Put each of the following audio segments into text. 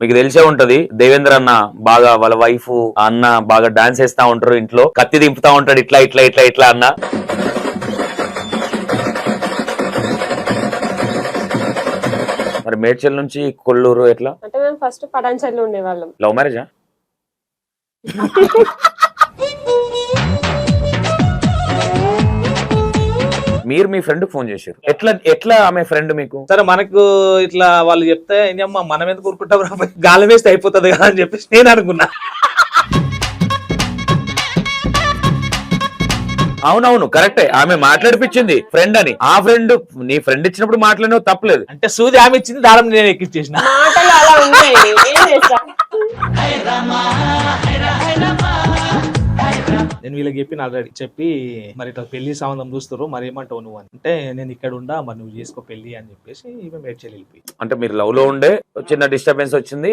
మీకు తెలిసే ఉంటది, దేవేంద్ర అన్న బాగా వాళ్ళ వైఫ్ అన్న బాగా డాన్స్ వేస్తా ఉంటారు, ఇంట్లో కత్తి దింపుతా ఉంటాడు, ఇట్లా ఇట్లా ఇట్లా ఇట్లా అన్న. మరి మేడ్చల్ నుంచి కొల్లూరు ఎట్లా? అంటే మేము ఫస్ట్ పటాన్చెరులో ఉండేవాళ్ళం. లవ్ మ్యారేజా? మీరు మీ ఫ్రెండ్ ఫోన్ చేశారు, ఎట్లా ఆమె ఫ్రెండ్ మీకు? సరే మనకు ఇట్లా వాళ్ళు చెప్తే ఏంటమ్మా మనం ఎందుకు ఊరుకుంటాం, గాలం వేస్తే అయిపోతుంది కదా అని చెప్పేసి నేను అనుకున్నా. అవునవును కరెక్టే, ఆమె మాట్లాడిపించింది ఫ్రెండ్ అని. ఆ ఫ్రెండ్ నీ ఫ్రెండ్ ఇచ్చినప్పుడు మాట్లాడినో తప్పలేదు. అంటే సూది ఆమె ఇచ్చింది, దారం నేను ఎక్కించేసిన. మాటలు అలా ఉన్నాయి, ఏం చేస్తా. నేను వీళ్ళకి చెప్పిన ఆల్రెడీ చెప్పి మరి ఇట్లా పెళ్లి సంబంధం చూస్తారు, మరి ఏమంటావు నువ్వు అని అంటే, నేను ఇక్కడ ఉండా మరి నువ్వు చేసుకో పెళ్లి అని చెప్పేసి ఈమె మేడ్చల్ వెళ్ళిపోయి. అంటే మీరు లవ్ లో ఉండే చిన్న డిస్టర్బెన్స్ వచ్చింది,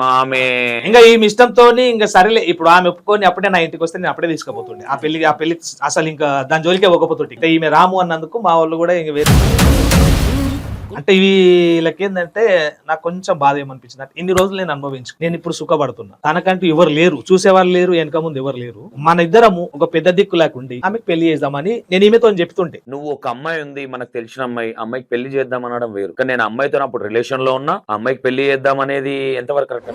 మా ఆమె ఇంకా ఈ ఇష్టంతో ఇంకా సరేలే ఇప్పుడు ఆమె ఒప్పుకొని అప్పుడే నా ఇంటికి వస్తే నేను అప్పుడే తీసుకుపోతుండే ఆ పెళ్లి అసలు ఇంకా దాని జోలికే ఒకపోతుండే. ఇంకా ఈమె రాము అన్నందుకు మా వాళ్ళు కూడా ఇంకా వేరే. అంటే వీళ్ళకి ఏంటంటే నాకు కొంచెం బాధ ఏమనిపించింది అంటే, ఇన్ని రోజులు నేను అనుభవించు, నేను ఇప్పుడు సుఖపడుతున్నా, తనకంటూ ఎవరు లేరు, చూసేవాళ్ళు లేరు, వెనక ముందు ఎవరు లేరు, మన ఇద్దరము ఒక పెద్ద దిక్కు లేకుండి ఆమెకు పెళ్లి చేద్దామని నేను ఈమెతో చెప్తుంటే. నువ్వు ఒక అమ్మాయి ఉంది, మనకు తెలిసిన అమ్మాయికి పెళ్లి చేద్దాం అనడం వేరు, కానీ నేను అమ్మాయితో అప్పుడు రిలేషన్ లో ఉన్నా, అమ్మాయికి పెళ్లి చేద్దాం అనేది ఎంతవరకు కరెక్ట్?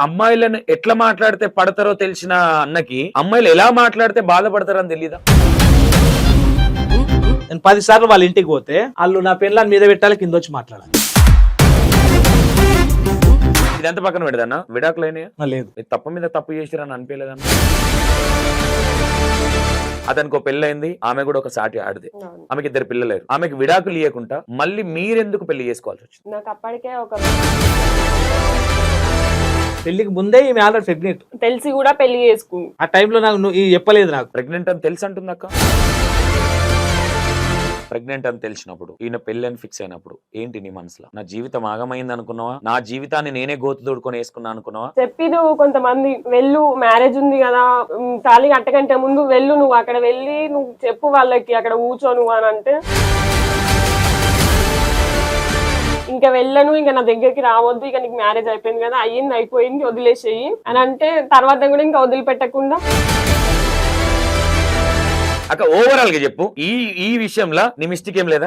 అమ్మాయిలను ఎట్లా మాట్లాడితే పడతారో తెలిసిన అన్నకి అమ్మాయిలు ఎలా మాట్లాడితే బాధపడతారని తెలీదా? నేను 10 సార్లు వాళ్ళ ఇంటికి పోతే వాళ్ళు నా పెళ్ళాన్ని మీద పెట్టాలి, కింద వచ్చి మాట్లాడాలి. ఇదంతా పక్కన పెడదన్నా, విడాకులైనా లేదు, తప్పు మీద తప్పు చేసిరని అనిపించలేదన్న. అతనికి ఒక పెళ్ళైంది, ఆమె కూడా ఒక సాటి ఆడదే, ఆమెకి 2 పిల్లలేరు, ఆమెకి విడాకులు ఇవ్వకుండా మళ్ళీ మీరెందుకు పెళ్లి చేసుకోవాల్సి వచ్చింది? నాకు అప్పటికే ఒక పెళ్లికి ముందే ఈమె ఆల్రెడీ ప్రెగ్నెంట్ తెలిసి కూడా పెళ్లి చేసుకుంది. ఆ టైంలో నాకు నువ్వు చెప్పలేదు, నాకు ప్రెగ్నెంట్ అని తెలుసు అంటుంది అక్క. ప్రెగ్నెంట్ అని తెలిసినప్పుడు, ఈయన పెళ్లి అని ఫిక్స్ అయినప్పుడు ఏంటి నీ మనసులో? నా జీవితం ఆగమైంది అనుకున్నావా? నా జీవితాన్ని నేనే గోతు తోడుకొని వేసుకున్నా అనుకున్నావా? చెప్పి నువ్వు కొంతమంది వెళ్ళు, మ్యారేజ్ ఉంది కదా, తాళి కట్టకంటే ముందు వెళ్ళు, నువ్వు అక్కడ వెళ్ళి నువ్వు చెప్పు వాళ్ళకి, అక్కడ కూర్చో నువ్వు అని అంటే, ఇంకా వెళ్ళను, ఇంకా నా దగ్గరికి రావద్దు, ఇక నీకు మ్యారేజ్ అయిపోయింది కదా, అయిపోయింది వదిలేసేయి అని అంటే, తర్వాత కూడా ఇంకా వదిలిపెట్టకుండా. అక్క ఓవరాల్ గా చెప్పు, ఈ విషయంలో నీ మిస్టేక్ ఏం లేదా?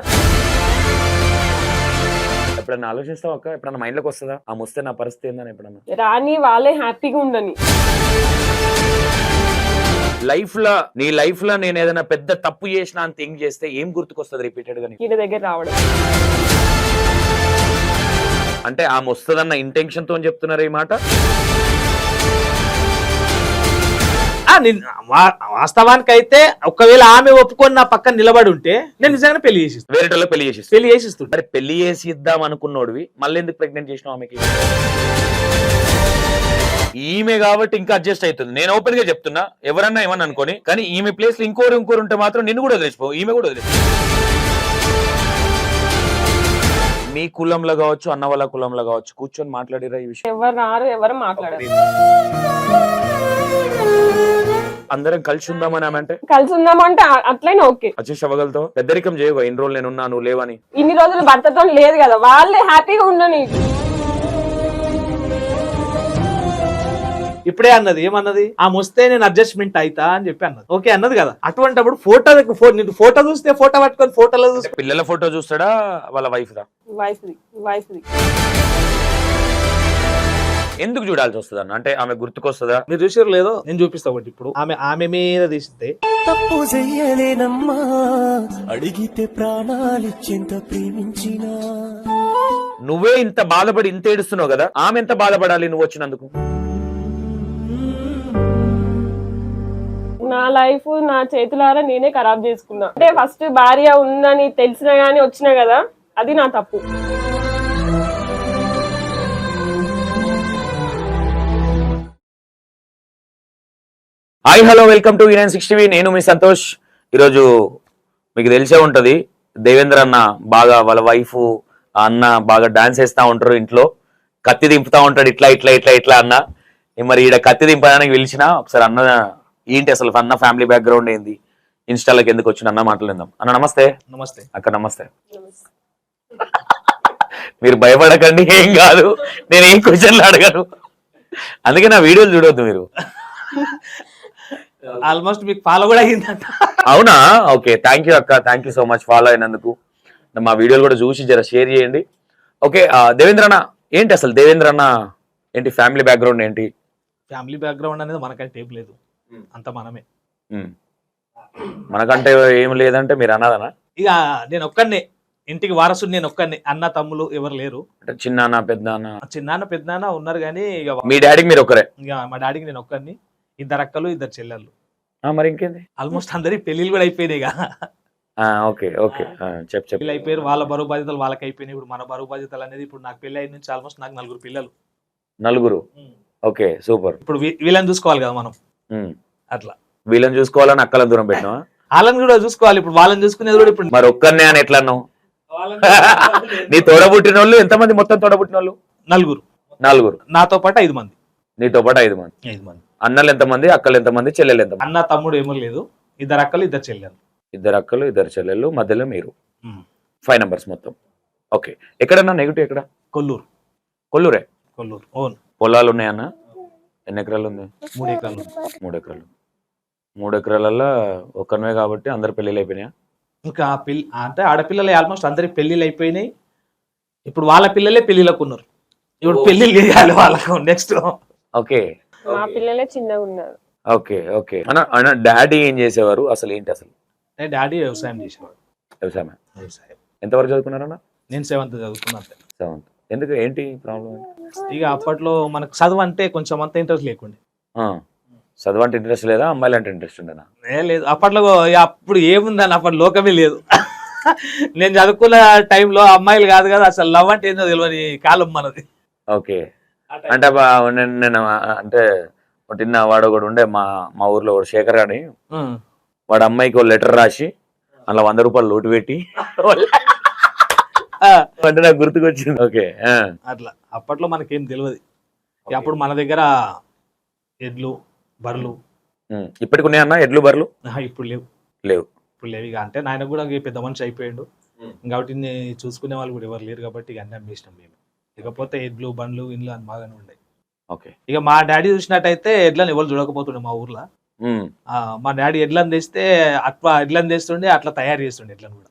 ఎప్పుడన్నా ఆలోచిస్తావు అక్క? ఎప్పుడన్నా మైండ్ లోకి వస్తుందా ఆ వస్తే నా పరిస్థితి ఏందని? ఎప్పుడన్నా రాని వాళ్ళే హ్యాపీగా ఉండని. నీ లైఫ్ లో నేను ఏదైనా పెద్ద తప్పు చేసినా అని థింక్ చేస్తే ఏం గుర్తుకొస్తుంది రిపీటెడ్ గా? ఈయన దగ్గర రావడం. అంటే ఆమె వస్తుందన్న ఇంటెన్షన్ తో చెప్తున్నారు ఈ మాట? వాస్తవానికి అయితే ఒకవేళ ఆమె ఒప్పుకొని నా పక్కన నిలబడి ఉంటే నేను నిజంగానే పెళ్లి చేసిస్తాను, వేరేటలో పెళ్లి చేసిస్తాను. మరి పెళ్లి చేసి ఇద్దాం అనుకున్నోడివి మళ్ళీ ఎందుకు ప్రెగ్నెంట్ చేసినావు ఆమెకి? ఈమె కాబట్టి ఇంకా అడ్జస్ట్ అవుతుంది. నేను ఓపెన్ గా చెప్తున్నా, ఎవరన్నా ఏమన్నా అనుకోని, కానీ ఈమె ప్లేస్ లో ఇంకోరు ఉంటే మాత్రం నిన్ను కూడా వదిలేసిపో, ఈమె కూడా వదిలేసి. మీ కులంలో కావచ్చు, అన్న వాళ్ళ కులంలో కావచ్చు, కూర్చొని మాట్లాడిరా ఈ విషయం? ఎవరు రారు, ఎవరు మాట్లాడారు. అందరం కలిసి ఉందామని అంటే కలిసి ఉందామంటే అట్లనే ఓకే, అడ్జస్ట్ అవ్వగలుగుతావు. పెద్దరికం చేయవు, ఇన్ని రోజులు నేనున్నా నువ్వు లేవని. ఇన్ని రోజులు భర్తతో లేదు కదా, వాళ్ళే హ్యాపీగా ఉండని. ఇప్పుడే అన్నది, ఏమన్నది? ఆమె వస్తే నేను అడ్జస్ట్మెంట్ అయితా అని చెప్పి అన్నది. ఓకే అన్నది కదా. అటువంటిప్పుడు ఫోటో చూస్తే ఫోటో పట్టుకొని ఫోటోలో చూస్తే పిల్లల ఫోటో చూస్తాడా వాళ్ళ వైఫ్ దా? వైఫ్ది. ఎందుకు చూడాల్సి వస్తుంది అన్న? అంటే ఆమె గుర్తుకొస్తుందా? మీరు చూసారు లేదో, నేను చూపిస్తా ఒకటి. ఇప్పుడు ఆమె మీద తీస్తే తప్పు చెయ్యలేనమ్మా, అడిగితే ప్రాణాలిచ్చేంత ప్రేమించినా. నువ్వే ఇంత బాధపడి ఇంత ఏడుస్తున్నావు కదా, ఆమె ఎంత బాధపడాలి నువ్వు వచ్చినందుకు? నా లైఫ్ నా చేతులారా నేనే ఖరాబ్ చేసుకున్నా. అంటే ఫస్ట్ భార్య ఉందని తెలిసినా గానీ వచ్చినా కదా, అది నా తప్పు. Hi hello, welcome to E960. నేను మీ సంతోష్. ఈరోజు మీకు తెలిసే ఉంటది, దేవేంద్ర అన్న బాగా వాళ్ళ వైఫ్ అన్న బాగా డాన్స్ వేస్తా ఉంటారు, ఇంట్లో కత్తి దింపుతా ఉంటాడు, ఇట్లా ఇట్లా ఇట్లా ఇట్లా అన్న. మరి ఈడ కత్తి దింపడానికి పిలిచిన ఒకసారి అన్న ఏంటి అసలు అన్న ఫ్యామిలీ బ్యాక్గ్రౌండ్ ఏంది, ఇన్స్టాలోకి ఎందుకు వచ్చిన అన్న మాట్లాడదాం. అన్న నమస్తే. నమస్తే అక్క నమస్తే. మీరు భయపడకండి, ఏం కాదు. నేను ఏం క్వశ్చన్లు అడగను, అందుకే నా వీడియోలు చూడొద్దు మీరు. ఆల్మోస్ట్ మీకు ఫాలో కూడా అయ్యిందంట. అవునా? ఓకే, థ్యాంక్ యూ అక్క, thank you so much follow అయినందుకు. మా వీడియోలు కూడా చూసి జర షేర్ చేయండి. ఓకే, దేవేంద్ర అన్న ఏంటి అసలు? దేవేంద్ర అన్న ఏంటి ఫ్యామిలీ బ్యాక్గ్రౌండ్ ఏంటి? ఫ్యామిలీ బ్యాక్గ్రౌండ్ అనేది మనకంటే ఏం లేదు, అంత మనమే. మనకంటే ఏం లేదంటే మీరు అన్నదనా? ఇక నేను ఒక్కడినే ఇంటికి వారసుడు, నేను ఒక్కడినే. అన్న తమ్ములు ఎవరు లేరు. అంటే చిన్నాన్న పెద్దనాన్న? చిన్నాన్న పెద్దనాన్న ఉన్నారు కానీ ఇక మీ డాడీకి మీరు ఒకరే? ఇక మా డాడీకి నేను ఒక్కడిని, 2 అక్కలు 2 చెల్లెళ్ళు. మరి ఇంకేంది? ఆల్మోస్ట్ అందరికి పెళ్లిళ్ళు కూడా అయిపోయినాయి. ఓకే ఓకే, చెప్పు. పెళ్లి అయిపోయారు, వాళ్ళ బరువు బాధ్యతలు వాళ్ళకి అయిపోయినాయి. ఇప్పుడు మన బరువు బాధ్యతలు అనేది ఇప్పుడు నాకు పెళ్లి అయిన నుంచి ఆల్మోస్ట్ నాకు 4 పిల్లలు. 4? Okay, super. ఇప్పుడు వీళ్ళని చూసుకోవాలి కదా మనం, అట్లా. వీళ్ళని చూసుకోవాలని అక్కల దూరం పెట్టినావా? వాళ్ళని కూడా చూసుకోవాలి, ఇప్పుడు వాళ్ళని చూసుకునేది కూడా ఇప్పుడు. మరి ఒక్కరినే అని ఎట్లా అన్నావు? నీ తోడబుట్టిన వాళ్ళు ఎంతమంది? మొత్తం తోడబుట్టిన వాళ్ళు 4. నాతో పాటు 5 మంది. నీతో పాటు 5 మంది. 5 మంది. అన్నలు ఎంతమంది? అక్కలు ఎంతమంది? చెల్లెలు ఎంతమంది? అన్న తమ్ముడు ఏమో లేదు, 2 అక్కలు 2 చెల్లెలు. 2 అక్కలు 2 చెల్లెళ్ళు, మధ్యలో మీరు. 5 నంబర్స్ మొత్తం. ఓకే, ఎక్కడన్నా నెగిటివ్ ఎక్కడ? కొల్లూరు. కొల్లూరే? కొల్లూరు ఓన్. పొలాలు ఉన్నాయన్న? ఎన్ని ఎకరాలు ఉంది? 3 ఎకరాలు. 3 ఎకరాలు. 3 ఎకరాలల్లో ఒక్కనే కాబట్టి అందరు పెళ్ళిళ్ళు అయిపోయినాయా? ఇంకా అంటే ఆడపిల్లలు ఆల్మోస్ట్ అందరికి పెళ్లిళ్ళు అయిపోయినాయి. ఇప్పుడు వాళ్ళ పిల్లలే పెళ్లిళ్ళకు ఉన్నారు. ఇప్పుడు పెళ్లిళ్ళు చేయాలి వాళ్ళకు నెక్స్ట్. ఓకే, మా పిల్లలే చిన్నగా ఉన్నారు. Okay okay. అన్న డాడీ ఏం చేసేవారు అసలు? ఏంటి అసలు? డాడీ వ్యవసాయం చేసేవాడు. వ్యవసాయం. ఎంతవరకు చదువుకున్నారన్న? నేను 7th చదువుకున్నాను. 7th. ఎందుకు, ఏంటి ప్రాబ్లం? ఇక అప్పట్లో మనకు చదువు అంటే కొంచెం అంత ఇంట్రెస్ట్ లేకుండే. చదువు అంటే ఇంట్రెస్ట్ లేదా? అమ్మాయిలు అంటే ఇంట్రెస్ట్ ఉండేనా? లేదు, అప్పట్లో అప్పుడు ఏముందని అప్పటి లోకమే లేదు. నేను చదువుకున్న టైంలో అమ్మాయిలు కాదు కదా, అసలు లవ్ అంటే ఏందో తెలియని కాలం మనది. ఓకే, అంటే నేను అంటే తిన్న వాడు ఒకడు ఉండే మా ఊర్లో ఒకడు శేఖర్ అని, వాడు అమ్మాయికి ఒక లెటర్ రాసి అందులో 100 రూపాయలు లోటు పెట్టి అంటే నాకు గుర్తుకొచ్చింది. ఓకే, అట్లా అప్పట్లో మనకేం తెలియదు. అప్పుడు మన దగ్గర ఎడ్లు బర్రెలు ఇప్పటికి ఉన్నాయన్న ఎడ్లు బర్రెలు? ఇప్పుడు లేవు. ఇప్పుడు లేవు. ఇక అంటే నాయన కూడా పెద్ద మనిషి అయిపోయాడు కాబట్టి చూసుకునే వాళ్ళు కూడా ఎవరు లేరు కాబట్టి ఇక అన్నీ అమ్మేసినాం మేము. ఇకపోతే ఎడ్లు బండ్లు ఇండ్లు అని బాగానే ఉన్నాయి. ఓకే, ఇక మా డాడీ చూసినట్టయితే ఎడ్లని ఎవరు చూడకపోతుండే మా ఊర్లో. మా డాడీ ఎడ్లని తెస్తే అట్లా ఎడ్లని తెస్తుండే, అట్లా తయారు చేస్తుండే ఎడ్లను కూడా.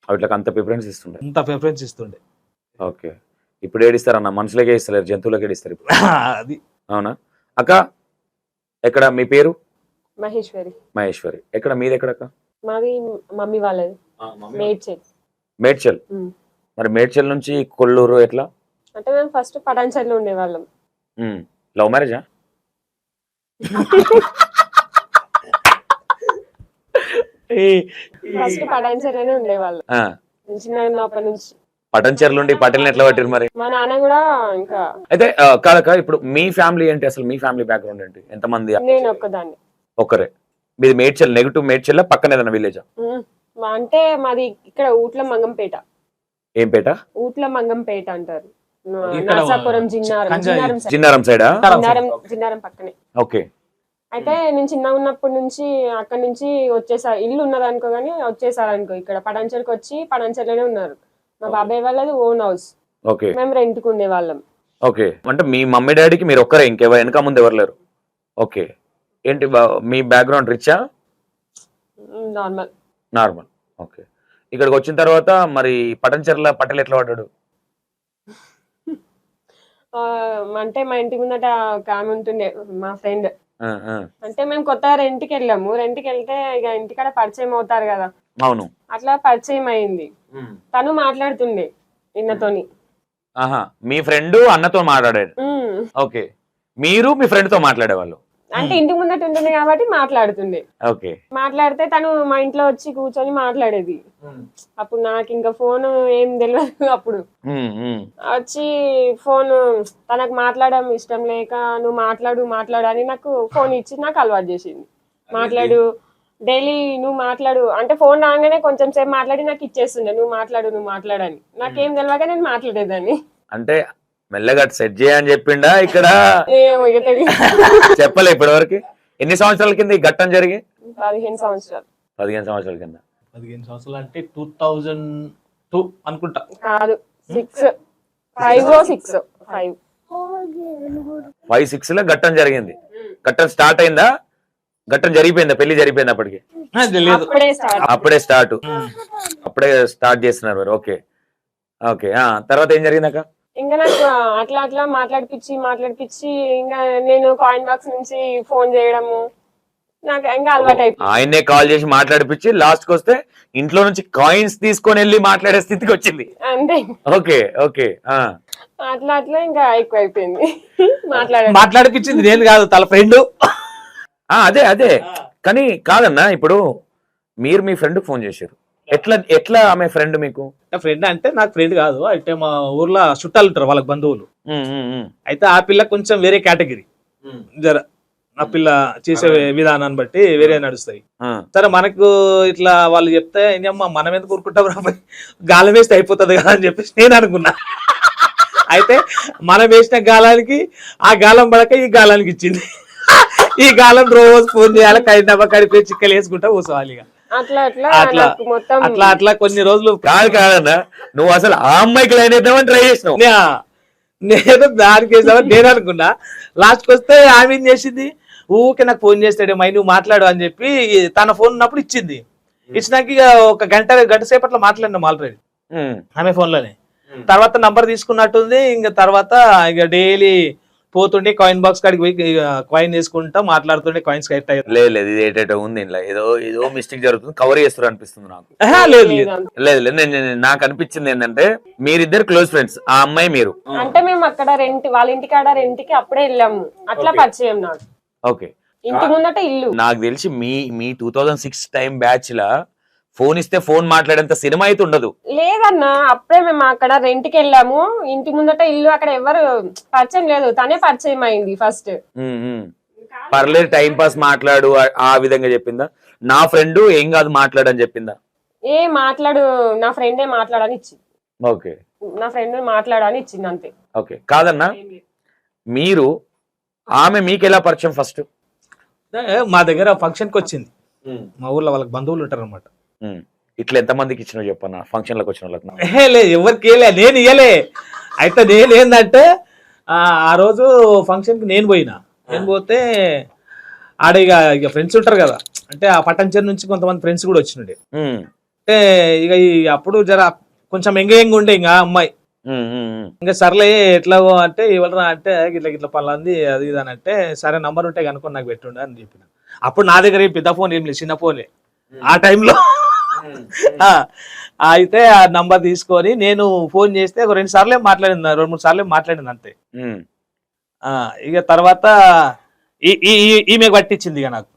వాటికి అంత ప్రిఫరెన్స్ ఇస్తుండే? అంత ప్రిఫరెన్స్ ఇస్తుండే. ఓకే, ఇప్పుడు ఏడిస్తారన్న? మనుషులకే ఇస్తలేరు, జంతువులకే ఇస్తారు ఇప్పుడు. అది అవునా అక్క? ఎక్కడ మీ పేరు? మహేశ్వరి. మహేశ్వరి. ఎక్కడ మీది? ఎక్కడక్క? మాది మమ్మీ వాళ్ళది మేడ్చల్. మేడ్చల్. మరి మేడ్చల్ నుంచి కొల్లూరు ఎట్లా? అంటే మేము ఫస్ట్ పటాన్చెరులో ఉండేవాళ్ళం. లవ్ మ్యారేజా? ఫస్ట్ పటాన్చెరులోనే ఉండేవాళ్ళం చిన్నప్పటి నుంచి. పటాన్చెరులో ఉండి పటేల్ని ఎట్లా పట్టారు మరి? మా నాన్న కూడా ఇంకా. అయితే కాదక్క, ఇప్పుడు మీ ఫ్యామిలీ ఏంటి అసలు? మీ ఫ్యామిలీ బ్యాక్గ్రౌండ్ ఏంటి? ఎంతమంది? నేను ఒక్కదాన్ని. ఒక్కరే? మీది మేడ్చల్, నెగిటివ్ మేడ్చల్ పక్కన ఏదైనా విలేజా? అంటే మాది ఇక్కడ ఊట్ల మంగంపేట. ఏం పేట? ఊట్ల మంగంపేట అంటారు. నరసాపురం జిన్నారం సైడా? జిన్నారం పక్కనే. ఓకే. అయితే నేను చిన్నగా ఉన్నప్పటి నుంచి అక్కడి నుంచి వచ్చేసారు. ఇల్లు ఉన్నది అనుకో గానీ వచ్చేసారు అనుకో. ఇక్కడ పటాన్చెరుకి వచ్చి పటాన్చెరులోనే ఉన్నారు. మా బాబాయ్ వాళ్ళది ఓన్ హౌస్. ఓకే. మేము రెంట్ కు ఉండే వాళ్ళం. ఓకే, అంటే మీ మమ్మీ డాడీకి మీరు ఒక్కరే, ఇంకెవరు వెనక ముందు ఎవరు లేరు? ఓకే. ఏంటి మీ బ్యాక్గ్రౌండ్ రిచా? నార్మల్. నార్మల్. ఓకే. ఇక్కడికి వచ్చిన తర్వాత మరి పటాన్చెరులో పటేల్ ఎట్లా పడ్డాడు? అంటే మా ఇంటి ముందట ఒక ఆమె ఉంటుండే, మా ఫ్రెండ్. అంటే మేము కొత్త రెంట్కి వెళ్ళాము. రెంట్కి వెళ్తే ఇక ఇంటికాడ పరిచయం అవుతారు కదా. అవును. అట్లా పరిచయం అయింది. తను మాట్లాడుతుండే నిన్నతోని. మీ ఫ్రెండ్ అన్నతో మాట్లాడాడు? ఓకే. మీరు మీ ఫ్రెండ్ తో మాట్లాడేవాళ్ళు? అంటే ఇంటి ముందట ఉంటుంది కాబట్టి మాట్లాడుతుండే. ఓకే. మాట్లాడితే తను మా ఇంట్లో వచ్చి కూర్చొని మాట్లాడేది. అప్పుడు నాకు ఇంకా ఫోన్ ఏం తెలియదు. అప్పుడు వచ్చి ఫోన్ తనకు మాట్లాడడం ఇష్టం లేక నువ్వు మాట్లాడు అని నాకు ఫోన్ ఇచ్చి నాకు అలవాటు చేసింది. మాట్లాడు డైలీ, నువ్వు మాట్లాడు అంటే ఫోన్ రాగానే కొంచెం సేపు మాట్లాడి నాకు ఇచ్చేస్తుండే. నువ్వు మాట్లాడని. నాకేం తెలియక నేను మాట్లాడేదాన్ని. అంటే మెల్లగా సెట్ చేయని చెప్పిండా ఇక్కడ? చెప్పలే ఇప్పటి వరకు? ఎన్ని సంవత్సరాల కింద ఈ ఘట్టం జరిగి? 15 సంవత్సరాలు. 15 సంవత్సరాల కింద. 15 సంవత్సరాలు అంటే 2002 అనుకుంటా. కాదు, 6. 5 or 6 5 5-6 లో ఘట్టం జరిగింది. ఘట్టం స్టార్ట్ అయిందా, ఘట్టం జరిగిపోయిందా, పెళ్లి జరిగిపోయింది అప్పటికి? లేదు, అప్పుడే స్టార్ట్. అప్పుడే స్టార్ట్ చేస్తున్నారు మీరు. Okay okay. తర్వాత ఏం జరిగిందాక? ఇంకా నాకు అట్లా అట్లా మాట్లాడిపిచ్చి ఇంకా నేను కాయిన్ బాక్స్ నుంచి ఫోన్ చేయడము నాకు ఇంకా అలవాటు అయిపోయింది. ఆయన్నే కాల్ చేసి మాట్లాడిపించి లాస్ట్ కి వస్తే ఇంట్లో నుంచి కాయిన్స్ తీసుకొని వెళ్ళి మాట్లాడే స్థితికి వచ్చింది. అంతే. Okay okay. అట్లా అట్లా ఇంకా ఎక్కువ అయిపోయింది మాట్లాడిపించింది నేను కాదు, తల ఫ్రెండ్. అదే అదే. కానీ కాదన్నా, ఇప్పుడు మీరు మీ ఫ్రెండ్ ఫోన్ చేశారు, ఎట్లా ఆమె ఫ్రెండ్ మీకు? ఫ్రెండ్ అంటే నాకు ఫ్రెండ్ కాదు, అయితే మా ఊర్లో చుట్టాలు ఉంటారు వాళ్ళకి బంధువులు. అయితే ఆ పిల్ల కొంచెం వేరే కేటగిరీ, జర ఆ పిల్ల చేసే విధానాన్ని బట్టి వేరే నడుస్తాయి. సరే మనకు ఇట్లా వాళ్ళు చెప్తే అమ్మా మనం ఎందుకు ఊరుకుంటాం రా, గాలం వేస్తే అయిపోతుంది కదా అని చెప్పేసి నేను అనుకున్నా. అయితే మనం వేసిన గాలానికి ఆ గాలం పడక ఈ గాలానికి ఇచ్చింది. ఈ గాలం రోజు ఫోన్ చేయాలి, కడినవ్వ కడిపోయి చిక్కలు వేసుకుంటా కూర్చోవాలి. ఇక అట్లా అట్లా అట్లా నాకు మొత్తం అట్లా అట్లా కొన్ని రోజులు. కాదన్నా, నువ్వు అసలు ఆ అమ్మాయికి లైన్ వేద్దామని ట్రై చేసినావు. నేను దానికి వేసామని నేను అనుకున్నా. లాస్ట్కి వస్తే ఆమె ఏం చేసింది, ఊకే నాకు ఫోన్ చేస్తాడే మై నువ్వు మాట్లాడు అని చెప్పి తన ఫోన్ ఉన్నప్పుడు ఇచ్చింది. ఇచ్చినాక ఇక ఒక గంట సేపట్లో మాట్లాడినాం ఆల్రెడీ ఆమె ఫోన్ లోనే. తర్వాత నంబర్ తీసుకున్నట్టుంది. ఇంకా తర్వాత ఇక డైలీ పోతుండే కాయిన్ బాక్స్ కాడికి పోయి కాయిన్ వేసుకుంటా మాట్లాడుతుండే, కాయిన్స్ కరెక్ట్ అయ్యారు. లేదు ఇది ఏటో ఉంది ఇంట్లో, ఏదో మిస్టేక్ జరుగుతుంది, కవర్ చేస్తారు అనిపిస్తుంది నాకు. లేదు లేదు నాకు అనిపించింది ఏంటంటే మీరిద్దరు క్లోజ్ ఫ్రెండ్స్, ఆ అమ్మాయి మీరు. అంటే మేము అక్కడ వాళ్ళ ఇంటికాడ రెంట్కి అప్పుడే వెళ్ళాము, అట్లా పరిచయం నాకు. ఓకే. ఇంటి ముందట ఇల్లు. నాకు తెలిసి మీ 2006 టైం బ్యాచ్ లా ఫోన్ ఇస్తే ఫోన్ మాట్లాడేంత సినిమా అయితే ఉండదు. లేదన్నా, అప్పుడే మేము అక్కడ రెంట్కి వెళ్ళాము, ఇంటి ముందట ఇల్లు, అక్కడ ఎవరు పరిచయం లేదు, తనే పరిచయం అయింది ఫస్ట్. పర్లేదు టైం పాస్ మాట్లాడు ఆ విధంగా చెప్పిందా? నా ఫ్రెండ్ ఏం కాదు మాట్లాడని చెప్పిందా? మాట్లాడు, నా ఫ్రెండే మాట్లాడని ఇచ్చింది. ఓకే, నా ఫ్రెండ్ మాట్లాడని ఇచ్చింది అంతే. ఓకే. కాదన్నా, మీరు ఆమె మీకు ఎలా పరిచయం? ఫస్ట్ మా దగ్గర ఫంక్షన్ కి వచ్చింది, మా ఊర్లో వాళ్ళకి బంధువులు ఉంటారు అనమాట. ఇట్లా ఎంత మందికి ఇచ్చినా చెప్పన్నా ఫంక్షన్ లకు వచ్చిన వాళ్ళకి? లేదు, ఎవరికి ఇయ్యలే, నేను ఇయ్యలే. అయితే నేను ఏంటంటే ఆ రోజు ఫంక్షన్ కి నేను పోతే ఆడ ఇక ఫ్రెండ్స్ ఉంటారు కదా, అంటే ఆ పట్టంచేరు నుంచి కొంతమంది ఫ్రెండ్స్ కూడా వచ్చిండే. అంటే ఇక అప్పుడు జర కొంచెం ఎంగేంగ్ ఉండే ఇంకా అమ్మాయి. ఇంకా సర్లే ఎట్లా అంటే ఇవ్వరా అంటే ఇట్లా పలాంది అది ఇది అని అంటే, సరే నంబర్ ఉంటే కనుక్కొని నాకు పెట్టుండే అని చెప్పిన. అప్పుడు నా దగ్గర పెద్ద ఫోన్ ఏం లేదు, చిన్న ఫోనే ఆ టైంలో. అయితే ఆ నంబర్ తీసుకొని నేను ఫోన్ చేస్తే ఒక 2 సార్లే మాట్లాడింది, 2-3 సార్లే మాట్లాడింది అంతే. ఇక తర్వాత ఈమెకు పట్టించింది ఇక నాకు.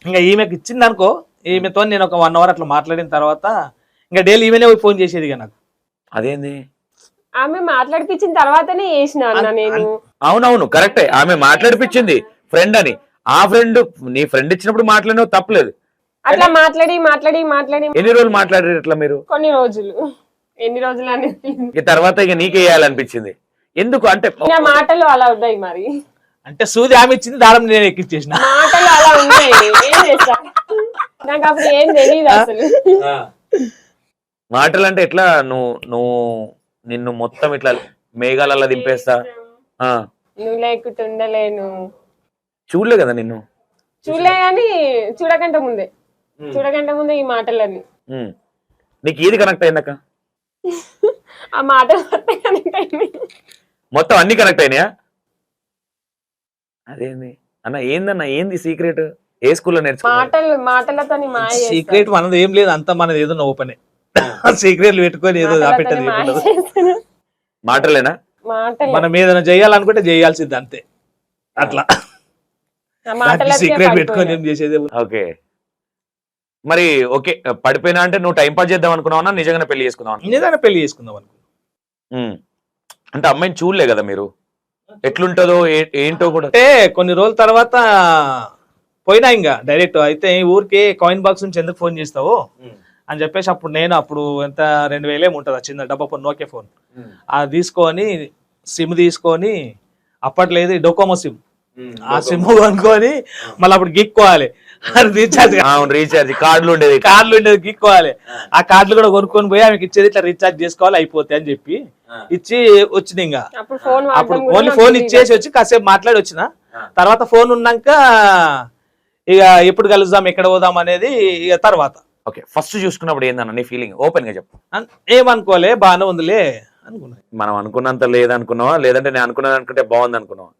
ఇంకా ఈమెకు ఇచ్చింది అనుకో, ఈమెతో నేను ఒక 1 అవర్ అట్లా మాట్లాడిన తర్వాత ఇంకా డైలీ ఈమెనే ఫోన్ చేసేది ఇక నాకు. అదేంది? ఆమె మాట్లాడిపించిన తర్వాతనే చేసిన అన్న నేను. అవునవును కరెక్టే, ఆమె మాట్లాడిపించింది ఫ్రెండ్ అని. ఆ ఫ్రెండ్ నీ ఫ్రెండ్ ఇచ్చినప్పుడు మాట్లాడినావు, తప్పలేదు. అట్లా మాట్లాడి ఎన్ని రోజులు మాట్లాడారు ఇట్లా మీరు? కొన్ని రోజులు. ఎన్ని రోజులు అనేది తర్వాత ఇక నీకే వేయాలనిపించింది ఎందుకు అంటే? మాటలు అలా ఉన్నాయి మరి. అంటే సూది ఆమె ఇచ్చింది, దారం నేను ఎక్కించేసిన. మాటలు అలా ఉన్నాయి, ఏం చేస్తా, నాకు అప్పుడు ఏం తెలియదు అసలు. మాటలు అంటే ఎట్లా? నువ్వు నిన్ను మొత్తం ఇట్లా మేఘాలలో దింపేస్తా, నువ్వు లేకుంటే ఉండలేను. చూడలే కదా నిన్ను, చూడలే కానీ చూడకంటే ముందే ఈ మాటలన్నీ. నీకు ఏది కనెక్ట్ అయిందక్క? ఆ మాటలు కనెక్ట్ అయినాయి, మొత్తం అన్ని కనెక్ట్ అయినాయా? అదేంది అన్న, ఏందన్న, ఏంది సీక్రెట్? ఏ స్కూల్లో నేర్చుకో? మాటలతో సీక్రెట్ మనది ఏం లేదు, అంతా మనది ఏదో ఓపెనే. సీక్రెట్లు పెట్టుకొని ఏదో పెట్టేది మాటలేనా? మనం ఏదైనా చేయాలనుకుంటే చేయాల్సింది అంతే, అట్లా సీక్రెట్ పెట్టుకొని ఏం చేసేది. ఓకే, మరి ఓకే పడిపోయినా అంటే నువ్వు టైం పాస్ చేద్దాం అనుకున్నావా, నిజంగానే పెళ్లి చేసుకుందాం? నిజంగానే పెళ్లి చేసుకుందాం అనుకున్నా. అంటే అమ్మాయిని చూడలే కదా మీరు, ఎట్లుంటదో ఏంటో కూడా. అంటే కొన్ని రోజుల తర్వాత పోయినా ఇంకా డైరెక్ట్. అయితే ఊరికి కాయిన్ బాక్స్ నుంచి ఎందుకు ఫోన్ చేస్తావు అని చెప్పేసి అప్పుడు ఎంత 2000 ఉంటుంది చిన్న డబ్బా ఫోన్, నోకియా ఫోన్. అది తీసుకొని సిమ్ తీసుకొని, అప్పట్లో ఏది డొకోమో సిమ్, ఆ సిమ్ కొనుక్కొని మళ్ళీ అప్పుడు గిక్కోవాలి. రీఛార్జ్ అవును రీఛార్జ్ కార్డులు ఉండేది. కార్డులు ఉండేది గీక్కోవాలి. ఆ కార్డులు కూడా కొనుక్కొని పోయి ఆమెకి ఇచ్చేది, ఇట్లా రీఛార్జ్ చేసుకోవాలి అయిపోతాయి అని చెప్పి ఇచ్చి వచ్చింది. ఇంకా అప్పుడు ఫోన్ అప్పుడు ఓన్లీ ఫోన్ ఇచ్చేసి వచ్చి కాసేపు మాట్లాడి వచ్చిన తర్వాత ఫోన్ ఉన్నాక ఇక ఎప్పుడు కలుద్దాం ఎక్కడ పోదాం అనేది ఇక తర్వాత. ఓకే, ఫస్ట్ చూసుకున్నప్పుడు ఏందన్న నీ ఫీలింగ్? ఓపెన్ గా చెప్పు. ఏమనుకోలే, బాగానే ఉందిలే అనుకున్నా. మనం అనుకున్నంత లేదనుకున్నావా, లేదంటే నేను అనుకున్నది అనుకుంటే బాగుంది అనుకున్నావా?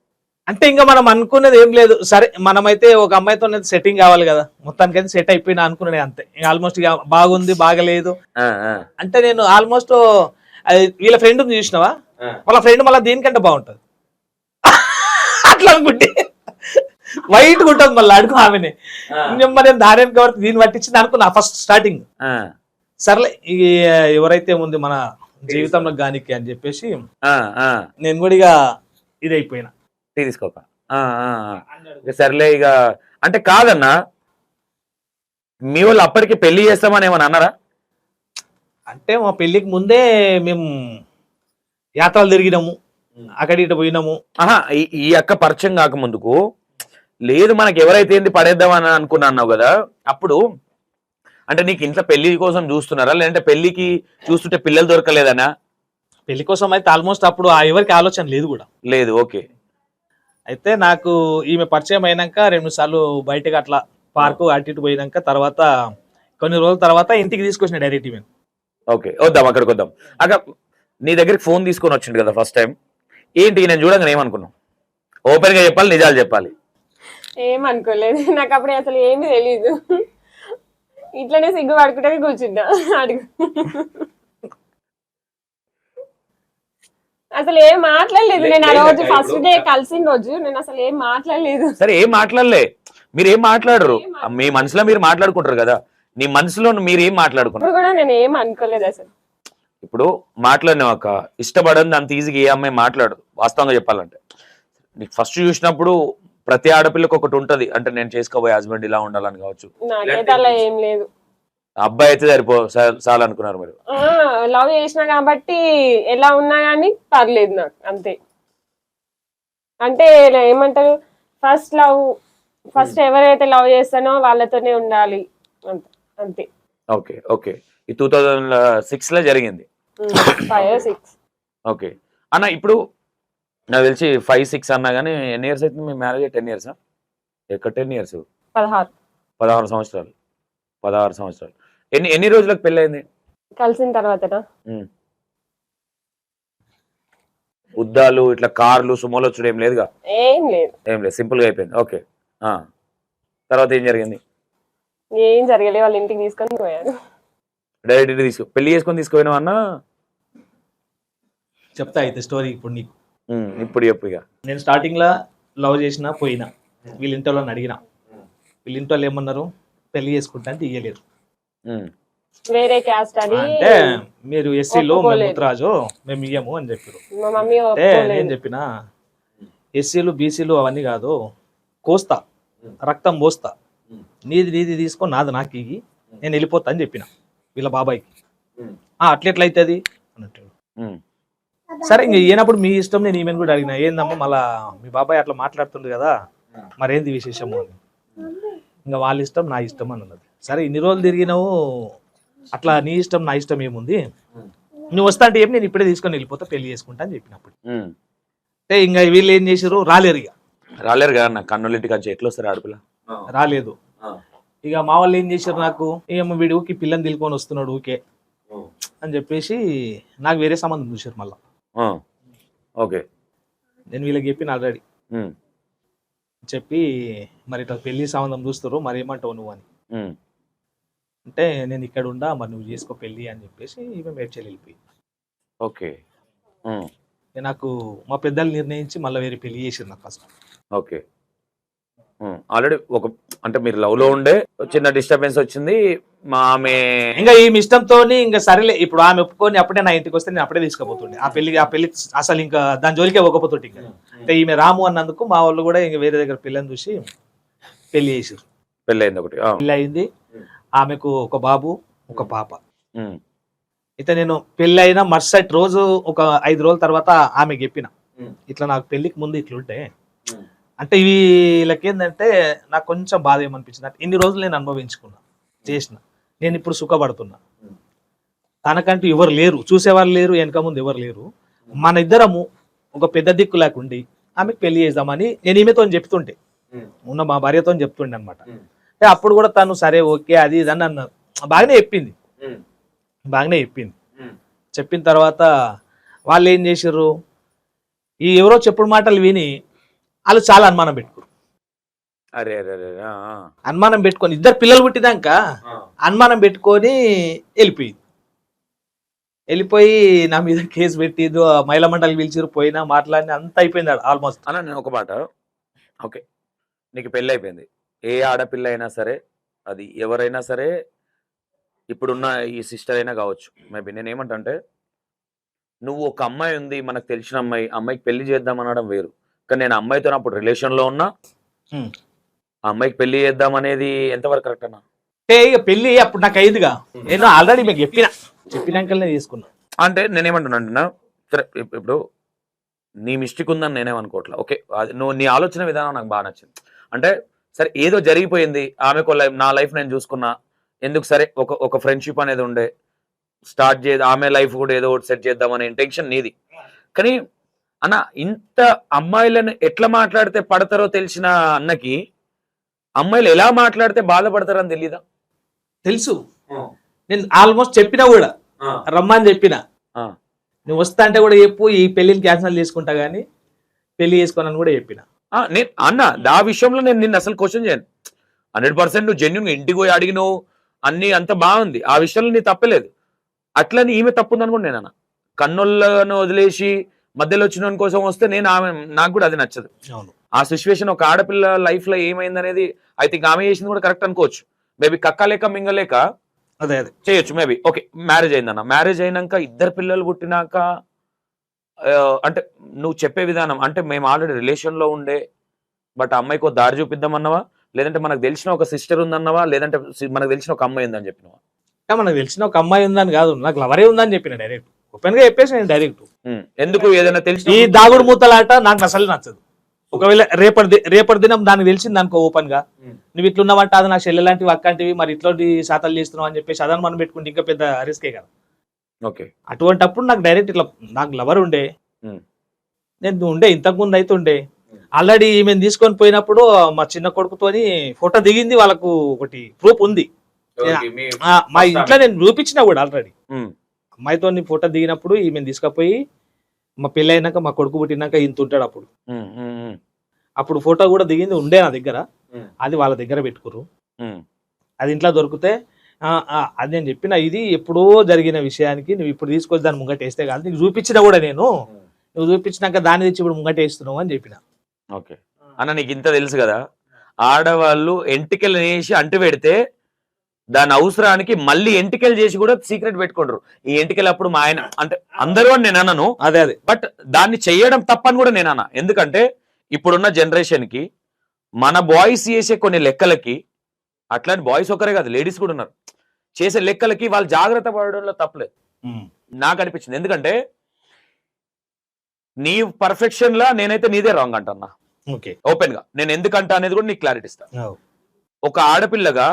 అంటే ఇంకా మనం అనుకునేది ఏం లేదు. సరే మనమైతే ఒక అమ్మాయితో సెట్టింగ్ కావాలి కదా, మొత్తానికైతే సెట్ అయిపోయినా అనుకునేది అంతే. ఇంకా ఆల్మోస్ట్ ఇక బాగుంది బాగలేదు అంటే నేను ఆల్మోస్ట్ వీళ్ళ ఫ్రెండ్ చూసినావా, వాళ్ళ ఫ్రెండ్ మళ్ళీ దీనికంటే బాగుంటది అట్లా అనుకుంటే వైట్ ఉంటుంది మళ్ళీ అడుగు ఆమెని. మరి దాని కాబట్టి దీన్ని పట్టించింది అనుకున్నా ఫస్ట్ స్టార్టింగ్. సర్లే ఎవరైతే ఉంది మన జీవితంలో గానికి అని చెప్పేసి నేను కూడా ఇక ఇది అయిపోయినా తీసుకోక. సర్లే ఇక అంటే కాదన్నా, మీ వాళ్ళు అప్పటికి పెళ్లి చేస్తామని ఏమని అన్నారా? అంటే మా పెళ్లికి ముందే మేము యాత్రలు తిరిగినాము, అక్కడ ఇటు పోయినాము. ఈ అక్క పరిచయం కాకముందుకు లేదు మనకి ఎవరైతే ఏంది పడేద్దామని అనుకున్నా అన్నావు కదా, అప్పుడు అంటే నీకు ఇంట్లో పెళ్లి కోసం చూస్తున్నారా, లేదంటే పెళ్లికి చూస్తుంటే పిల్లలు దొరకలేదనా? పెళ్లి కోసం అయితే ఆల్మోస్ట్ అప్పుడు ఎవరికి ఆలోచన లేదు కూడా లేదు. ఓకే. అయితే నాకు ఈమె పరిచయం అయినాక 2 సార్లు బయటకు అట్లా పార్కు అటు ఇటు పోయినాక తర్వాత కొన్ని రోజుల తర్వాత ఇంటికి తీసుకొచ్చిన డైరెక్ట్ ఈమె. ఓకే, వద్దాం అక్కడికి వద్దాం. అక్క నీ దగ్గరికి ఫోన్ తీసుకొని వచ్చిండు కదా ఫస్ట్ టైం, ఏంటి నేను చూడంగానే ఏమనుకున్నావు? ఓపెన్ గా చెప్పాలి, నిజాలు చెప్పాలి. ఏమనుకోలేదు, నాకు అప్పుడు అసలు ఏమీ తెలీదు. ఇట్లనే సిగ్గు పడుకుంటే కూర్చున్నా అడుగు. అసలు ఏం మాట్లాడలేదు నేను ఆ రోజు, ఫస్ట్ డే కలిసిన రోజు నేను అసలు ఏం మాట్లాడలేదు. సరే ఏం మాట్లాడలే, మీరు ఏం మాట్లాడరు, మీ మనసులో మీరు మాట్లాడుకుంటారు కదా, నీ మనసులో మీరు ఏం మాట్లాడుకుంటారు కూడా నేను ఏం అనుకోలేదు అసలు. ఇప్పుడు మాట్లాడినావు అక్క, ఇష్టపడింది అంత ఈజీగా ఏ అమ్మాయి మాట్లాడదు వాస్తవంగా చెప్పాలంటే. నీకు ఫస్ట్ చూసినప్పుడు ప్రతి ఆడపిల్లకి ఒకటి ఉంటది, అంటే నేను చేసుకోబోయే హస్బెండ్ ఇలా ఉండాలని కావచ్చు. నాకైతే అలా ఏం లేదు. అబ్బాయి అయితే చాలా అనుకున్నారు మీరు. లవ్ చేసిన కాబట్టి ఎలా ఉన్నా కానీ పర్లేదు నాకు అంతే. అంటే ఏమంటారు, ఫస్ట్ ఎవరైతే లవ్ చేస్తానో వాళ్ళతోనే ఉండాలి అంతే. ఓకే ఓకే, ఈ 2006 లో జరిగింది. 5 or 6. ఓకే అన్న, ఇప్పుడు నాకు తెలిసి 5-6 అన్నా కానీ ఎన్ని ఇయర్స్ అవుతుంది మీ మ్యారేజ్? 10 years? ఎక్కడ 10 years? 16 సంవత్సరాలు. 16 సంవత్సరాలు. ఎన్ని రోజులకు పెళ్ళి అయింది కలిసిన తర్వాతనా? ఉద్దాలు ఇట్లా కార్లు సుమోలు వచ్చుడు ఏం లేదుగా? ఏం లేదు, సింపుల్ గా అయిపోయింది. ఓకే, తర్వాత ఏం జరిగింది? ఏం జరగలేదు, వాళ్ళ ఇంటికి తీసుకొని పోయారు. డైరెక్ట్ పెళ్లి చేసుకొని తీసుకుపోయినా అన్న? చెప్తా అయితే స్టోరీ ఇప్పుడు నీకు. ఇప్పుడు చెప్పు. ఇక నేను స్టార్టింగ్ లో లవ్ చేసిన పోయినా, వీళ్ళ ఇంటి వాళ్ళని అడిగిన, వీళ్ళ ఇంటి వాళ్ళు ఏమన్నారు, పెళ్లి చేసుకుంటా అంటే ఇయ్యలేరు. వేరే క్యాస్ట్ అని అంటే మీరు ఎస్సీలో మేము ముత్తరాజు మేము ఇయ్యము అని చెప్పారు. అంటే నేను చెప్పిన ఎస్సీలు బీసీలు అవన్నీ కాదు, కోస్తా రక్తం పోస్తా, నీది తీసుకో నాది నాకు ఇయ్యి, నేను వెళ్ళిపోతా అని చెప్పిన వీళ్ళ బాబాయ్కి. అట్లెట్లయితుంది అన్నట్టు. సరే ఇంక ఈయనప్పుడు మీ ఇష్టం, నేను ఈమెను కూడా అడిగిన, ఏందమ్మా మళ్ళా మీ బాబాయ్ అట్లా మాట్లాడుతుంది కదా మరేంది విశేషము అని. ఇంకా వాళ్ళ ఇష్టం నా ఇష్టం అని అన్నది. సరే ఇన్ని రోజులు తిరిగినావు, అట్లా నీ ఇష్టం నా ఇష్టం ఏముంది, నువ్వు వస్తా అంటే ఏమి నేను ఇప్పుడే తీసుకొని వెళ్ళిపోతా, పెళ్లి చేసుకుంటా అని చెప్పినప్పుడు. అంటే ఇంకా వీళ్ళు ఏం చేశారు, రాలేరు కదా నా కన్నులింటికి వచ్చి ఎట్లా వస్తారు ఆడపిల్ల? రాలేదు. ఇక మా వాళ్ళు ఏం చేశారు, నాకు ఏమో వీడికి పిల్లని తీసుకొని వస్తున్నాడు ఊకే అని చెప్పేసి నాకు వేరే సంబంధం చూసారు మళ్ళా. ఓకే, నేను వీళ్ళకి చెప్పిన ఆల్రెడీ చెప్పి, మరి ఇట్లా పెళ్లి సంబంధం చూస్తారు మరి ఏమంటావు నువ్వు అని. అంటే నేను ఇక్కడ ఉండా, మరి నువ్వు చేసుకో పెళ్లి అని చెప్పేసి ఇవి మేడ్చల్ వెళ్ళిపోయి. ఓకే, నాకు మా పెద్దలు నిర్ణయించి మళ్ళీ వేరే పెళ్లి చేసారు నాకు ఫస్ట్. ఓకే, ఆల్రెడీ ఒక అంటే మీరు లవ్ లో ఉండే చిన్న డిస్టర్బెన్స్ వచ్చింది, మా ఆమె ఇంకా ఈ ఇష్టంతో ఇంకా సరేలే ఇప్పుడు ఆమె ఒప్పుకొని అప్పుడే నా ఇంటికి వస్తే నేను అప్పుడే తీసుకుపోతుండే. ఆ పెళ్లి అసలు ఇంకా దాని జోలికే ఒకపోతుంటే. ఇంకా అంటే ఈమె రాము అన్నందుకు మా వాళ్ళు కూడా ఇంకా వేరే దగ్గర పిల్లని చూసి పెళ్లి చేసారు. పెళ్లి అయింది ఒకటి. పెళ్లి అయింది, ఆమెకు ఒక బాబు ఒక పాప. అయితే నేను పెళ్లి అయిన మరుసటి రోజు ఒక 5 రోజుల తర్వాత ఆమె చెప్పిన, ఇట్లా నాకు పెళ్లికి ముందు ఇట్లుంటే అంటే వీళ్ళకి ఏంటంటే నాకు కొంచెం బాధ ఏమనిపించింది అంటే ఇన్ని రోజులు నేను అనుభవించుకున్నా చేసిన, నేను ఇప్పుడు సుఖపడుతున్నా. తనకంటూ ఎవరు లేరు, చూసేవారు లేరు, వెనక ముందు ఎవరు లేరు. మన ఇద్దరము ఒక పెద్ద దిక్కు లేకుండి ఆమెకు పెళ్లి చేద్దామని నేను ఈమెతో చెప్తుంటే, ఉన్న మా భార్యతో చెప్తుండే అనమాట. అంటే అప్పుడు కూడా తను సరే ఓకే అది ఇది అని అన్న బాగానే చెప్పింది. చెప్పిన తర్వాత వాళ్ళు ఏం చేసారు, ఈ ఎవరో చెప్పుడు మాటలు విని వాళ్ళు చాలా అనుమానం పెట్టుకోరు. అరే అరే అరే అనుమానం పెట్టుకొని ఇద్దరు పిల్లలు పుట్టినాక అనుమానం పెట్టుకొని వెళ్ళిపోయి నా మీద కేసు పెట్టిదు, మహిళా మండలి పిలిచిరు, పోయినా మాట్లాడిన అంత అయిపోయింది ఆల్మోస్ట్. అన్న నేను ఒక మాట, ఓకే నీకు పెళ్ళి అయిపోయింది, ఏ ఆడపిల్ల అయినా సరే, అది ఎవరైనా సరే, ఇప్పుడున్న ఈ సిస్టర్ అయినా కావచ్చు, మేబీ నేను ఏమంటే, నువ్వు ఒక అమ్మాయి ఉంది మనకు తెలిసిన అమ్మాయి, అమ్మాయికి పెళ్లి చేద్దాం అనడం వేరు. కానీ నేను అమ్మాయితో అప్పుడు రిలేషన్లో ఉన్నా, ఆ అమ్మాయికి పెళ్లి చేద్దాం అనేది ఎంతవరకు కరెక్ట్ అన్నా? ఇక పెళ్లి అప్పుడు నాకు అయిందిగా, నేను ఆల్రెడీ మీకు చెప్పినాకనే తీసుకున్నా. అంటే నేనేమంటున్నా, సరే ఇప్పుడు నీ మిస్టేక్ ఉందని నేనేమనుకోవట్లే, ఓకే నువ్వు నీ ఆలోచన విధానం నాకు బాగా నచ్చింది. అంటే సరే ఏదో జరిగిపోయింది, ఆమెకు నా లైఫ్ నేను చూసుకున్నా, ఎందుకు సరే ఒక ఫ్రెండ్షిప్ అనేది ఉండే స్టార్ట్ చేద్దాం, ఆమె లైఫ్ కూడా ఏదో ఒకటి సెట్ చేద్దామనే ఇంటెన్షన్ నీది. కానీ అన్న ఇంత అమ్మాయిలను ఎట్లా మాట్లాడితే పడతారో తెలిసిన అన్నకి అమ్మాయిలు ఎలా మాట్లాడితే బాధపడతారని తెలీదా? తెలుసు, నేను ఆల్మోస్ట్ చెప్పినా కూడా, రమ్మని చెప్పినా, నువ్వు వస్తా అంటే కూడా చెప్పు, ఈ పెళ్లిని క్యాన్సిల్ చేసుకుంటా గానీ పెళ్లి చేసుకోనని కూడా చెప్పిన. నేను అన్న ఆ విషయంలో నేను నిన్ను అసలు క్వశ్చన్ చేయను. 100% నువ్వు జెన్యున్ ఇంటికి పోయి అడిగినావు, అన్ని అంత బాగుంది, ఆ విషయంలో నీ తప్పలేదు. అట్లని ఈమె తప్పుందని కూడా నేను అన్న. కన్నులను వదిలేసి మధ్యలో వచ్చిన కోసం వస్తే నాకు కూడా అది నచ్చదు. ఆ సిచ్యువేషన్ ఒక ఆడపిల్ల లైఫ్ లో ఏమైంది అనేది ఐ థింక్ ఆమె చేసింది కూడా కరెక్ట్ అనుకోవచ్చు. మేబీ కక్కలేక మింగలేక అదే చేయొచ్చు మేబీ. ఓకే మ్యారేజ్ అయిందన్న, మ్యారేజ్ అయినాక ఇద్దరు పిల్లలు పుట్టినాక అంటే నువ్వు చెప్పే విధానం అంటే మేము ఆల్రెడీ రిలేషన్ లో ఉండే బట్ అమ్మాయికి ఒక దారి చూపిద్దామన్నావా, లేదంటే మనకు తెలిసిన ఒక సిస్టర్ ఉందన్నావా, లేదంటే మనకు తెలిసిన ఒక అమ్మాయి ఉందని చెప్పినావా? మనకు తెలిసిన ఒక అమ్మాయి ఉందని కాదు, నాకు లవరే ఉందని చెప్పిన డైరెక్ట్, ఓపెన్ గా చెప్పేసి నేను డైరెక్ట్. ఎందుకు ఏదైనా తెలిసి ఈ దాగుడు మూతలాట నాకు అసలు నచ్చదు. ఒకవేళ రేపటి దినం దానికి తెలిసింది అనుకో ఓపెన్ గా, నువ్వు ఇట్లున్నావంటే అది నా చెల్లె లాంటివి అక్కంటివి, మరి ఇట్లాంటి శాతాలు చేస్తున్నావు అని చెప్పేసి అదని మనం పెట్టుకుంటే ఇంకా పెద్ద రిస్కే కదా. ఓకే అటువంటప్పుడు నాకు డైరెక్ట్ ఇట్లా నాకు లవర్ ఉండే, నేను ఉండే ఇంతకు ముందు అయితే ఉండే. ఆల్రెడీ మేము తీసుకొని పోయినప్పుడు మా చిన్న కొడుకుతోని ఫోటో దిగింది, వాళ్ళకు ఒకటి ప్రూఫ్ ఉంది. మా ఇంట్లో నేను చూపించిన కూడా ఆల్రెడీ అమ్మాయితో ఫోటో దిగినప్పుడు ఈమె తీసుకుపోయి మా పెళ్ళి అయినాక మా కొడుకు పుట్టినాక ఇంత ఉంటాడు అప్పుడు ఫోటో కూడా దిగింది ఉండే నా దగ్గర, అది వాళ్ళ దగ్గర పెట్టుకురు. అది ఇంట్లో దొరికితే అది నేను చెప్పిన, ఇది ఎప్పుడో జరిగిన విషయానికి నువ్వు ఇప్పుడు తీసుకొచ్చి దాన్ని ముంగట వేస్తే కాదు, నీకు చూపించినా కూడా నేను, నువ్వు చూపించినాక దాన్ని తెచ్చి ఇప్పుడు ముంగట వేస్తున్నావు అని చెప్పిన. ఓకే అన్న నీకు ఇంత తెలుసు కదా, ఆడవాళ్ళు ఎంటికలు వేసి అంటు పెడితే దాని అవసరానికి మళ్ళీ ఎంటికలు చేసి కూడా సీక్రెట్ పెట్టుకుంటారు. ఈ ఎంటికలు అప్పుడు మా ఆయన అంటే అందరూ అని నేను అన్నాను, అదే బట్ దాన్ని చెయ్యడం తప్పని కూడా నేను అన్నా. ఎందుకంటే ఇప్పుడున్న జనరేషన్ కి మన బాయ్స్ చేసే కొన్ని లెక్కలకి, అట్లాంటి బాయ్స్ ఒకరే కాదు లేడీస్ కూడా ఉన్నారు, చేసే లెక్కలకి వాళ్ళు జాగ్రత్త పడడంలో తప్పలేదు నాకు అనిపించింది. ఎందుకంటే నీ పర్ఫెక్షన్ లా నేనైతే నీదే రాంగ్ అంటన్నా ఓపెన్ గా. నేను ఎందుకంటా అనేది కూడా నీకు క్లారిటీ ఇస్తాను. ఒక ఆడపిల్లగా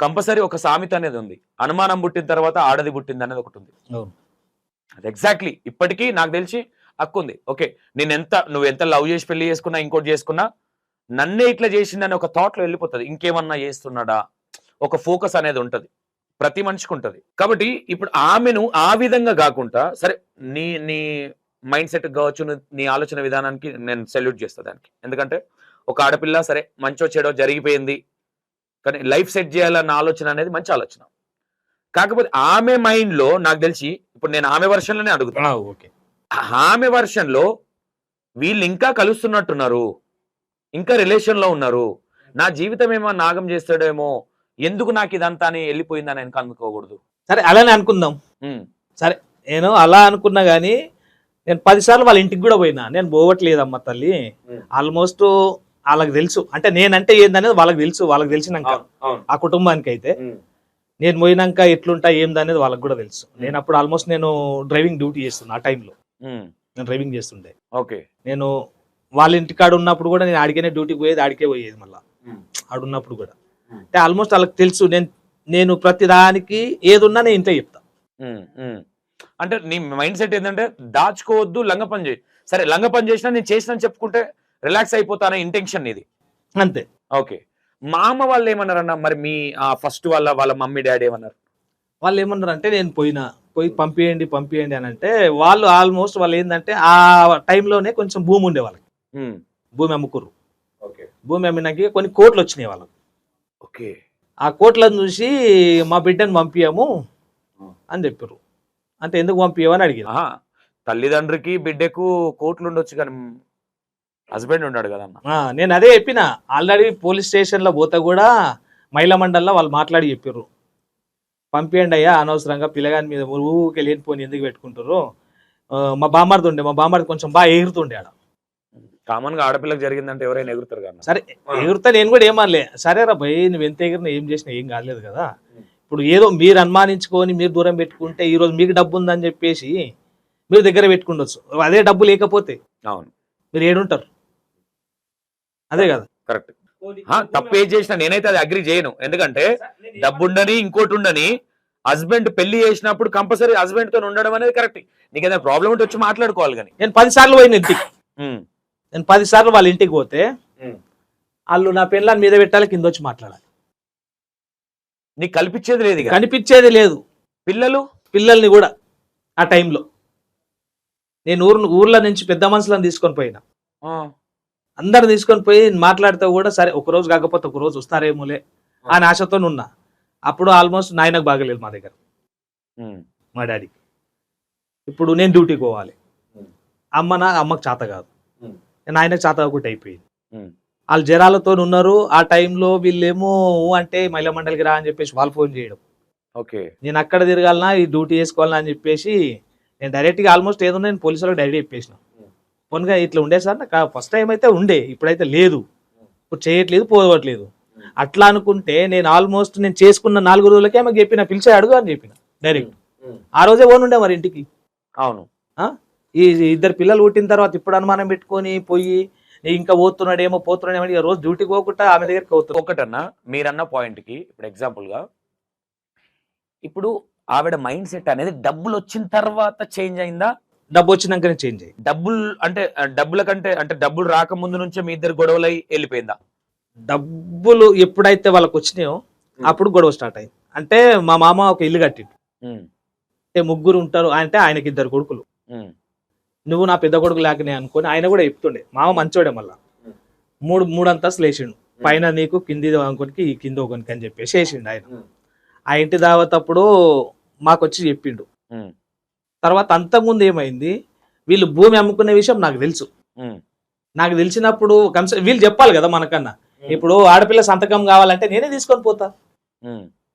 కంపల్సరీ ఒక సామెత అనేది ఉంది, అనుమానం పుట్టిన తర్వాత ఆడది పుట్టింది అనేది ఒకటి ఉంది. అది ఎగ్జాక్ట్లీ ఇప్పటికీ నాకు తెలిసి హక్కు ఉంది. ఓకే నువ్వు ఎంత లవ్ చేసి పెళ్లి చేసుకున్నా ఇంకోటి చేసుకున్నా నన్నే ఇట్లా చేసిందని ఒక థాట్ లో వెళ్ళిపోతుంది. ఇంకేమన్నా చేస్తున్నాడా ఒక ఫోకస్ అనేది ఉంటది, ప్రతి మనిషికి ఉంటది. కాబట్టి ఇప్పుడు ఆమెను ఆ విధంగా కాకుండా సరే నీ మైండ్ సెట్ కావచ్చు, నీ ఆలోచన విధానానికి నేను సెల్యూట్ చేస్తాను దానికి. ఎందుకంటే ఒక ఆడపిల్ల సరే మంచో చెడో జరిగిపోయింది కానీ లైఫ్ సెట్ చేయాలన్న ఆలోచన అనేది మంచి ఆలోచన. కాకపోతే ఆమె మైండ్ లో నాకు తెలిసి ఇప్పుడు నేను ఆమె వర్షన్ లోనే అడుగుతాను, ఆమె వర్షన్ లో వీళ్ళు ఇంకా కలుస్తున్నట్టున్నారు, ఇంకా రిలేషన్ లో ఉన్నారు, నా జీవితం ఏమో నాగం చేస్తాడేమో, ఎందుకు నాకు ఇదంతా అని వెళ్ళిపోయిందని వెనక అనుకోకూడదు. సరే అలానే అనుకుందాం, సరే నేను అలా అనుకున్నా గానీ నేను 10 సార్లు వాళ్ళ ఇంటికి కూడా పోయినా, నేను పోవట్లేదమ్మా తల్లి, ఆల్మోస్ట్ వాళ్ళకి తెలుసు అంటే నేనంటే ఏందనేది వాళ్ళకి తెలుసు. వాళ్ళకి తెలిసినాక ఆ కుటుంబానికి అయితే నేను పోయినాక ఎట్లుంటా ఏందనేది వాళ్ళకి కూడా తెలుసు. నేను అప్పుడు ఆల్మోస్ట్ నేను డ్రైవింగ్ డ్యూటీ చేస్తున్నా, ఆ టైంలో నేను డ్రైవింగ్ చేస్తుండే. ఓకే నేను వాళ్ళ ఇంటికాడ ఉన్నప్పుడు కూడా నేను ఆడికేనే డ్యూటీకి పోయేది, ఆడికే పోయేది మళ్ళీ ఆడున్నప్పుడు కూడా. అంటే ఆల్మోస్ట్ వాళ్ళకి తెలుసు నేను ప్రతి దానికి ఏదున్నా నేను ఇంట్లో చెప్తా. అంటే నీ మైండ్ సెట్ ఏంటంటే దాచుకోవద్దు, లంగ పని చేయి. సరే లంగ పని చేసినా నేను చేసిన చెప్పుకుంటే రిలాక్స్ అయిపోతానే ఇంటెన్షన్ ఇది. అంతే. ఓకే. మా అమ్మ వాళ్ళు ఏమన్నారన్న మరి మీ ఫస్ట్ వాళ్ళ మమ్మీ డాడీ ఏమన్నారు? వాళ్ళు ఏమన్నారు అంటే నేను పోయి పంపియండి అని అంటే వాళ్ళు ఆల్మోస్ట్ వాళ్ళు ఏంటంటే ఆ టైంలోనే కొంచెం భూమి ఉండే వాళ్ళకి, భూమి అమ్ముకుర్రు. భూమి అమ్మినాక కొన్ని కోట్లు వచ్చినాయి వాళ్ళకి. ఓకే. ఆ కోట్లను చూసి మా బిడ్డను పంపించాము అని చెప్పారు. అంటే ఎందుకు పంపించామని అడిగారు. తల్లిదండ్రికి బిడ్డకు కోట్లు ఉండొచ్చు కానీ హస్బెండ్ ఉన్నాడు కదా అన్న. నేను అదే చెప్పిన. ఆల్రెడీ పోలీస్ స్టేషన్లో పోతే కూడా మహిళా మండలిలో వాళ్ళు మాట్లాడి చెప్పారు, పంపించండి అయ్యా, అనవసరంగా పిల్లగాని మీద ఊరికి వెళ్ళిపోయి ఎందుకు పెట్టుకుంటారు. మా బామ్మర్ది కొంచెం బాగా ఎగురుతుండే ఆడ. కామన్ గా ఆడపిల్లకి జరిగిందంటే ఎవరైనా ఎగురుతారు కదా. సరే ఎగురుతా, నేను కూడా ఏమనలే. సరే రా భయ్, నువ్వు ఎంత ఎగిరినా ఏం చేసినా ఏం కాలేదు కదా. ఇప్పుడు ఏదో మీరు అనుమానించుకొని మీరు దూరం పెట్టుకుంటే ఈ రోజు మీకు డబ్బు ఉందని చెప్పేసి మీరు దగ్గర పెట్టుకుండొచ్చు. అదే డబ్బు లేకపోతే అవును మీరు ఏడుంటారు. అదే కదా కరెక్ట్. తప్పే చేసినా నేనైతే అది అగ్రి చేయను. ఎందుకంటే డబ్బు ఉండని ఇంకోటి ఉండని హస్బెండ్ పెళ్లి చేసినప్పుడు కంపల్సరీ హస్బెండ్ తో ఉండడం అనేది కరెక్ట్. నీకు ఏదైనా ప్రాబ్లం ఉంటే వచ్చి మాట్లాడుకోవాలి. కానీ నేను 10 సార్లు పోయిన ఇంటికి, నేను 10 సార్లు వాళ్ళ ఇంటికి పోతే వాళ్ళు నా పెళ్ళాన్ని మీద పెట్టాలి, కింద వచ్చి మాట్లాడాలి. నీకు కల్పించేది లేదు, కనిపించేది లేదు. పిల్లల్ని కూడా ఆ టైంలో నేను ఊర్ల నుంచి పెద్ద మనుషులను తీసుకొని పోయినా, అందరు తీసుకొని పోయి మాట్లాడితే కూడా సరే ఒకరోజు కాకపోతే ఒక రోజు వస్తారేమోలే అని ఆశతో ఉన్నా. అప్పుడు ఆల్మోస్ట్ నాయనకు బాగలేదు మా దగ్గర, మా డాడీకి. ఇప్పుడు నేను డ్యూటీకి పోవాలి, అమ్మకు చేత కాదు, నాయనకు చేత ఒకటి అయిపోయింది. వాళ్ళు జ్వరాలతో ఉన్నారు. ఆ టైంలో వీళ్ళేమో అంటే మహిళా మండలికి రా అని చెప్పేసి వాళ్ళు ఫోన్ చేయడం. ఓకే. నేను అక్కడ తిరగాలనా, ఈ డ్యూటీ చేసుకోవాలన్నా అని చెప్పేసి నేను డైరెక్ట్గా ఆల్మోస్ట్ ఏదో నేను పోలీసులకు డైరెక్ట్ చెప్పేసిన. పోన్గా ఇట్లా ఉండే సార్, నాకు ఫస్ట్ టైం అయితే ఉండే, ఇప్పుడైతే లేదు, ఇప్పుడు చేయట్లేదు, పోవట్లేదు. అట్లా అనుకుంటే నేను ఆల్మోస్ట్ నేను చేసుకున్న 4 రోజులకే ఆమెకు చెప్పిన, పిలిచే అడుగు అని చెప్పిన డైరెక్ట్. ఆ రోజే ఓనుండే మరి ఇంటికి. అవును. ఈ 2 పిల్లలు పుట్టిన తర్వాత ఇప్పుడు అనుమానం పెట్టుకొని పోయి ఇంకా పోతున్నాడేమో ఇక రోజు డ్యూటీకి పోకుండా ఆమె దగ్గరికి పోతున్నా. ఒకటన్నా మీరన్న పాయింట్ కి ఇప్పుడు ఎగ్జాంపుల్ గా ఇప్పుడు ఆవిడ మైండ్ సెట్ అనేది డబ్బులు వచ్చిన తర్వాత చేంజ్ అయిందా? డబ్బు వచ్చినాకనే చేంజ్ అయ్యి. డబ్బుల కంటే అంటే డబ్బులు రాకముందు నుంచే మీ ఇద్దరు గొడవలు అయి వెళ్ళిపోయిందా? డబ్బులు ఎప్పుడైతే వాళ్ళకి వచ్చినాయో అప్పుడు గొడవ స్టార్ట్ అయింది. అంటే మా మామ ఒక ఇల్లు కట్టిండు, అంటే 3 ఉంటారు, అంటే ఆయనకి 2 కొడుకులు. నువ్వు నా పెద్ద కొడుకు లేకనే అనుకొని ఆయన కూడా చెప్తుండే. మామ మంచోడే, మళ్ళా 3 అంతస్తులు వేసిండు. పైన నీకు కింది అనుకోనికి ఈ కింద ఒకనికి అని చెప్పేసి వేసిండు ఆయన. ఆ ఇంటి దావతప్పుడు మాకు వచ్చి చెప్పిండు. తర్వాత అంతకుముందు ఏమైంది, వీళ్ళు భూమి అమ్ముకునే విషయం నాకు తెలుసు. నాకు తెలిసినప్పుడు వీళ్ళు చెప్పాలి కదా మనకన్నా. ఇప్పుడు ఆడపిల్ల సంతకం కావాలంటే నేనే తీసుకొని పోతా.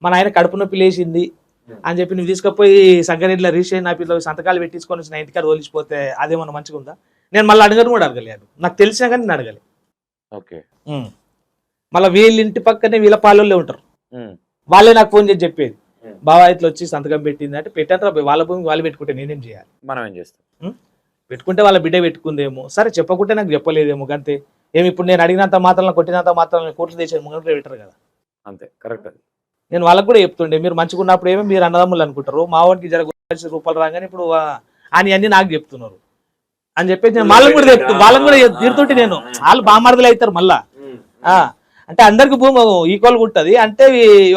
మన ఆయన కడుపు నొప్పి లేచింది అని చెప్పి నువ్వు తీసుకుపోయి సంగారెడ్డిలో రిజిస్ట్రేషన్ ఆఫీస్లో సంతకాలు పెట్టించుకొని నా ఇంటికాడ వదిలిచిపోతే అదేమన్నా మంచిగా ఉందా? నేను మళ్ళీ అడగను కూడా అడగలేదు, నాకు తెలిసినా కానీ నేను అడగలేదు. ఓకే. మళ్ళీ వీళ్ళ ఇంటి పక్కనే వీళ్ళ పాలెళ్ళే ఉంటారు, వాళ్ళే నాకు ఫోన్ చేసి చెప్పేది, బావా ఇట్లా వచ్చి సంతకం పెట్టింది అంటే పెట్టారు. వాళ్ళ భూమి వాళ్ళు పెట్టుకుంటే నేనేం చేయాలి? మనం ఏం చేస్తాం? పెట్టుకుంటే వాళ్ళ బిడ్డ పెట్టుకుందేమో, సరే చెప్పకుంటే నాకు చెప్పలేదేమో అంతే. ఏమి ఇప్పుడు నేను అడిగినంత మాత్రం కొట్టినంత మాత్రం కోర్టు చేసేది ముందు పెట్టారు కదా. అంతే, కరెక్ట్. అది నేను వాళ్ళకి కూడా చెప్తుండే, మీరు మంచిగా ఉన్నప్పుడు ఏమో మీరు అన్నదమ్ములు అనుకుంటారు, మా వాడికి రూపాయలు రాగానే ఇప్పుడు అని అన్ని నాకు చెప్తున్నారు అని చెప్పేసి నేను వాళ్ళని కూడా తిడుతుంటే నేను వాళ్ళు బామర్దులు అవుతారు మళ్ళా. అంటే అందరికి భూమి ఈక్వల్గా ఉంటుంది, అంటే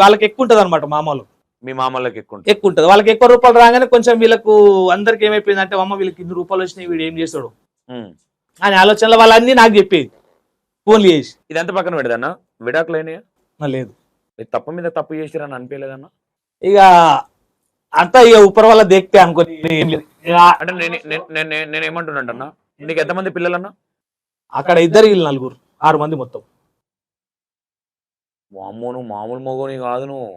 వాళ్ళకి ఎక్కువ ఉంటుంది అనమాట. మామూలు మీ మామూలుకి ఎక్కువ ఉంటుంది, వాళ్ళకి ఎక్కువ రూపాయలు రాగానే కొంచెం వీళ్ళకు అందరికి ఏమైపోయింది అంటే అమ్మ వీళ్ళకి 2 రూపాయలు వచ్చినాయి, వీడు ఏం చేస్తాడు అని ఆలోచనలు వాళ్ళన్నీ నాకు చెప్పేది ఫోన్లు చేసి. ఇదంతా పక్కన పెడదన్నా, విడాకులు అయినాయా? లేదు. తప్పు మీద తప్పు చేసిరని అనిపించలేదన్నా? ఇక అంతా ఇక ఉపర వల్ల దేక్తే అనుకోని. అంటే నేను ఏమంటున్నాడన్నా, నీకు ఎంతమంది పిల్లలన్నా? అక్కడ 2 వీళ్ళు 4, 6 మంది మొత్తం. వామ్మో, నువ్వు మామూలు మగోని కాదు నువ్వు.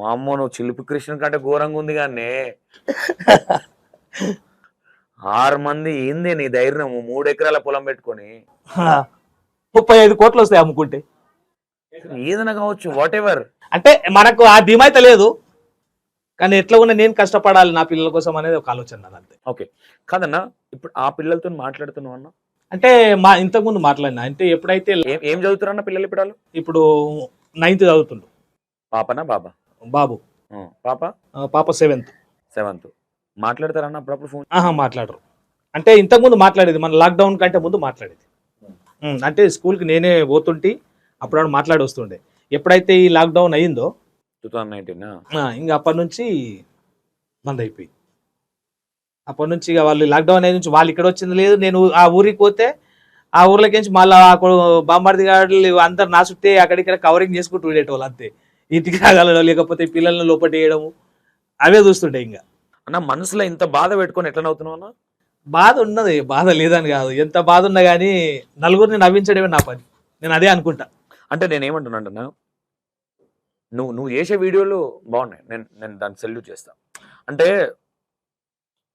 వామ్మో, నువ్వు చిలుపు కృష్ణ కంటే ఘోరంగా ఉంది కానీ 6 మంది ఏంది నీ ధైర్యం? 3 ఎకరాల పొలం పెట్టుకొని 35 కోట్లు వస్తాయి అమ్ముకుంటే. ఏదైనా కావచ్చు, వాట్ ఎవర్. అంటే మనకు ఆ ధీమైతే లేదు, కానీ ఎట్లా ఉన్నా నేను కష్టపడాలి నా పిల్లల కోసం అనేది ఒక ఆలోచన నాది అంతే. ఓకే. కాదన్నా, ఇప్పుడు ఆ పిల్లలతో మాట్లాడుతున్నావు అన్న, అంటే ఇంతకుముందు మాట్లాడినా, అంటే ఎప్పుడైతే ఏం చదువుతారన్న పిల్లలు ఇప్పుడు వాళ్ళు? ఇప్పుడు 9th చదువుతుండు పాపనా బాబా? బాబు. పాప పాప 7th. 7th. మాట్లాడతారన్న అప్పుడప్పుడు ఫోన్? మాట్లాడరు. అంటే ఇంతకుముందు మాట్లాడేది, మన లాక్డౌన్ కంటే ముందు మాట్లాడేది. అంటే స్కూల్కి నేనే పోతుంటే అప్పుడు మాట్లాడి వస్తుండే. ఎప్పుడైతే ఈ లాక్డౌన్ అయ్యిందో 2019. ఇంకా అప్పటి నుంచి బంద్ అయిపోయి, అప్పటి నుంచి ఇక వాళ్ళు లాక్డౌన్ అయ్యి నుంచి వాళ్ళు ఇక్కడ వచ్చింది లేదు. నేను ఆ ఊరికి పోతే ఆ ఊర్లోకించి మళ్ళీ బాంబార్ది గాడులు అందరు నా చుట్టే అక్కడిక్కడ కవరింగ్ చేసుకుంటూ ఉండేటోళ్ళు అంతే. ఇంటికి రాగలడం, లేకపోతే పిల్లల్ని లోపల వేయడము, అవే చూస్తుండే. ఇంకా అన్న మనసులో ఇంత బాధ పెట్టుకొని ఎట్లా నవ్వుతున్నావు అన్న? బాధ ఉన్నది, బాధ లేదని కాదు. ఎంత బాధ ఉన్నా కానీ నలుగురిని నవ్వించడమే నా పని, నేను అదే అనుకుంటా. అంటే నేనేమంటున్నాను, నువ్వు చేసే వీడియోలు బాగున్నాయి, నేను దాన్ని సెల్యూట్ చేస్తా. అంటే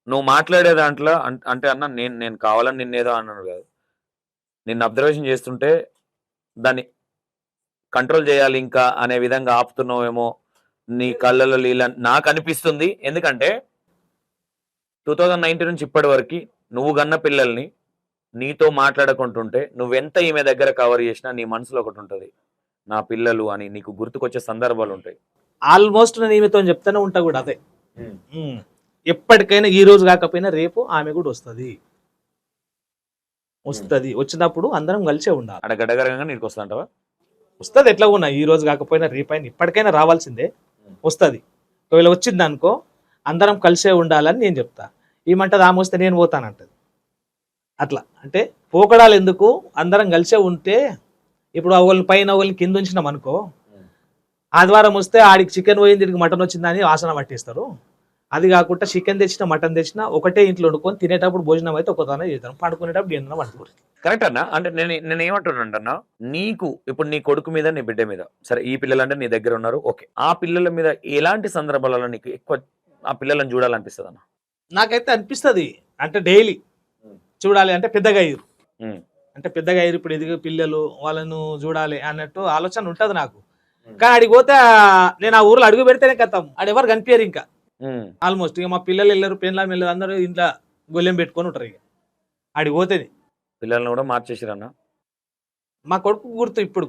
నువ్వు మాట్లాడే దాంట్లో అంటే అన్న నేను కావాలని నిన్నేదో అన్నాను కాదు, నిన్ను అబ్జర్వేషన్ చేస్తుంటే దాన్ని కంట్రోల్ చేయాలి ఇంకా అనే విధంగా ఆపుతున్నావేమో నీ కళ్ళలో లీల నాకు అనిపిస్తుంది. ఎందుకంటే 2019 నుంచి ఇప్పటి వరకు నువ్వు గన్న పిల్లల్ని నీతో మాట్లాడకుంటుంటే నువ్వెంత ఈమె దగ్గర కవర్ చేసినా నీ మనసులో ఒకటి ఉంటుంది, నా పిల్లలు అని నీకు గుర్తుకొచ్చే సందర్భాలు ఉంటాయి. ఆల్మోస్ట్ నేను ఈమెతో చెప్తానే ఉంటా కూడా అదే. ఎప్పటికైనా ఈ రోజు కాకపోయినా రేపు ఆమె కూడా వస్తుంది. వచ్చినప్పుడు అందరం కలిసే ఉండాలి. అక్కడ గడగరంగా నీకు వస్తుంటావా? వస్తుంది, ఎట్లా ఉన్నా ఈ రోజు కాకపోయినా రేపైనా ఇప్పటికైనా రావాల్సిందే, వస్తుంది. ఒకవేళ వచ్చింది అనుకో అందరం కలిసే ఉండాలని నేను చెప్తా. ఏమంటది ఆమె వస్తే నేను పోతానంటది. అట్లా అంటే పోకడాలు ఎందుకు, అందరం కలిసే ఉంటే. ఇప్పుడు వాళ్ళని పైన వాళ్ళని కింద ఉంచినాం అనుకో, ఆదివారం వస్తే ఆడికి చికెన్ పోయింది, వీడికి మటన్ వచ్చిందని వాసన పట్టిస్తారు. అది కాకుండా చికెన్ తెచ్చినా మటన్ తెచ్చినా ఒకటే ఇంట్లో వండుకొని తినేటప్పుడు భోజనం అయితే ఒకదానే చేద్దాం, పండుకునేటప్పుడు ఏదైనా వండుకోరు. కరెక్ట్ అన్న. అంటే నేను ఏమంటున్నాను, నీకు ఇప్పుడు నీ కొడుకు మీద నీ బిడ్డ మీద, సరే ఈ పిల్లలు అంటే నీ దగ్గర ఉన్నారు ఓకే, ఆ పిల్లల మీద ఎలాంటి సందర్భాలలో నీకు ఎక్కువ ఆ పిల్లలను చూడాలనిపిస్తుంది అన్న? నాకైతే అనిపిస్తుంది, అంటే డైలీ చూడాలి. అంటే పెద్దగా అయ్యారు, అంటే పెద్దగా అయ్యారు, ఇప్పుడు ఎదిగే పిల్లలు, వాళ్ళను చూడాలి అన్నట్టు ఆలోచన ఉంటుంది నాకు. కానీ ఆడికి పోతే నేను ఆ ఊర్లో అడుగు పెడితేనే కథం, ఆడెవరు కనిపించారు ఇంకా. ఆల్మోస్ట్ ఇక మా పిల్లలు వెళ్ళారు, పెళ్ళాం వెళ్ళారు, అందరూ ఇంట్లో గొల్లెం పెట్టుకొని ఉంటారు. ఇక ఆడికి పోతేనే పిల్లల్ని కూడా మార్చేసారన్న. మా కొడుకు గుర్తు ఇప్పుడు,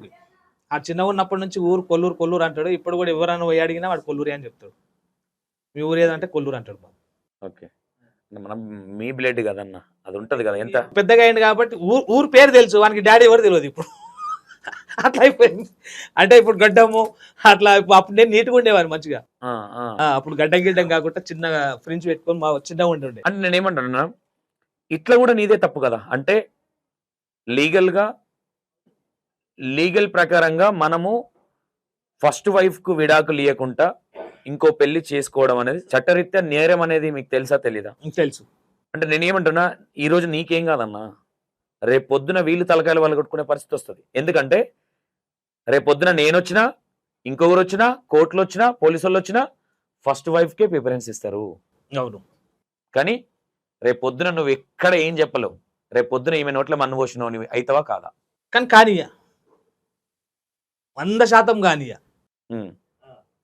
ఆ చిన్న ఉన్నప్పటి నుంచి ఊరు కొల్లూరు అంటాడు. ఇప్పుడు కూడా ఎవరైనా పోయి అడిగినా వాడు కొల్లూరి అని చెప్తాడు. మీ ఊరు ఏదంటే కొల్లూరు అంటాడు. ఓకే, మనం మీ బ్లడ్ కదన్న, అది ఉంటది కదా. ఎంత పెద్దగా అయింది కాబట్టి ఊరు పేరు తెలుసు, వానికి డాడీ ఎవరు తెలియదు ఇప్పుడు. అట్లా అయిపోయింది. అంటే ఇప్పుడు గడ్డము అట్లా, అప్పుడు నేను నీట్గా ఉండేవాడిని మంచిగా. అప్పుడు గడ్డం కాకుండా చిన్నగా ఫ్రిన్స్ పెట్టుకొని మా చిన్నగా ఉంటుండే. అంటే నేను ఏమంటున్నా, ఇట్లా కూడా నీదే తప్పు కదా. అంటే లీగల్ ప్రకారంగా మనము ఫస్ట్ వైఫ్ కు విడాకులు ఇవ్వకుండా ఇంకో పెళ్లి చేసుకోవడం అనేది చట్టరీత్యా నేరం అనేది మీకు తెలుసా తెలీదా? తెలుసు. అంటే నేనేమంటున్నా, ఈ రోజు నీకేం కాదన్నా, రేపు పొద్దున వీళ్ళు తలకాయలు వాళ్ళు కొట్టుకునే పరిస్థితి వస్తుంది. ఎందుకంటే రేపు పొద్దున నేను వచ్చినా, ఇంకొకరు వచ్చినా, కోర్టులు వచ్చినా, పోలీసు వాళ్ళు వచ్చినా ఫస్ట్ వైఫ్ కే ప్రిఫరెన్స్ ఇస్తారు. అవును. కానీ రేపు పొద్దున నువ్వు ఎక్కడ ఏం చెప్పలేవు. రేపు పొద్దున ఈమె నోట్ల మన్ను పోసినావు, నువ్వు అయితవా కాదా? కానీయ 100% కానీయ.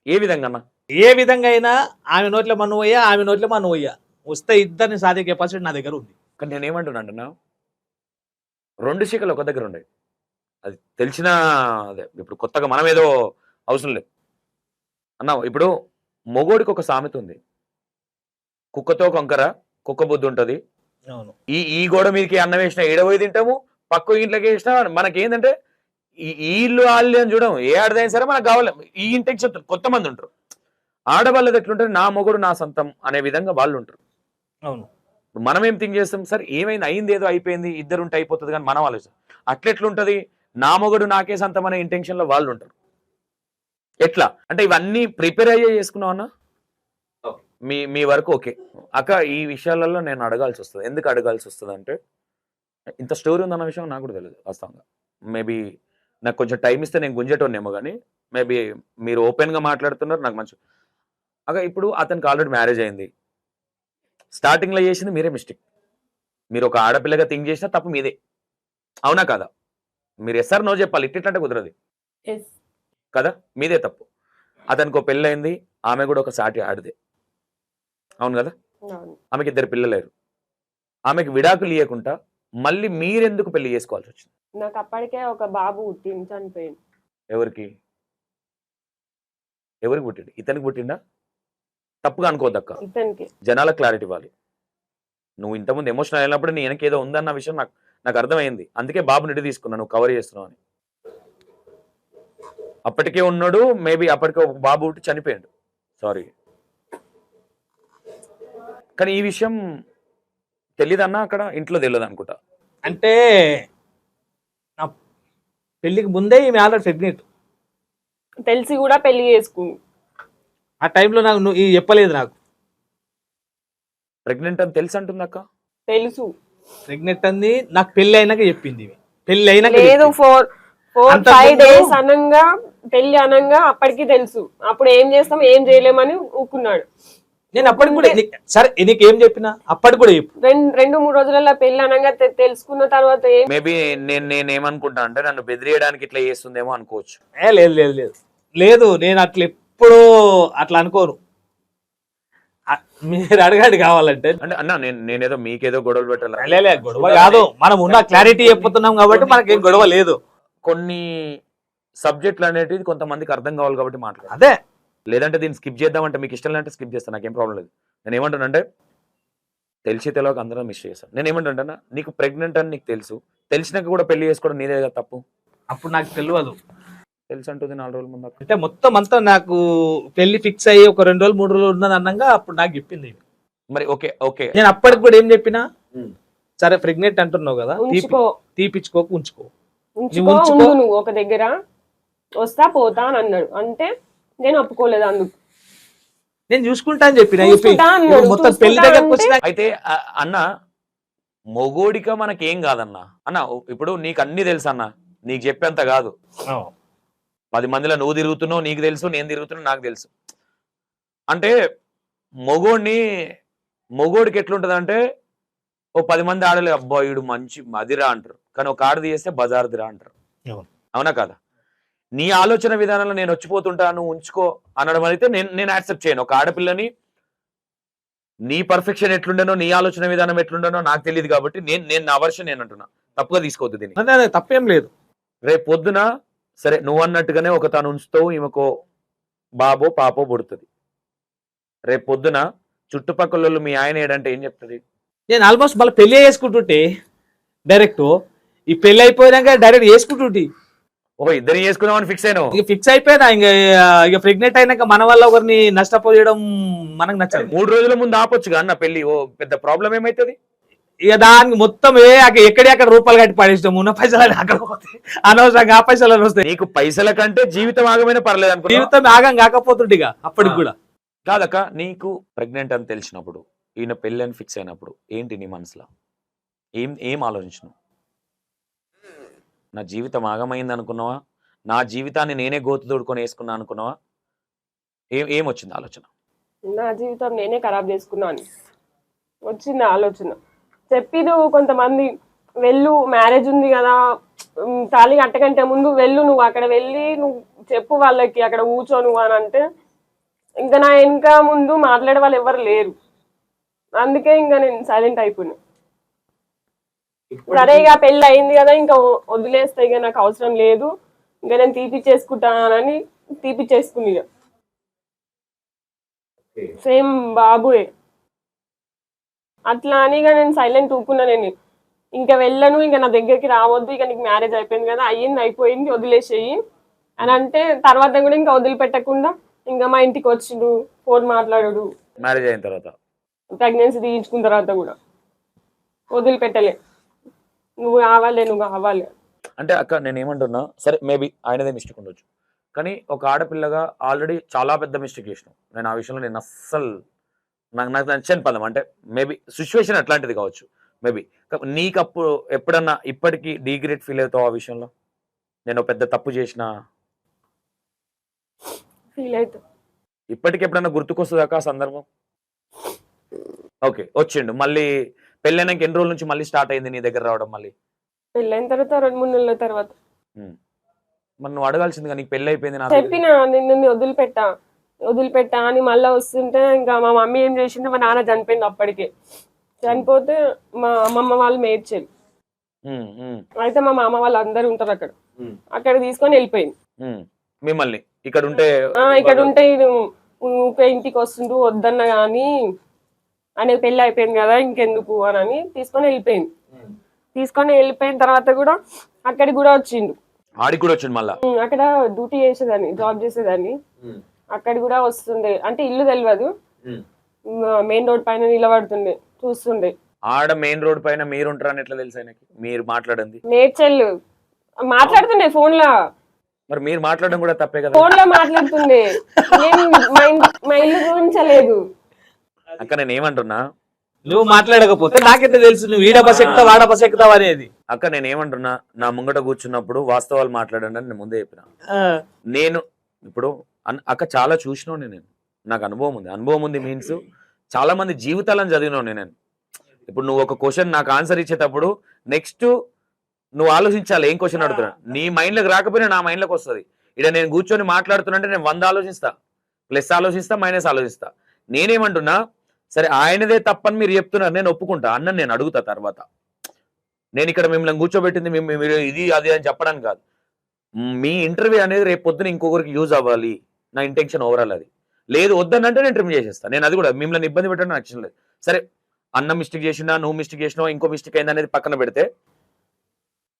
ఏ విధంగా అన్న? ఏ విధంగా అయినా ఆమె నోట్ల మన్ను పోయా, ఆమె నోట్ల మన్ను పోయా, వస్తే ఇద్దరిని సాధే కెపాసిటీ నా దగ్గర ఉంది. కానీ నేనేమంటున్నా అంటున్నా, 2 శిఖలు ఒక దగ్గర ఉండే, అది తెలిసిన అదే. ఇప్పుడు కొత్తగా మనం ఏదో అవసరం లేదు అన్న. ఇప్పుడు మొగోడికి ఒక సామెత ఉంది, కుక్కతో కొంకర కుక్క బుద్ధి ఉంటది. అవును. ఈ గోడ మీదకి అన్నం వేసినా ఏడబోయి తింటాము, పక్క ఇంట్లోకి వేసినా మనకేంటంటే ఈ ఇల్లు వాళ్ళు అని చూడడం, ఏ ఆడదైనా సరే మనకు కావాలి. ఈ ఇంటికి చెప్తారు, కొంత మంది ఉంటారు. ఆడవాళ్ళది ఎట్లుంటారు, నా మొగుడు నా సొంతం అనే విధంగా వాళ్ళు ఉంటారు. అవును. మనం ఏం థింక్ చేస్తాం, సరే ఏమైంది, అయింది ఏదో అయిపోయింది, ఇద్దరు ఉంటే అయిపోతుంది కానీ మనం ఆలోచిస్తాం. అట్లెట్లుంటది, నా మొగుడు నాకే సొంతం అనే ఇంటెన్షన్ లో వాళ్ళు ఉంటారు. ఎట్లా అంటే ఇవన్నీ ప్రిపేర్ అయ్యే చేసుకున్నావు అన్న. మీ వరకు ఓకే అక్క. ఈ విషయాలలో నేను అడగాల్సి వస్తుంది. ఎందుకు అడగాల్సి వస్తుంది అంటే, ఇంత స్టోరీ ఉందన్న విషయం నాకు కూడా తెలియదు వాస్తవంగా. మేబీ నాకు కొంచెం టైం ఇస్తే నేను గుంజేటోనేమో, కానీ మేబీ మీరు ఓపెన్గా మాట్లాడుతున్నారు, నాకు మంచి అక్క. ఇప్పుడు అతనికి ఆల్రెడీ మ్యారేజ్ అయింది, స్టార్టింగ్లో చేసింది మీరే మిస్టేక్. మీరు ఒక ఆడపిల్లగా థింక్ చేసినా తప్పు మీదే, అవునా కాదా? మీరు ఎస్ఆర్ నో చెప్పాలి, ఇట్లంటే కుదరదు కదా, మీదే తప్పు. అతనికి ఒక పెళ్ళయింది, ఆమె కూడా ఒక సాటి ఆడదే, అవును కదా? అవును. ఆమెకి 2 పిల్లలేరు. ఆమెకి విడాకులు ఇవ్వకుండా మళ్ళీ మీరెందుకు పెళ్లి చేసుకోవాల్సి వచ్చింది? నాకు అప్పటికే ఒక బాబు పుట్టింది, చనిపోయింది. ఎవరికి ఎవరికి పుట్టిండు? ఇతనికి పుట్టిండా? తప్పుగా అనుకోదక్క, ఇతనికి జనాలకు క్లారిటీ ఇవ్వాలి. నువ్వు ఇంతకుముందు ఎమోషనల్ అయినప్పుడు నీ వెనక ఏదో ఉందన్న విషయం నాకు అర్థమైంది. అందుకే బాబు నిడి తీసుకున్నా, నువ్వు కవర్ చేస్తున్నావు అని. అప్పటికే ఉన్నాడు, మేబీ అప్పటికే ఒక బాబు పుట్టి చనిపోయాడు. సారీ, కానీ ఈ విషయం తెలీదన్నా అక్కడ ఇంట్లో తెలియదు అనుకుంటా. అంటే నా పెళ్లికి ముందే ఈమె ఆల్రెడీ ప్రెగ్నెంట్. తెలిసి కూడా పెళ్లి చేసుకుంది. ఆ టైంలో నాకు నువ్వు ఇది చెప్పలేదు. నాకు ప్రెగ్నెంట్ అని తెలుసు అంటుంది అక్క. తెలుసు. ప్రెగ్నెంట్ అంది నాకు పెళ్లి అయినాక చెప్పింది. పెళ్లి అయినాక లేదు, చెప్పింది. 4-5 days అనంగా పెళ్లి అనంగా అప్పటికి తెలుసు. అప్పుడు ఏం చేస్తాం ఏం చేయలేమని ఊకున్నాడు. నేను అప్పటికి కూడా సరే నీకు ఏం చెప్పినా అప్పటికి కూడా చెప్పు. 2-3 రోజులలో పెళ్లి అనంగా తెలుసుకున్న తర్వాత మేబీ నేను ఏమనుకుంటా అంటే నన్ను బెదిరియడానికి ఇట్లా చేస్తుందేమో అనుకోవచ్చు. లేదు లేదు లేదు లేదు, నేను అట్లా ఎప్పుడూ అట్లా అనుకోను. మీరు అడగాడు కావాలంటే. అంటే అన్న నేనేదో మీకేదో గొడవలు పెట్టాలి, లే గొడవ కాదు, మనం ఉన్న క్లారిటీ చెప్పుతున్నాం కాబట్టి మనకేం గొడవ లేదు. కొన్ని సబ్జెక్టులు అనేటివి కొంతమందికి అర్థం కావాలి కాబట్టి మాట్లాడు. అదే, లేదంటే దీన్ని స్కిప్ చేద్దామంటే మీకు ఇష్టం లేదంటే స్కిప్ చేస్తాను, నాకేం ప్రాబ్లం లేదు. నేను ఏమంటానంటే తెలిసి తెలియక అందరం మిస్ చేస్తాను. నేను ఏమంటానంటే నీకు ప్రెగ్నెంట్ అని నీకు తెలిసినాక కూడా పెళ్లి చేసుకోవడం నీదే కదా తప్పు. అప్పుడు నాకు తెలియదు. తెలుసు అంటుంది 4 రోజుల ముందు. అంటే మొత్తం అంతా నాకు పెళ్లి ఫిక్స్ అయ్యి ఒక 2 రోజులు 3 రోజులు ఉన్నది అన్నాగా అప్పుడు నాకు చెప్పింది. మరి ఓకే ఓకే, నేను అప్పటికి కూడా ఏం చెప్పినా, సరే ప్రెగ్నెంట్ అంటున్నావు కదా, ఉంచుకో, తీపిచ్చుకోకు, ఉంచుకో. ఉండు నువ్వు ఒక దగ్గర, వస్తా పోతా అని అన్నాడు. అంటే నేను ఒప్పుకోలేదు. అందుకు నేను చూసుకుంటా అని చెప్పిన. మొత్తం చూసుకుంటా పెళ్లి దగ్గరకు వచ్చిన అయితే అన్న మొగోడిక మనకేం కాదన్న. అన్న ఇప్పుడు నీకు అన్ని తెలుసు అన్న, నీకు చెప్పేంత కాదు. 10 మందిలో నువ్వు తిరుగుతున్నావు నీకు తెలుసు, నేను తిరుగుతున్నా నాకు తెలుసు. అంటే మొగోడికి ఎట్లుంటది అంటే ఓ 10 మంది ఆడలే అబ్బా వీడు మంచి మదిరా అంటారు, కానీ ఒక ఆడది చేస్తే బజార్దిరా అంటారు. అవునా కాదా? నీ ఆలోచన విధానంలో నేను వచ్చిపోతుంటాను ఉంచుకో అనడం అయితే నేను యాక్సెప్ట్ చేయను. ఒక ఆడపిల్లని నీ పర్ఫెక్షన్ ఎట్లుండేనో నీ ఆలోచన విధానం ఎట్లుండేనో నాకు తెలియదు కాబట్టి నేను నా వర్షన్ నేను అంటున్నా, తప్పుగా తీసుకోవద్దు దీన్ని. అదే తప్పేం లేదు. రేపు పొద్దున సరే నువ్వు అన్నట్టుగానే ఒక తను ఉంచుతావు, ఈమెకో బాబో పాపో పుడుతుంది. రేపు పొద్దున చుట్టుపక్కల మీ ఆయన ఏడంటే ఏం చెప్తుంది? నేను ఆల్మోస్ట్ మళ్ళీ పెళ్లి చేసుకుంటుంటే డైరెక్ట్ ఈ పెళ్లి అయిపోయినాక డైరెక్ట్ చేసుకుంటుంటే ఓ ఇద్దరు చేసుకున్నామని ఫిక్స్ అయినావు? ఇక ఫిక్స్ అయిపోయినా. ఇక ప్రెగ్నెంట్ అయినాక మన వల్ల ఒకరిని నష్టపోయడం మనకు నచ్చదు. 3 రోజుల ముందు ఆపొచ్చుగా అన్న పెళ్లి, ఓ పెద్ద ప్రాబ్లం ఏమైతుంది? ఇక దానికి మొత్తం ఎక్కడెక్కడ రూపాయలు కట్టి పడేస్తాం. ఉన్న పైసలు అక్కడ పోతాయి, అనవసరంగా ఆ పైసలు వస్తాయి. నీకు పైసల కంటే జీవితం ఆగమైనా పర్లేదు అనుకో. జీవితం ఆగం కాకపోతుంటే ఇక అప్పటికి కూడా కాదక్క. నీకు ప్రెగ్నెంట్ అని తెలిసినప్పుడు, ఈయన పెళ్లి అని ఫిక్స్ అయినప్పుడు ఏంటి నీ మనసులో ఏం ఆలోచించను? నా జీవితం ఆగమైంది అనుకున్నావా? నా జీవితాన్ని నేనే గోతు తోడుకొని వేసుకున్నా అనుకున్నావా? ఏమొచ్చింది ఆలోచన? నా జీవితం నేనే ఖరాబ్ చేసుకున్నాను వచ్చింది ఆలోచన. చెప్పిరు కొంతమంది, వెళ్ళు మ్యారేజ్ ఉంది కదా, తాళి కట్టకంటే ముందు వెళ్ళు, నువ్వు అక్కడ వెళ్ళి నువ్వు చెప్పు వాళ్ళకి, అక్కడ కూర్చో నువ్వు అని అంటే, ఇంకా నా వెనక ముందు మాట్లాడే వాళ్ళు ఎవరు లేరు. అందుకే ఇంకా నేను సైలెంట్ అయిపోయినా. సరే ఇక పెళ్ళి అయింది కదా, ఇంకా వదిలేస్తా, ఇక నాకు అవసరం లేదు, ఇంకా నేను తీపిచ్చేసుకుంటానని తీపిచ్చేసుకుని ఇక సేమ్ బాబుయే. అట్లా అని ఇక నేను సైలెంట్ ఊకున్నా. నేను ఇంకా వెళ్ళను, ఇంకా నా దగ్గరికి రావద్దు, ఇక నీకు మ్యారేజ్ అయిపోయింది కదా, అయిపోయింది వదిలేసేయి అని అంటే, తర్వాత కూడా ఇంకా వదిలిపెట్టకుండా ఇంకా మా ఇంటికి వచ్చిండు, ఫోన్ మాట్లాడు. మ్యారేజ్ అయిన తర్వాత ప్రెగ్నెన్సీ తీయించుకున్న తర్వాత కూడా వదిలిపెట్టలే, నువ్వు కావాలి అంటే. అక్క నేను ఏమంటున్నా, సరే మేబీ ఆయనదే మిస్టేక్ ఉండొచ్చు, కానీ ఒక ఆడపిల్లగా ఆల్రెడీ చాలా పెద్ద మిస్టేక్ చేసినావు. నేను ఆ విషయంలో నేను అస్సలు నాకు నచ్చని పదం. అంటే మేబీ సిచ్యువేషన్ అట్లాంటిది కావచ్చు, మేబీ నీకు అప్పుడు ఎప్పుడన్నా ఇప్పటికీ డీగ్రేడ్ ఫీల్ అవుతావు ఆ విషయంలో? నేను పెద్ద తప్పు చేసిన ఫీల్ అవుతా. ఇప్పటికి ఎప్పుడన్నా గుర్తుకొస్తుందాక ఆ సందర్భం? ఓకే, వచ్చిండు మళ్ళీ పెళ్ళైనాక ఎన్ని రోజుల నుంచి మళ్ళీ స్టార్ట్ అయింది నీ దగ్గర రావడం? మళ్ళీ పెళ్ళైన తర్వాత 2-3 నెలల తర్వాత. మరి నువ్వు అడగాల్సిందిగా, నీకు పెళ్ళి అయిపోయింది నా చెప్పిన నిన్ను వదిలిపెట్టా, వదిలిపెట్టా అని మళ్ళీ వస్తుంటే ఇంకా మా మమ్మీ ఏం చేసింది, మా నాన్న చనిపోయింది అప్పటికే. చనిపోతే మా అమ్మమ్మ వాళ్ళు మేడ్చేది. అయితే మా మామ వాళ్ళు అందరు ఉంటారు అక్కడ తీసుకొని వెళ్ళిపోయింది. మిమ్మల్ని ఇక్కడ ఉంటే ఇక్కడ ఉంటే ఊకే ఇంటికి వస్తుంటూ వద్దన్న కానీ అనేది పెళ్లి అయిపోయింది కదా ఇంకెందుకు అని తీసుకొని వెళ్ళిపోయింది. తీసుకొని వెళ్ళిపోయిన తర్వాత కూడా అక్కడికి కూడా వచ్చిండు. ఆడికి కూడా వచ్చిండు మళ్ళా. అక్కడ డ్యూటీ చేసేదాన్ని, జాబ్ చేసేదాన్ని. అక్కడ కూడా వస్తుండే, అంటే ఇల్లు తెలియదు, మెయిన్ రోడ్ పైన నిలబడుతుండే చూస్తుండే. ఆడ మెయిన్ రోడ్ పైన మీరు ఉంటారని ఎట్లా తెలుసు ఆయనకి? మీరు మాట్లాడండి నేర్చెల్లు మాట్లాడుతుండే ఫోన్ లో. మరి మీరు మాట్లాడడం కూడా తప్పే కదా. ఫోన్ లో మాట్లాడుతుండే, నేను మా ఇల్లు గురించలేదు. అక్క నేను ఏమంటున్నా, నువ్వు మాట్లాడకపోతే నాకైతే తెలుసు నువ్వు ఈడ బస్ ఎక్కుతావు వాడ బస్ ఎక్కుతావు అనేది. అక్క నేను ఏమంటున్నా, నా ముంగట కూర్చున్నప్పుడు వాస్తవాలు మాట్లాడండి అని నేను ముందే చెప్పిన. నేను ఇప్పుడు అక్క చాలా చూసినాను నేను, నాకు అనుభవం ఉంది. అనుభవం ఉంది మీన్స్ చాలా మంది జీవితాలను చదివినాను నేను. ఇప్పుడు నువ్వు ఒక క్వశ్చన్ నాకు ఆన్సర్ ఇచ్చేటప్పుడు నెక్స్ట్ నువ్వు ఆలోచించాలి ఏం క్వశ్చన్ అడుగుతున్నా. నీ మైండ్లోకి రాకపోయినా నా మైండ్లోకి వస్తుంది. ఇక్కడ నేను కూర్చొని మాట్లాడుతున్నంటే నేను 100 ఆలోచిస్తా, ప్లస్ ఆలోచిస్తా, మైనస్ ఆలోచిస్తా. నేనేమంటున్నా, సరే ఆయనదే తప్పని మీరు చెప్తున్నారు, నేను ఒప్పుకుంటా అన్న, నేను అడుగుతా తర్వాత. నేను ఇక్కడ మిమ్మల్ని కూర్చోబెట్టింది మీరు ఇది అది అని చెప్పడానికి కాదు. మీ ఇంటర్వ్యూ అనేది రేపు పొద్దున ఇంకొకరికి యూజ్ అవ్వాలి, నా ఇంటెన్షన్ ఓవరాల్ అది. లేదు వద్దనంటే నేను ట్రిమ్ చేసేస్తాను. నేను అది కూడా మిమ్మల్ని ఇబ్బంది పెట్టడం నాకు ఇష్టం లేదు. సరే అన్న మిస్టేక్ చేసినా, నువ్వు మిస్టేక్ చేసినావు, ఇంకో మిస్టేక్ అయింది అనేది పక్కన పెడితే,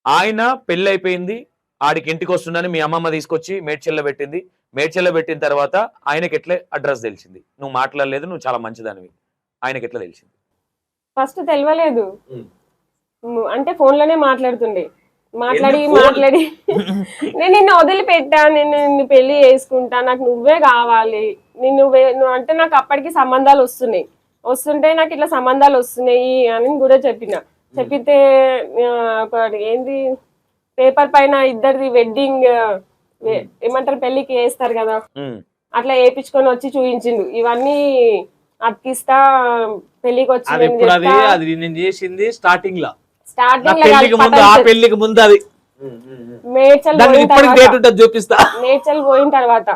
ఆయన పెళ్లి అయిపోయింది, ఆడికి ఇంటికి వస్తుందని మీ అమ్మమ్మ తీసుకొచ్చి మేడ్చెల్ల పెట్టింది. మేడ్చెల్ల పెట్టిన తర్వాత ఆయనకి ఎట్లా అడ్రస్ తెలిసింది? నువ్వు మాట్లాడలేదు, నువ్వు చాలా మంచిదానివి, ఆయనకి ఎట్లా తెలిసింది? ఫస్ట్ తెలియలేదు, అంటే ఫోన్ లోనే మాట్లాడుతుండే. మాట్లాడి నేను నిన్ను వదిలిపెట్టా, నేను నిన్ను పెళ్లి చేసుకుంటా, నాకు నువ్వే కావాలి, నువ్వు అంటే నాకు అప్పటికి సంబంధాలు వస్తుంటే నాకు ఇట్లా సంబంధాలు వస్తున్నాయి అని కూడా చెప్పితే ఒకటి ఏంది పేపర్ పైన ఇద్దరిది వెడ్డింగ్ ఏమంటారు పెళ్లికి వేస్తారు కదా, అట్లా వేయించుకొని వచ్చి చూపించిండు. ఇవన్నీ అతికిస్తా పెళ్లికి వచ్చి పెళ్లికి ముందు అది మేడ్చల్ పోయిన తర్వాత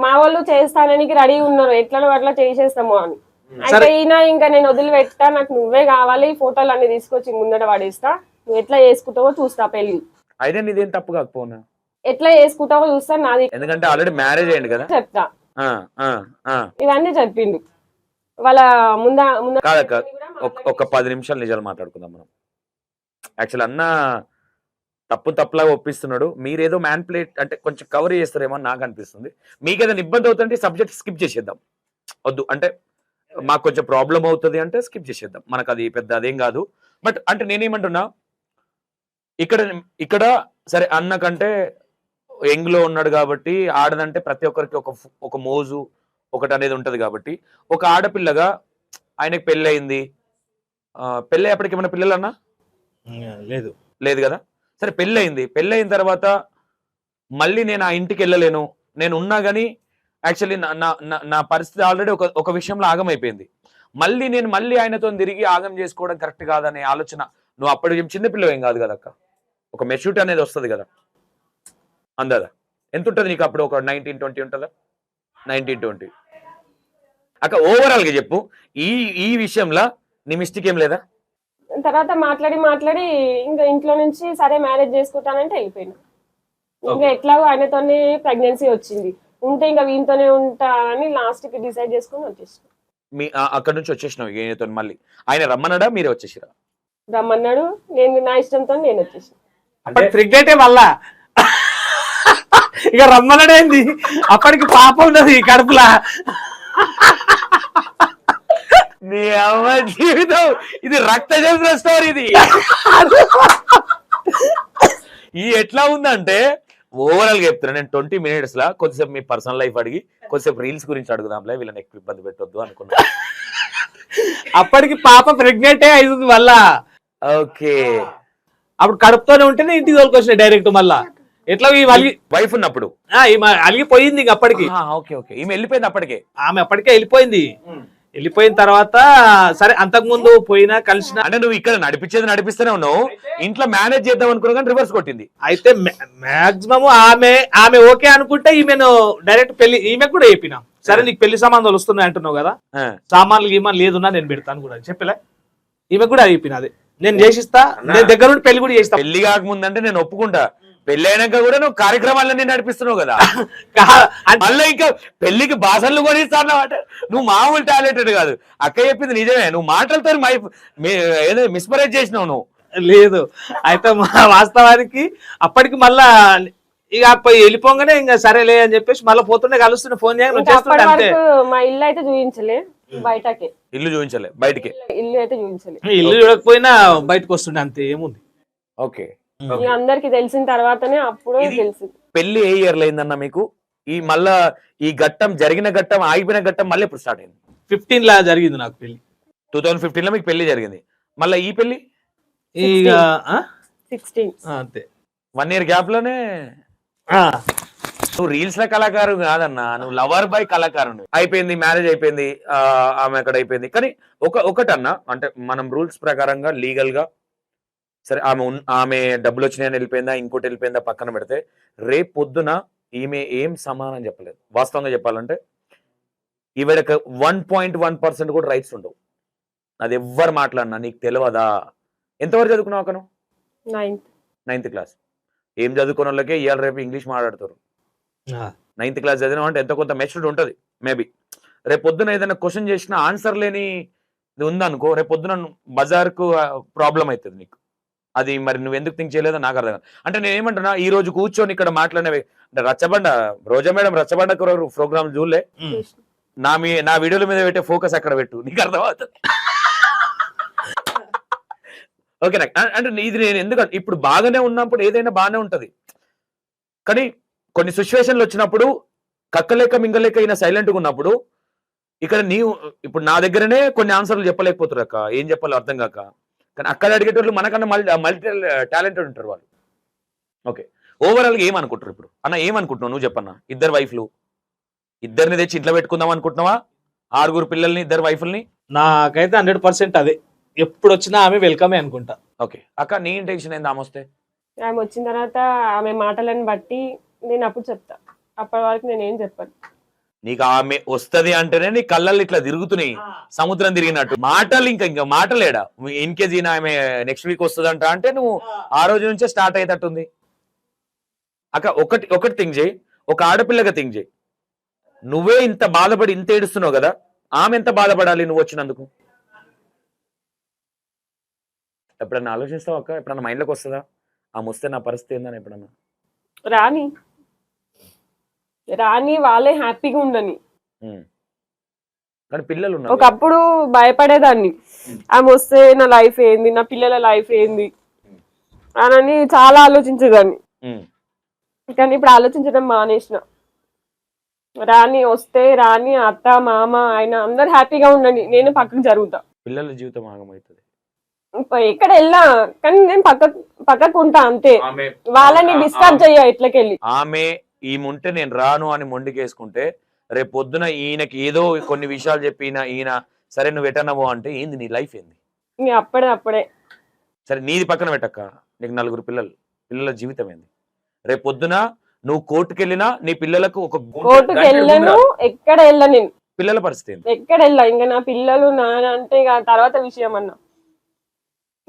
మా వాళ్ళు చేస్తానని రెడీ ఉన్నారు, ఎట్లా అట్లా చేసేస్తాము అని. అయితే ఈయన ఇంకా నేను వదిలిపెట్టా, నాకు నువ్వే కావాలి, ఫోటోలు అన్ని తీసుకొచ్చి ముందట పడేస్తా, నువ్వు ఎట్లా చేసుకుంటావో చూస్తా పెళ్లి. అయితే నీదేం తప్పు కాకపోనా, ఎట్లా చేసుకుంటావో చూస్తా, నాది ఎందుకంటే ఆల్రెడీ మ్యారేజ్ అయ్యింది కదా, చెప్తా. ఇవన్నీ చెప్పిండు వాళ్ళ ముందు. కాదక్క ఒక 10 నిమిషాలు నిజాలు మాట్లాడుకుందాం మనం. యాక్చువల్ అన్న తప్పులాగా ఒప్పిస్తున్నాడు, మీరేదో మ్యాన్పులేట్ అంటే కొంచెం కవర్ చేస్తారేమో అని నాకు అనిపిస్తుంది. మీకు ఏదైనా ఇబ్బంది అవుతుంటే సబ్జెక్ట్ స్కిప్ చేసేద్దాం, వద్దు అంటే మాకు కొంచెం ప్రాబ్లం అవుతుంది అంటే స్కిప్ చేసేద్దాం, మనకు అది పెద్ద అదేం కాదు. బట్ అంటే నేనేమంటున్నా, ఇక్కడ సరే అన్న కంటే యంగ్ లో ఉన్నాడు కాబట్టి, ఆడదంటే ప్రతి ఒక్కరికి ఒక మోజు ఒకటి అనేది ఉంటది కాబట్టి, ఒక ఆడపిల్లగా ఆయనకి పెళ్ళి అయింది, పెళ్ళి అప్పటికి ఏమైనా పిల్లలు అన్నా లేదు కదా, సరే పెళ్ళి అయిన తర్వాత మళ్ళీ నేను ఆ ఇంటికి వెళ్ళలేను, నేను ఉన్నా కానీ యాక్చువల్లీ నా పరిస్థితి ఆల్రెడీ ఒక విషయంలో ఆగమైపోయింది. మళ్ళీ ఆయనతో తిరిగి ఆగం చేసుకోవడం కరెక్ట్ కాదనే ఆలోచన. నువ్వు అప్పటికి చిన్నపిల్లలు ఏం కాదు కదా అక్క, ఒక మెచ్యూరిటీ అనేది వస్తుంది కదా, అందదా ఎంత ఉంటుంది నీకు అప్పుడు? ఒక 19-20 ఉంటుందా? 19-20 అక్క ఓవరాల్ గా చెప్పు, ఈ విషయంలో నీ మిస్టేక్ ఏం లేదా? తర్వాత మాట్లాడి ఇంకా ఇంట్లో నుంచి సరే మ్యారేజ్ చేసుకుంటానంటే వెళ్ళిపోయినా. ఇంకా ఎట్లాగో ఆయనతోనే ప్రెగ్నెన్సీ వచ్చింది, ఉంటే ఇంకా వీనితోనే ఉంటా అని లాస్ట్ కి డిసైడ్ చేసుకుని వచ్చేసిన. మీ అక్కడ నుంచి వచ్చేసినావు ఈయనతో? మళ్ళీ ఆయన రమ్మన్నాడా, మీరే వచ్చేసిరా? రమ్మన్నాడు, నేను నా ఇష్టంతో నేను వచ్చేసిన. ప్రెగ్నెంటే మళ్ళా ఇక రమ్మన్నాడేంది, అప్పటికి పాప ఉన్నది కడుపులా. నీ అమ్మ జీవితం ఇది రక్త చరిత్ర స్టోరీ. ఇది ఎట్లా ఉందంటే ఓవరాల్ గా చెప్తున్నా నేను 20 minutes లా కొద్దిసేపు మీ పర్సనల్ లైఫ్ అడిగి కొద్దిసేపు రీల్స్ గురించి అడుగుదాంలే, వీళ్ళని ఎక్కువ ఇబ్బంది పెట్టొద్దు అనుకున్నా. అప్పటికి పాప ప్రెగ్నెంటే అవుతుంది మళ్ళా. ఓకే, అప్పుడు కడుపుతోనే ఉంటేనే ఇంటికి తోలుకొచ్చిన డైరెక్ట్ మళ్ళా. ఎట్లా వైఫ్ ఉన్నప్పుడు అలిగిపోయింది ఇంక అప్పటికి. ఓకే ఈమె వెళ్ళిపోయింది అప్పటికే, ఆమె అప్పటికే వెళ్ళిపోయింది. వెళ్ళిపోయిన తర్వాత సరే అంతకు ముందు పోయినా కలిసిన అంటే నువ్వు ఇక్కడ నడిపించేది నడిపిస్తూనే ఉన్నావు, ఇంట్లో మేనేజ్ చేద్దాం అనుకున్నా కానీ రివర్స్ కొట్టింది. అయితే మాక్సిమం ఆమె ఓకే అనుకుంటే ఈమెను డైరెక్ట్ పెళ్లి ఈమె కూడా చెప్పినా, సరే నీకు పెళ్లి సామాన్లు వస్తున్నాయి అంటున్నావు కదా, ఆ, సామాన్లు గీమాన్లు లేదున్నా నేను పెడతాను కూడా చెప్పలే. ఈమె కూడా చెప్పిన అదే నేను చేసిస్తా, నేను దగ్గర నుండి పెళ్లి కూడా చేస్తా. పెళ్లి కాకముందంటే నేను ఒప్పుకుంటా, పెళ్లి అయినాక కూడా నువ్వు కార్యక్రమాలన్నీ నడిపిస్తున్నావు కదా. మళ్ళీ ఇంకా పెళ్లికి బాసన్లు కొనిస్తాను అంటే నువ్వు మామూలు టాలెంటెడ్ కాదు. అక్క చెప్పింది నిజమే, నువ్వు మాటలతో ఏదో మిస్పరేజ్ చేసినావు నువ్వు. లేదు అయితే వాస్తవానికి అప్పటికి మళ్ళా ఇక వెళ్ళిపోగానే ఇంకా సరేలే అని చెప్పేసి మళ్ళీ పోతుండే కలుస్తుండే ఫోన్ చేయగా నువ్వు చేస్తుంటే అంతే. మా ఇల్లు అయితే చూపించలే, బయటకే ఇల్లు చూపించలే, బయటికి ఇల్లు అయితే చూపించలే. ఇల్లు చూడకపోయినా బయటకు వస్తుండే అంతే, ఏముంది. ఓకే. ఇక అందరికి తెలిసిన తర్వాతనే అప్పుడు తెలిసింది. పెళ్లి ఏ ఇయర్ లో అయిందన్న మీకు? ఈ మళ్ళా ఈ ఘట్టం జరిగిన ఘట్టం ఆగిపోయిన ఘట్టం మళ్ళీ ఎప్పుడు స్టార్ట్ అయింది? 15 లా జరిగింది నాకు పెళ్లి. 2015 లో మీకు పెళ్లి జరిగింది. మళ్ళీ ఈ పెళ్లి ఇక 16 అంతే 1 year గ్యాప్ లోనే. నువ్వు రీల్స్ లో కళాకారు కాదన్నా, నువ్వు లవర్ బాయ్ కళాకారుడు. అయిపోయింది, మ్యారేజ్ అయిపోయింది, ఆమె అక్కడ అయిపోయింది. కానీ ఒకటన్నా అంటే మనం రూల్స్ ప్రకారంగా లీగల్ గా సరే ఆమె డబ్బులు వచ్చినాయని వెళ్ళిపోయిందా, ఇంకోటి వెళ్ళిపోయిందా పక్కన పెడితే, రేపు పొద్దున ఈమె ఏం సమానం చెప్పలేదు. వాస్తవంగా చెప్పాలంటే ఈవిడకి 1.1% కూడా రైట్స్ ఉండవు. అది ఎవ్వరు మాట్లాడినా నీకు తెలియదా? ఎంతవరకు చదువుకున్నావు అక్కను? 9th class. ఏం చదువుకున్న వాళ్ళకే ఇవాళ రేపు ఇంగ్లీష్ మాట్లాడతారు. 9th క్లాస్ చదివినా అంటే ఎంతో కొంత మెచ్యూరిటీ ఉంటుంది మేబీ. రేపు పొద్దున ఏదైనా క్వశ్చన్ చేసినా ఆన్సర్ లేని ఇది ఉందనుకో, రేపు పొద్దున బజార్కు ప్రాబ్లం అవుతుంది నీకు. అది మరి నువ్వు ఎందుకు థింక్ చేయలేదో నాకు అర్థం కాదు. అంటే నేను ఏమంటున్నా, ఈ రోజు కూర్చొని ఇక్కడ మాట్లాడినవి అంటే రచ్చబండ రోజా మేడం రచ్చబండ ప్రోగ్రామ్ చూడలే, నా వీడియోల మీద పెట్టే ఫోకస్ అక్కడ పెట్టు, నీకు అర్థమవుతుంది. ఓకేనా? అంటే ఇది నేను ఎందుకంటే ఇప్పుడు బాగానే ఉన్నప్పుడు ఏదైనా బాగానే ఉంటది, కానీ కొన్ని సిచ్యువేషన్లు వచ్చినప్పుడు కక్కలేక మింగలేక అయినా సైలెంట్గా ఉన్నప్పుడు ఇక్కడ నీవు ఇప్పుడు నా దగ్గరనే కొన్ని ఆన్సర్లు చెప్పలేకపోతారు అక్క, ఏం చెప్పాలో అర్థం కాక. కానీ అక్కడ అడిగేటోళ్ళు మనకన్నా మల్టీ టాలెంటెడ్ ఉంటారు వాళ్ళు. ఓకే, ఓవరాల్గా ఏమనుకుంటారు ఇప్పుడు అన్న? ఏమనుకుంటున్నావు నువ్వు చెప్పన్నా? 2 వైఫ్లు, 2 తెచ్చి ఇంట్లో పెట్టుకుందాం అనుకుంటున్నావా? 6 పిల్లల్ని, 2 వైఫ్ల్ని? నాకైతే 100% అదే, ఎప్పుడు వచ్చినా ఆమె వెల్కమే అనుకుంటా. ఓకే అక్క, నీ ఇంటెన్షన్ ఏంది ఆమె వస్తే? ఆమె వచ్చిన తర్వాత ఆమె మాటలను బట్టి నేను అప్పుడు చెప్తా, అప్పటి వరకు నేను ఏం చెప్పాను. నీకు ఆమె వస్తది అంటేనే నీ కళ్ళల్లో ఇట్లా తిరుగుతున్నాయి, సముద్రం తిరిగినట్టు. మాటలు ఇంకా మాటలేడా? ఇన్ కేజ్ ఆమె నెక్స్ట్ వీక్ వస్తుందంట అంటే నువ్వు ఆ రోజు నుంచే స్టార్ట్ అయ్యేటట్టుంది అక్క. ఒకటి థింక్ చేయి, ఒక ఆడపిల్లగా థింక్ చేయి. నువ్వే ఇంత బాధపడి ఇంత ఏడుస్తున్నావు కదా, ఆమె ఎంత బాధపడాలి నువ్వు వచ్చినందుకు? ఎప్పుడన్నా ఆలోచిస్తావు అక్క? ఎప్పుడన్నా మైండ్లోకి వస్తుందా ఆమె వస్తే నా పరిస్థితి ఏందని? ఎప్పుడన్నా రాని వాళ్ళే హ్యాపీగా ఉండని. కానీ పిల్లలు ఉన్నారు. ఒకప్పుడు భయపడేదాన్ని, ఆమె వస్తే నా లైఫ్ ఏంది, నా పిల్లల లైఫ్ ఏంది అని చాలా ఆలోచించేదాన్ని. కానీ ఇప్పుడు ఆలోచించడం మానేసిన. రాని వస్తే రాని, అత్త మామ ఆయన అందరు హ్యాపీగా ఉండని, నేను పక్కకు జరుగుతా. పిల్లల జీవితం ఆగమవుతుంది. ఎక్కడ వెళ్ళా కానీ నేను పక్కకు ఉంటా అంతే, వాళ్ళని డిస్టర్బ్ చెయ్య. ఇట్లకెళ్ళి ఆమె ఈముంటే నేను రాను అని మొండికేసుకుంటే రేపు పొద్దున ఈయనకి ఏదో కొన్ని విషయాలు చెప్పి ఈయన సరే నువ్వు ఎటనవో అంటే ఏంది నీ లైఫ్ ఏంది? అప్పుడే సరే నీది పక్కన పెట్టక్క, నీకు 4 పిల్లల జీవితం ఏంది? రేపు పొద్దున నువ్వు కోర్టుకు వెళ్ళినా నీ పిల్లలకు ఒక కోర్టుకు వెళ్ళను, ఎక్కడ వెళ్ళా నేను. పిల్లల పరిస్థితి ఏంది? ఎక్కడ వెళ్ళా, ఇంకా నా పిల్లలు అంటే తర్వాత విషయం అన్నా.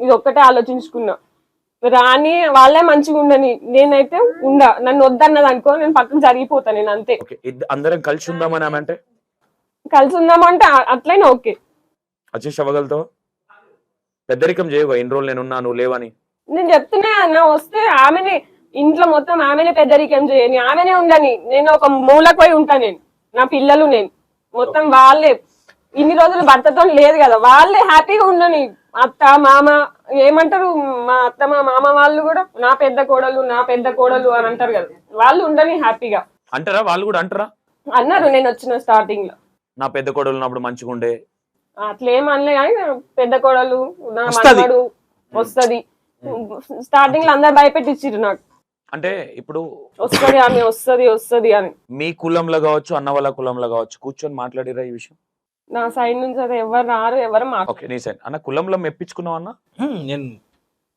ఇది ఒక్కటే ఆలోచించుకున్నా, రాని వాళ్ళే మంచిగా ఉండని, నేనైతే నన్ను వద్దన్నది అనుకో నేను పక్కన జరిగిపోతా, నేను అంతే. అందరం కలిసి ఉందామని ఆమె అంటే కలిసి ఉందామంటే అట్లయినా ఓకే. అడ్జస్ట్ అవ్వగలుగుతావు? పెద్దరికం చేయవు ఇన్ని రోజులు నేనున్నా నువ్వు లేవని. నేను చెప్తున్నా అన్న, వస్తే ఆమెనే ఇంట్లో మొత్తం ఆమెనే పెద్దరికం చేయని, ఆమెనే ఉండని, నేను ఒక మూలకు పోయి ఉంటా. నేను నా పిల్లలు నేను మొత్తం వాళ్ళే, ఇన్ని రోజులు భర్తతో లేదు కదా, వాళ్ళే హ్యాపీగా ఉండని. అత్త మామ ఏమంటారు, మా అత్త మా మామ వాళ్ళు కూడా నా పెద్ద కోడలు అని అంటారు కదా, వాళ్ళు ఉండని హ్యాపీగా అంటారా? వాళ్ళు కూడా అంటారా? అన్నారు నేను వచ్చిన స్టార్టింగ్ లో. నా పెద్ద కోడలు ఉన్నప్పుడు మంచిగా ఉండే అట్లేం అనలే, కానీ పెద్ద కోడలు నా మనవడు వస్తది. స్టార్టింగ్ లో అందరు భయపెట్టించారు నాకు, అంటే ఇప్పుడు వస్తది ఆమె వస్తది అని. మీ కులంలో కావచ్చు, అన్న వాళ్ళ కులంలో కావచ్చు, కూర్చొని మాట్లాడిరా ఈ విషయం? నా సైడ్ నుంచి అయితే ఎవరు రారు, ఎవరు ఓకే నీ సైడ్ అన్న కులంలో మెప్పించుకున్నావు అన్న? నేను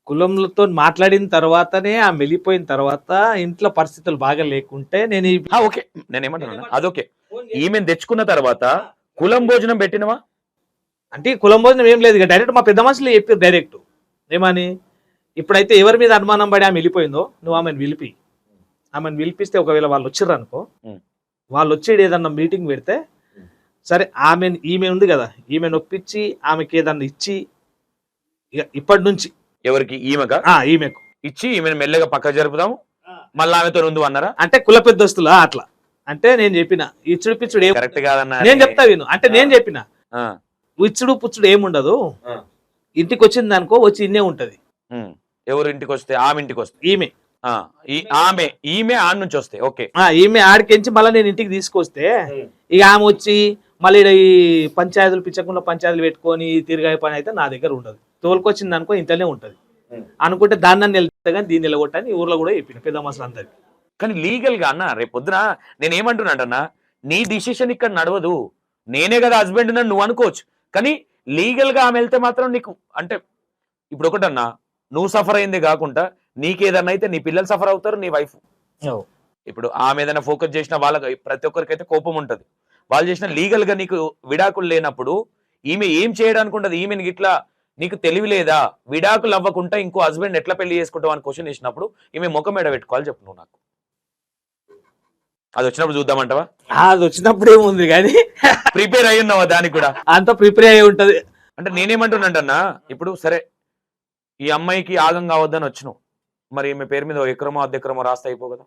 కులంతో మాట్లాడిన తర్వాతనే ఆ వెళ్ళిపోయిన తర్వాత ఇంట్లో పరిస్థితులు బాగా లేకుంటే నేను ఓకే నేను ఏమంటున్నా అదొకే. ఈమెను తెచ్చుకున్న తర్వాత కులం భోజనం పెట్టినవా? అంటే కులం భోజనం ఏం లేదు, డైరెక్ట్ మా పెద్ద మనుషులు చెప్పారు డైరెక్ట్ ఏమని, ఇప్పుడైతే ఎవరి మీద అనుమానం పడి ఆమె వెళ్ళిపోయిందో నువ్వు ఆమెను పిలిపి, ఆమెను పిలిపిస్తే ఒకవేళ వాళ్ళు వచ్చిర్రు అనుకో, వాళ్ళు వచ్చేది ఏదన్నా మీటింగ్ పెడితే సరే ఈమె ఉంది కదా, ఈమె నొప్పించి ఆమెకి ఏదన్నా ఇచ్చి ఇక ఇప్పటి నుంచి ఎవరికి? ఈమెగా? ఈమెకు ఇచ్చి ఈమెను మెల్లగా పక్క జరుపుదాము, మళ్ళీ ఆమెతో ఉంది అన్నారా? అంటే కుల పెద్దస్తులా అట్లా అంటే నేను చెప్పిన ఇచ్చుడు పిచ్చుడు కరెక్ట్ కాదన్న నేను చెప్తా విను, అంటే నేను చెప్పిన ఇచ్చుడు పుచ్చుడు ఏముండదు, ఇంటికి వచ్చింది అనుకో వచ్చి ఇన్నే ఉంటది. ఎవరు ఇంటికి వస్తే? ఆమె ఇంటికి వస్తే ఈమె ఈమె ఆడ నుంచి వస్తే ఓకే, ఈమె ఆడికించి మళ్ళీ నేను ఇంటికి తీసుకొస్తే ఇక ఆమె వచ్చి మళ్ళీ ఈ పంచాయతీలు పిచ్చకుండా పంచాయతీలు పెట్టుకొని తిరిగాయి పని అయితే నా దగ్గర ఉండదు. తోలుకొచ్చింది అనుకో ఇంట్లోనే ఉంటది అనుకుంటే దాన్ని నన్ను వెళ్తే కానీ దీన్ని నిలగొట్టని ఊర్లో కూడా చెప్పిన పెద్ద మనుషులు అందరికి. కానీ లీగల్ గా అన్న రేపు పొద్దున నేను ఏమంటున్నాడన్నా, నీ డిసిషన్ ఇక్కడ నడవదు, నేనే కదా హస్బెండ్ నన్ను నువ్వు అనుకోవచ్చు, కానీ లీగల్ గా ఆమె వెళ్తే మాత్రం నీకు అంటే ఇప్పుడు ఒకటన్నా నువ్వు సఫర్ అయింది కాకుండా నీకేదన్నా అయితే నీ పిల్లలు సఫర్ అవుతారు, నీ వైఫ్. ఇప్పుడు ఆమె ఏదైనా ఫోకస్ చేసిన వాళ్ళకి ప్రతి ఒక్కరికైతే కోపం ఉంటది, వాళ్ళు చేసిన లీగల్ గా నీకు విడాకులు లేనప్పుడు ఈమె ఏం చేయడానికి ఉండదు. ఈమెను ఇట్లా నీకు తెలివి లేదా, విడాకులు అవ్వకుండా ఇంకో హస్బెండ్ ఎట్లా పెళ్లి చేసుకుంటావు అని క్వశ్చన్ చేసినప్పుడు ఈమె ముఖం మీద పెట్టుకోవాలి చెప్పు నువ్వు నాకు. అది వచ్చినప్పుడు చూద్దామంటావా? అది వచ్చినప్పుడు ఏముంది కానీ ప్రిపేర్ అయి ఉన్నావా దానికి కూడా? అంత ప్రిపేర్ అయి ఉంటది. అంటే నేనేమంటున్నాంటన్నా, ఇప్పుడు సరే ఈ అమ్మాయికి ఆగం కావద్దని వచ్చినావు, మరి ఈమె పేరు మీద ఎకరమో అర్ధ ఎకరమో రాస్తే అయిపో కదా.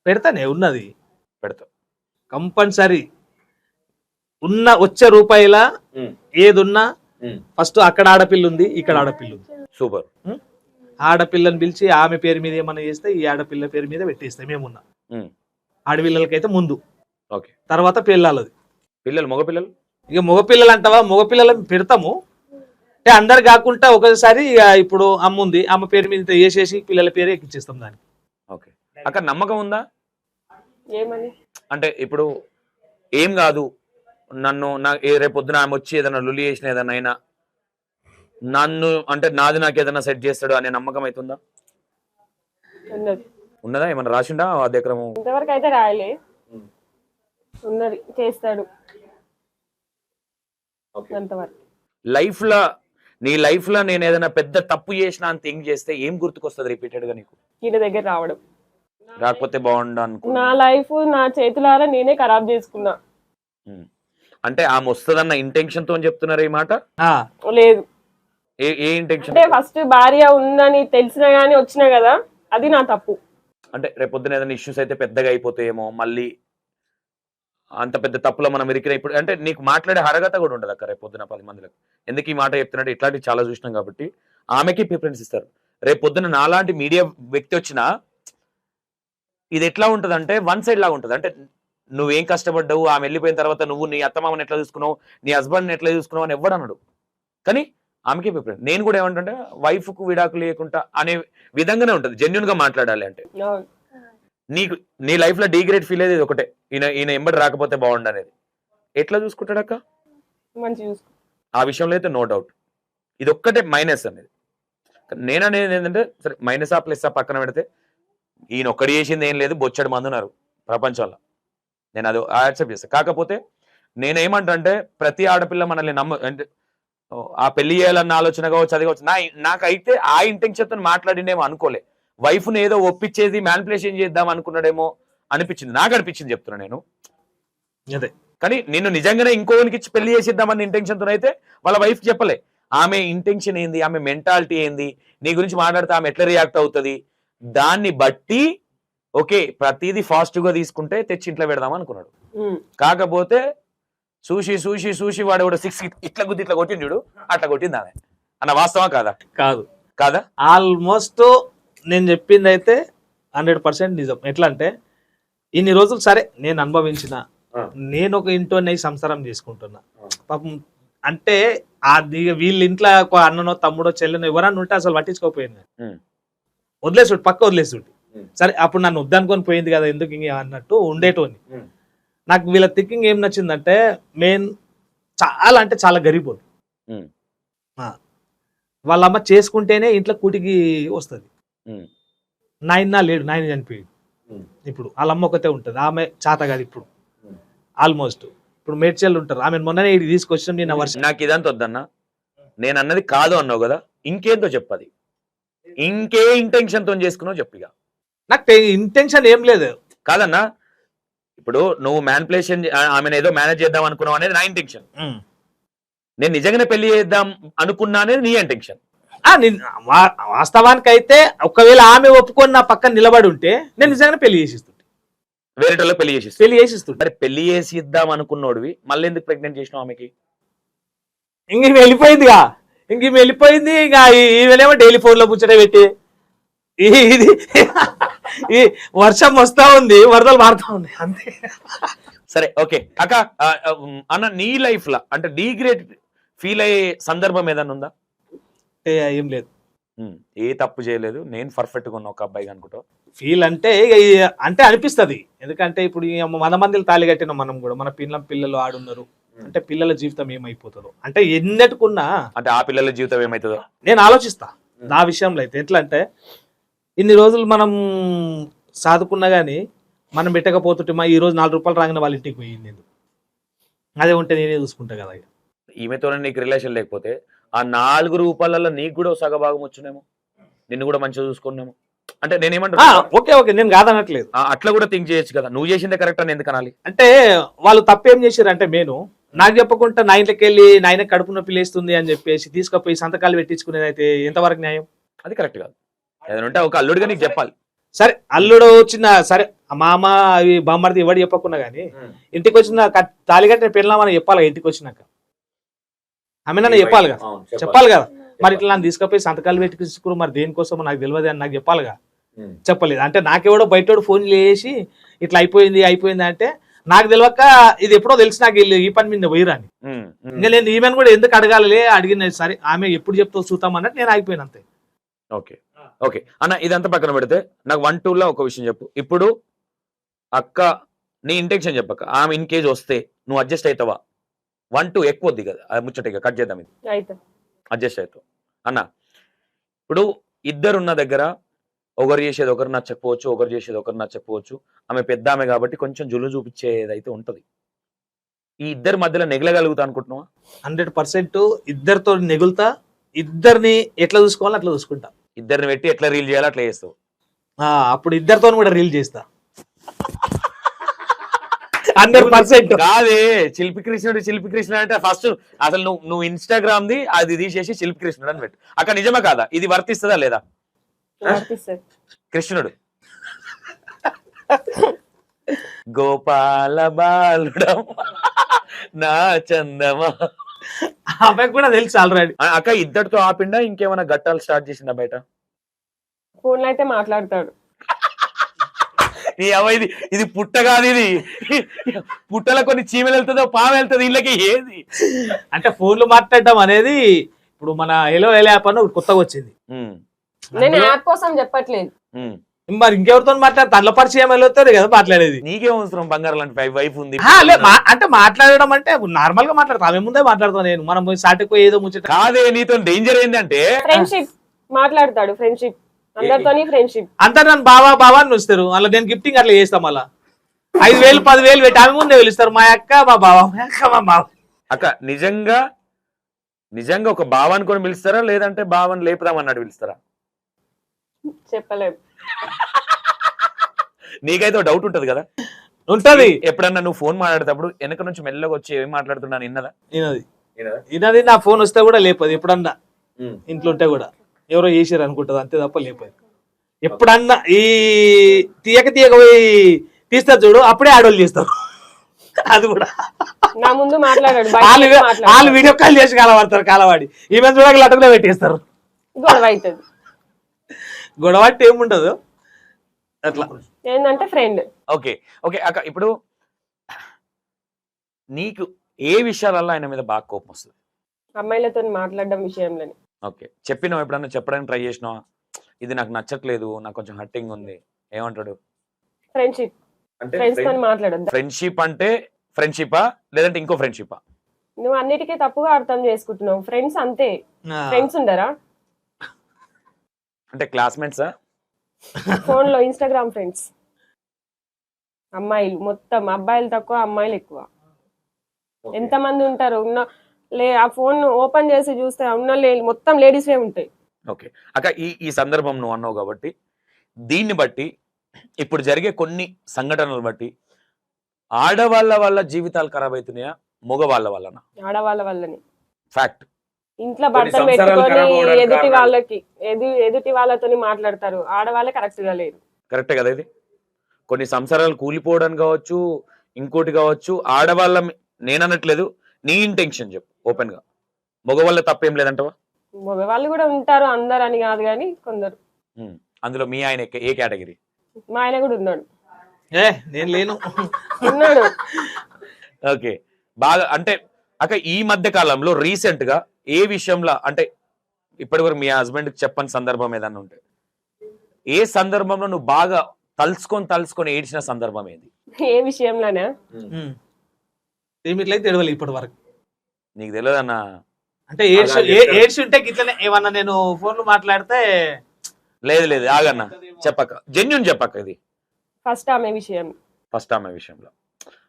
పెడతానే ఉన్నది పెడతా కంపల్సరీ, ఉన్న వచ్చే రూపాయల ఏదున్నా ఫస్ట్ అక్కడ ఆడపిల్ల ఉంది ఇక్కడ ఆడపిల్ల ఉంది, సూపర్. ఆడపిల్లని పిలిచి ఆమె పేరు మీద ఏమన్నా చేస్తే ఈ ఆడపిల్ల పేరు మీద పెట్టేస్తాం మేమున్నా. ఆడపిల్లలకైతే ముందు, ఓకే తర్వాత పిల్లలది. పిల్లలు మగపిల్లలు ఇక మగపిల్లలు అంటావా, మగపిల్లలను పెడతాము అంటే అందరు కాకుండా ఒకసారి ఇక ఇప్పుడు అమ్మ ఉంది, అమ్మ పేరు మీద వేసేసి పిల్లల పేరు ఎక్కిచ్చేస్తాం దానికి. ఓకే అక్కడ నమ్మకం ఉందా? ఏమని అంటే ఇప్పుడు ఏం కాదు, నన్ను రేపు పొద్దున ఆమె వచ్చి ఏదైనా లులి చేసిన ఏదైనా అయినా నన్ను అంటే నాది నాకు ఏదైనా సెట్ చేస్తాడు అనే నమ్మకం అవుతుందా? ఉన్నదా? ఏమన్నా రాసిండా ఆ దగ్గర? ఇంతవరకు అయితే రాయలే, ఉన్నది చేస్తాడు అంతవరకు. లైఫ్ లో నీ లైఫ్ లో నేను ఏదైనా పెద్ద తప్పు చేసిన అని థింక్ చేస్తే ఏం గుర్తుకొస్తుంది రిపీటెడ్ గా నీకు? ఈయన దగ్గర రావడం, రాకపోతే బాగుండు అనుకో. నా లైఫ్ నా చేతులారా నేనే ఖరాబ్ చేసుకున్నా. అంటే ఆమె వస్తుందన్న ఇంటెన్షన్ తో చెప్తున్నారు ఈ మాట? లేదు, ఏ ఇంటెన్షన్? అంటే ఫస్ట్ భార్య ఉందని తెలిసినా గానీ వచ్చినా కదా, అది నా తప్పు. అంటే రేపొద్దున ఏదైనా ఇష్యూస్ అయితే పెద్దగా అయిపోతాయేమో, మళ్ళీ అంత పెద్ద తప్పులో మనం ఇరికిన ఇప్పుడు అంటే నీకు మాట్లాడే అర్హత కూడా ఉండదు అక్క రేపొద్దున 10 మందిలకు. ఎందుకు ఈ మాట చెప్తున్నట్టు ఇట్లాంటివి చాలా చూసినాం కాబట్టి ఆమెకి ప్రిఫరెన్స్ ఇస్తారు. రేపొద్దున నాలాంటి మీడియా వ్యక్తి వచ్చినా ఇది ఎట్లా ఉంటుంది అంటే వన్ సైడ్ లాగా ఉంటుంది. అంటే నువ్వేం కష్టపడ్డావు, ఆమె వెళ్ళిపోయిన తర్వాత నువ్వు నీ అత్తమామని ఎట్లా చూసుకున్నావు, నీ హస్బెండ్ని ఎట్లా చూసుకున్నావు అని ఎవడు అన్నాడు, కానీ ఆమెకి ప్రిఫరెన్స్. నేను కూడా ఏమంటే వైఫ్ కు విడాకులు లేకుండా అనే విధంగానే ఉంటుంది, జెన్యున్ గా మాట్లాడాలి. అంటే నీకు నీ లైఫ్ లో డిగ్రేడ్ ఫీల్ అయ్యేది ఒకటే, ఈయన ఎంబడి రాకపోతే బాగుండు అనేది. ఎట్లా చూసుకుంటాడక్క? ఆ విషయంలో అయితే నో డౌట్, ఇది ఒక్కటే మైనస్ అనేది. నేననేది ఏంటంటే సరే మైనస్ ఆ ప్లస్ ఆ పక్కన పెడితే ఈయన ఒక్కడి చేసింది ఏం లేదు, బొచ్చడి మంది ఉన్నారు ప్రపంచంలో, నేను అది యాక్సెప్ట్ చేస్తాను. కాకపోతే నేనేమంటా అంటే ప్రతి ఆడపిల్ల మనల్ని అంటే ఆ పెళ్లి చేయాలన్న ఆలోచన కావచ్చు, అది కావచ్చు, నాకైతే ఆ ఇంటెన్షన్తో మాట్లాడిండేమో అనుకోలే, వైఫ్ను ఏదో ఒప్పించేది మ్యానిపులేషన్ చేద్దాం అనుకున్నాడేమో అనిపించింది, నాకు అనిపించింది చెప్తున్నా నేను. అదే కానీ నిన్ను నిజంగానే ఇంకోనికి ఇచ్చి పెళ్లి చేసిద్దామన్న ఇంటెన్షన్తో అయితే వాళ్ళ వైఫ్ చెప్పలే. ఆమె ఇంటెన్షన్ ఏంది, ఆమె మెంటాలిటీ ఏంది, నీ గురించి మాట్లాడితే ఆమె ఎట్లా రియాక్ట్ అవుతుంది, దాన్ని బట్టి ఓకే ప్రతిదీ ఫాస్ట్ గా తీసుకుంటే తెచ్చి ఇంట్లో పెడదాం అనుకున్నాడు. కాకపోతే చూసి చూసి చూసి వాడు కూడా 6 ఇట్లా గుద్ది ఇట్లా కొట్టిండు, అట్లా కొట్టింది ఆమె అన్న. వాస్తవా కాదా? కాదు కాదా? ఆల్మోస్ట్ నేను చెప్పింది అయితే 100% నిజం. ఎట్లా అంటే ఇన్ని రోజులు సరే నేను అనుభవించిన, నేను ఒక ఇంట్లో సంసారం చేసుకుంటున్నా పాపం, అంటే అది వీళ్ళ ఇంట్లో ఒక అన్ననో తమ్ముడో చెల్లెనో ఎవరన్నా ఉంటే అసలు పట్టించుకోపోయింది, వదిలేసుడు పక్క వదిలేసుడు. సరే అప్పుడు నన్ను వద్దనుకొని పోయింది కదా ఎందుకు ఇంక అన్నట్టు ఉండేటోని. నాకు వీళ్ళ థింకింగ్ ఏం నచ్చిందంటే మెయిన్ చాలా అంటే చాలా గరీబోడు. ఉమ్. వాళ్ళ అమ్మ చేసుకుంటేనే ఇంట్లో కూటికి వస్తుంది. ఉమ్. నాయన లేడు, నాయన చనిపోయాడు. ఇప్పుడు వాళ్ళ అమ్మ ఒకతే ఉంటుంది, ఆమె చేత కాదు ఇప్పుడు ఆల్మోస్ట్. ఇప్పుడు మేడ్చల్ ఉంటారు, ఆమె మొన్ననే ఇక్కడికి తీసుకొచ్చాం నేను వర్షం. నాకు ఇదంతా వద్దన్నా, నేను అన్నది కాదు అన్నావు కదా, ఇంకేంతో చెప్పది, ఇంకే ఇంటెన్షన్ తో చేసుకున్నావు చెప్పిగా. నాకు ఇంటెన్షన్ ఏం లేదు కాదన్నా, ఇప్పుడు నువ్వు మ్యానిపులేషన్ ఆమెను ఏదో మేనేజ్ చేద్దాం అనుకున్నావు అనేది నా ఇంటెన్షన్. నేను నిజంగానే పెళ్లి చేద్దాం అనుకున్నా అనేది నీ ఇంటెన్షన్. వాస్తవానికి అయితే ఒకవేళ ఆమె ఒప్పుకొని నా పక్కన నిలబడి ఉంటే నేను నిజంగానే పెళ్లి చేసిస్తుంటే, వేరేటోళ్ళకి పెళ్లి చేసిస్తుంటే. మరి పెళ్లి చేసి ఇద్దాం అనుకున్నోడివి మళ్ళీ ఎందుకు ప్రెగ్నెంట్ చేసినావు ఆమెకి? ఇంక ఈమె వెళ్ళిపోయిందిగా, ఇంక ఈమె వెళ్ళిపోయింది. ఇక ఈమెనేమో డైలీ ఫోన్ లో ముచ్చట పెట్టి ఇది ఈ వర్షం వస్తా ఉంది, వరదలు మారుతా ఉంది అంతే. సరే ఓకే అక్క, అన్న నీ లైఫ్ లా అంటే డీగ్రేడ్ ఫీల్ అయ్యే సందర్భం ఏదన్నా ఉందా? ఏం లేదు, ఏ తప్పు చేయలేదు, నేను పర్ఫెక్ట్ గా ఉన్నా ఒక అబ్బాయి అనుకుంటా. ఫీల్ అంటే అంటే అనిపిస్తుంది. ఎందుకంటే ఇప్పుడు 100 మందిని తాళి కట్టిన మనం కూడా, మన పిల్లలు ఆడున్నారు అంటే పిల్లల జీవితం ఏమైపోతుందో అంటే ఎన్నట్టుకున్నా, అంటే ఆ పిల్లల జీవితం ఏమైతుందో నేను ఆలోచిస్తా. నా విషయంలో అయితే ఎట్లా అంటే, ఇన్ని రోజులు మనం సాదుకున్నా గానీ మనం పెట్టకపోతుంటే మా ఈ రోజు 4 రూపాయలు రాగానే వాళ్ళ ఇంటికి పోయింది, అదే ఉంటే నేనే చూసుకుంటా కదా. ఈమెతో నీకు రిలేషన్ లేకపోతే ఆ 4 రూపాయలలో నీకు కూడా సగభాగం వచ్చునేమో, నిన్ను కూడా మంచిగా చూసుకున్నాము అంటే నేనేమంటా. ఓకే ఓకే, నేను కాదనట్లేదు, అట్లా కూడా థింక్ చేయొచ్చు కదా. నువ్వు చేసిందే కరెక్ట్ అని ఎందుకు అనాలి? అంటే వాళ్ళు తప్పేం చేశారు అంటే, నాకు చెప్పకుండా నా ఇంట్లోకి వెళ్ళి నాయన కడుపు నొప్పి లేస్తుంది అని చెప్పేసి తీసుకుపోయి సంతకాలు పెట్టించుకునేది అయితే ఎంతవరకు న్యాయం? అది కరెక్ట్ కాదు. ఏదంటే ఒక అల్లుడిగా నీకు చెప్పాలి. సరే అల్లుడు వచ్చిన సరే మామ అవి బామ్మర్ది ఎవడు చెప్పకుండా గానీ ఇంటికి వచ్చిన తాళి కట్టిన పెళ్ళామని చెప్పాలి. ఇంటికి వచ్చినాక ఆమె నన్ను చెప్పాలి కదా. మరి ఇట్లా నన్ను తీసుకుపోయి సంతకాలు పెట్టుకుని మరి దేనికోసం నాకు తెలియదు అని నాకు చెప్పాలిగా. చెప్పలేదు అంటే నాకెవడో బయటోడు ఫోన్ చేసి ఇట్లా అయిపోయింది అంటే నాకు తెలియక ఇది ఎప్పుడో తెలిసి నాకు ఈ పని మీద పోయిరాని. ఇంకా నేను ఈమెను కూడా ఎందుకు అడగాలి, అడిగిన సరే ఆమె ఎప్పుడు చెప్తావు చూద్దాం అన్నట్టు నేను ఆగిపోయిన అంతే. ఓకే ఓకే అన్న, ఇదంతా పక్కన పెడితే నాకు 1-2లో ఒక విషయం చెప్పు. ఇప్పుడు అక్క నీ ఇంటెన్షన్ చెప్పక్క, ఆమె ఇన్ కేజ్ వస్తే నువ్వు అడ్జస్ట్ అవుతావా? 1-2 ఎక్కువ వద్ది కదా, అది ముచ్చటగా కట్ చేద్దాం, ఇది అడ్జస్ట్ అవుతావు అన్న. ఇప్పుడు ఇద్దరున్న దగ్గర ఒకరు చేసేది ఒకరు నచ్చకపోవచ్చు, ఒకరు చేసేది ఒకరు నచ్చకపోవచ్చు. ఆమె పెద్ద ఆమె కాబట్టి కొంచెం జులు చూపించేది అయితే ఉంటది. ఈ ఇద్దరి మధ్యలో నెగలగలుగుతా అనుకుంటున్నావా? 100% ఇద్దరితో నెగులుతా, ఇద్దరిని ఎట్లా చూసుకోవాలో అట్లా చూసుకుంటా. ఇద్దరిని పెట్టి ఎట్లా రీల్ చేయాలో అట్లా చేస్తావు. అప్పుడు ఇద్దరితో కూడా రీల్ చేస్తా. 100% కాదే, శిల్పి కృష్ణుడు అంటే ఫస్ట్ అసలు నువ్వు ఇన్స్టాగ్రామ్ ది అది తీసేసి శిల్పి కృష్ణుడు అని పెట్టు. అక్కడ నిజమా కాదా? ఇది వర్తిస్తుందా లేదా? కృష్ణుడు గోపాల బాలుడం నా చందమా, ఆమె కూడా తెలుసు ఆల్రెడీ. అక్క ఇద్దరితో ఆపిండా ఇంకేమైనా గట్టాలు స్టార్ట్ చేసిందా బయట? ఫోన్ అయితే మాట్లాడతాడు. ఇది పుట్ట కాదు, ఇది పుట్టలో కొన్ని చీమలు వెళ్తుందో పాము వెళ్తుంది, ఇళ్ళకి ఏది అంటే ఫోన్లు మాట్లాడటం అనేది ఇప్పుడు మన హలో యాప్ అని కొత్తగా వచ్చింది. నేను యాప్ కోసం చెప్పట్లేదు, మరి ఇంకెవరితో మాట్లాడితే అందులో పరిచయం వెళ్తారు కదా మాట్లాడేది. నీకేం అవసరం, బంగారం లాంటి వైఫ్ ఉంది అంటే మాట్లాడడం అంటే నార్మల్ గా మాట్లాడతా, ఆమె ముందే మాట్లాడతాను నేను. మనం సాటికి ఏదో ముచ్చట కాదే, నీతో డేంజర్ ఏంటంటే ఫ్రెండ్షిప్ మాట్లాడతాడు, ఫ్రెండ్షిప్ అందరితోని ఫ్రెండ్షిప్. అంతా నన్ను బావా అని వస్తారు, అలా నేను గిఫ్టింగ్ అట్లా చేస్తాం. అలా 5,000 10,000 పెట్టి ఆమె ముందే పిలుస్తారు, మా అక్క మా బావ, మా అక్క మా బావ. అక్క నిజంగా ఒక భావాన్ని కూడా పిలుస్తారా, లేదంటే భావాన్ని లేపుదామన్నాడు పిలుస్తారా? చెప్పలేదు. నీకైతే డౌట్ ఉంటది కదా? ఉంటది. ఎప్పుడన్నా నువ్వు ఫోన్ మాట్లాడేటప్పుడు వెనక నుంచి మెల్లగా వచ్చి ఏం మాట్లాడుతున్నాను ఇన్నదా? ఇన్నది. నా ఫోన్ వస్తే కూడా లేపదు, ఎప్పుడన్నా ఇంట్లో ఉంటే కూడా ఎవరో చేసారు అనుకుంటది అంతే తప్ప లేపదు. ఎప్పుడన్నా ఈ తీయక పోయి తీస్తారు చూడు, అప్పుడే ఆడోళ్ళు చేస్తారు. అది కూడా నా ముందు మాట్లాడాడు, వాళ్ళు వీడియో కాల్ చేసి కాలవాడతారు, కాలవాడి ఈమె చూడక లటకులో పెట్టేస్తారు, గొడవ అవుతుంది. గొడవ అంటే ఏముండదు అట్లా ఏంటంటే ఫ్రెండ్. ఓకే ఓకే అక్క, ఇప్పుడు నీకు ఏ విషయాలలో ఆయన మీద బాగా కోపం వస్తుంది? అమ్మాయిలతో మాట్లాడడం విషయంలోనే. ఓకే, చెప్పినావు ఎప్పుడన్నా చెప్పడానికి ట్రై చేసినావా? ఇది నాకు నచ్చట్లేదు, నాకు కొంచెం హర్టింగ్ ఉంది, ఏమంటాడు? ఫ్రెండ్షిప్, ఫ్రెండ్స్ తో మాట్లాడద్దు. ఫ్రెండ్షిప్ అంటే ఫ్రెండ్షిపా లేదంటే ఇంకో ఫ్రెండ్షిపా? నువ్వు అన్నిటికీ తప్పుగా అర్థం చేసుకుంటున్నావు. ఫ్రెండ్స్ అంతే, ఆ, ఫ్రెండ్స్ ఉండరా? అంటే క్లాస్మేట్సా? ఫోన్ లో ఇన్స్టాగ్రామ్ ఫ్రెండ్స్. అమ్మాయిలు మొత్తం, అబ్బాయిలు తక్కువ, అమ్మాయిలు ఎక్కువ. ఎంతమంది ఉంటారు? ఆ ఫోన్ ఓపెన్ చేసి చూస్తే మొత్తం లేడీసే ఉంటాయి. ఓకే అక్క, ఈ సందర్భం నువ్వు అన్నావు కాబట్టి దీన్ని బట్టి ఇప్పుడు జరిగే కొన్ని సంఘటనలు బట్టి ఆడవాళ్ళ వల్ల జీవితాలు ఖరాబ్ అవుతున్నాయా, మగవాళ్ళ వల్లన? ఆడవాళ్ళ వల్లని. ఫ్యాక్ట్. ఇంట్లో కొన్ని బట్టలు సంసారాలు ఖరాబ్ పెట్టుకొని అవ్వడానికి ఎదుటి కారణాలు. వాళ్ళకి ఎదుటి వాళ్ళతోని మాట్లాడతారు. ఆడవాళ్ళే కరెక్ట్ గా లేరు. కరెక్టే కదా ఇది? కొన్ని సంసారాలు కూలిపోవడానికి కావచ్చు, ఇంకోటి కావచ్చు. నేను అనట్లేదు, నీ ఇంటెన్షన్ చెప్పు ఓపెన్ గా. మగవాళ్ళ తప్పేం లేదంటవా? మగవాళ్ళు కూడా ఉంటారు, అందరు అని కాదు కానీ కొందరు. అందులో మీ ఆయన ఏ కేటగిరీ? మా ఆయన కూడా ఉన్నాడు. నేను లేను. ఉన్నాడు. ఓకే, బాగా అంటే అక్క ఈ మధ్య కాలంలో రీసెంట్ గా ఏ విషయంలో, అంటే ఇప్పటి వరకు మీ హస్బెండ్ కి చెప్పని సందర్భం ఏదన్నా ఉంటే, ఏ సందర్భంలో నువ్వు బాగా తలుచుకొని ఏడ్చిన సందర్భం ఏది? ఏ విషయంలోనే? ఏమిట్లయితే తెడవలేదు ఇప్పటి వరకు. నీకు తెలియదన్న? అంటే ఏడ్స్ ఉంటే ఇట్లనే ఏమన్నా నేను ఫోన్లు మాట్లాడితే. లేదు ఆగన్న, చెప్పక్క, జెన్యున్ చెప్పక్క. ఇది ఫస్ట్ ఆమె విషయం. ఫస్ట్ ఆమె విషయంలో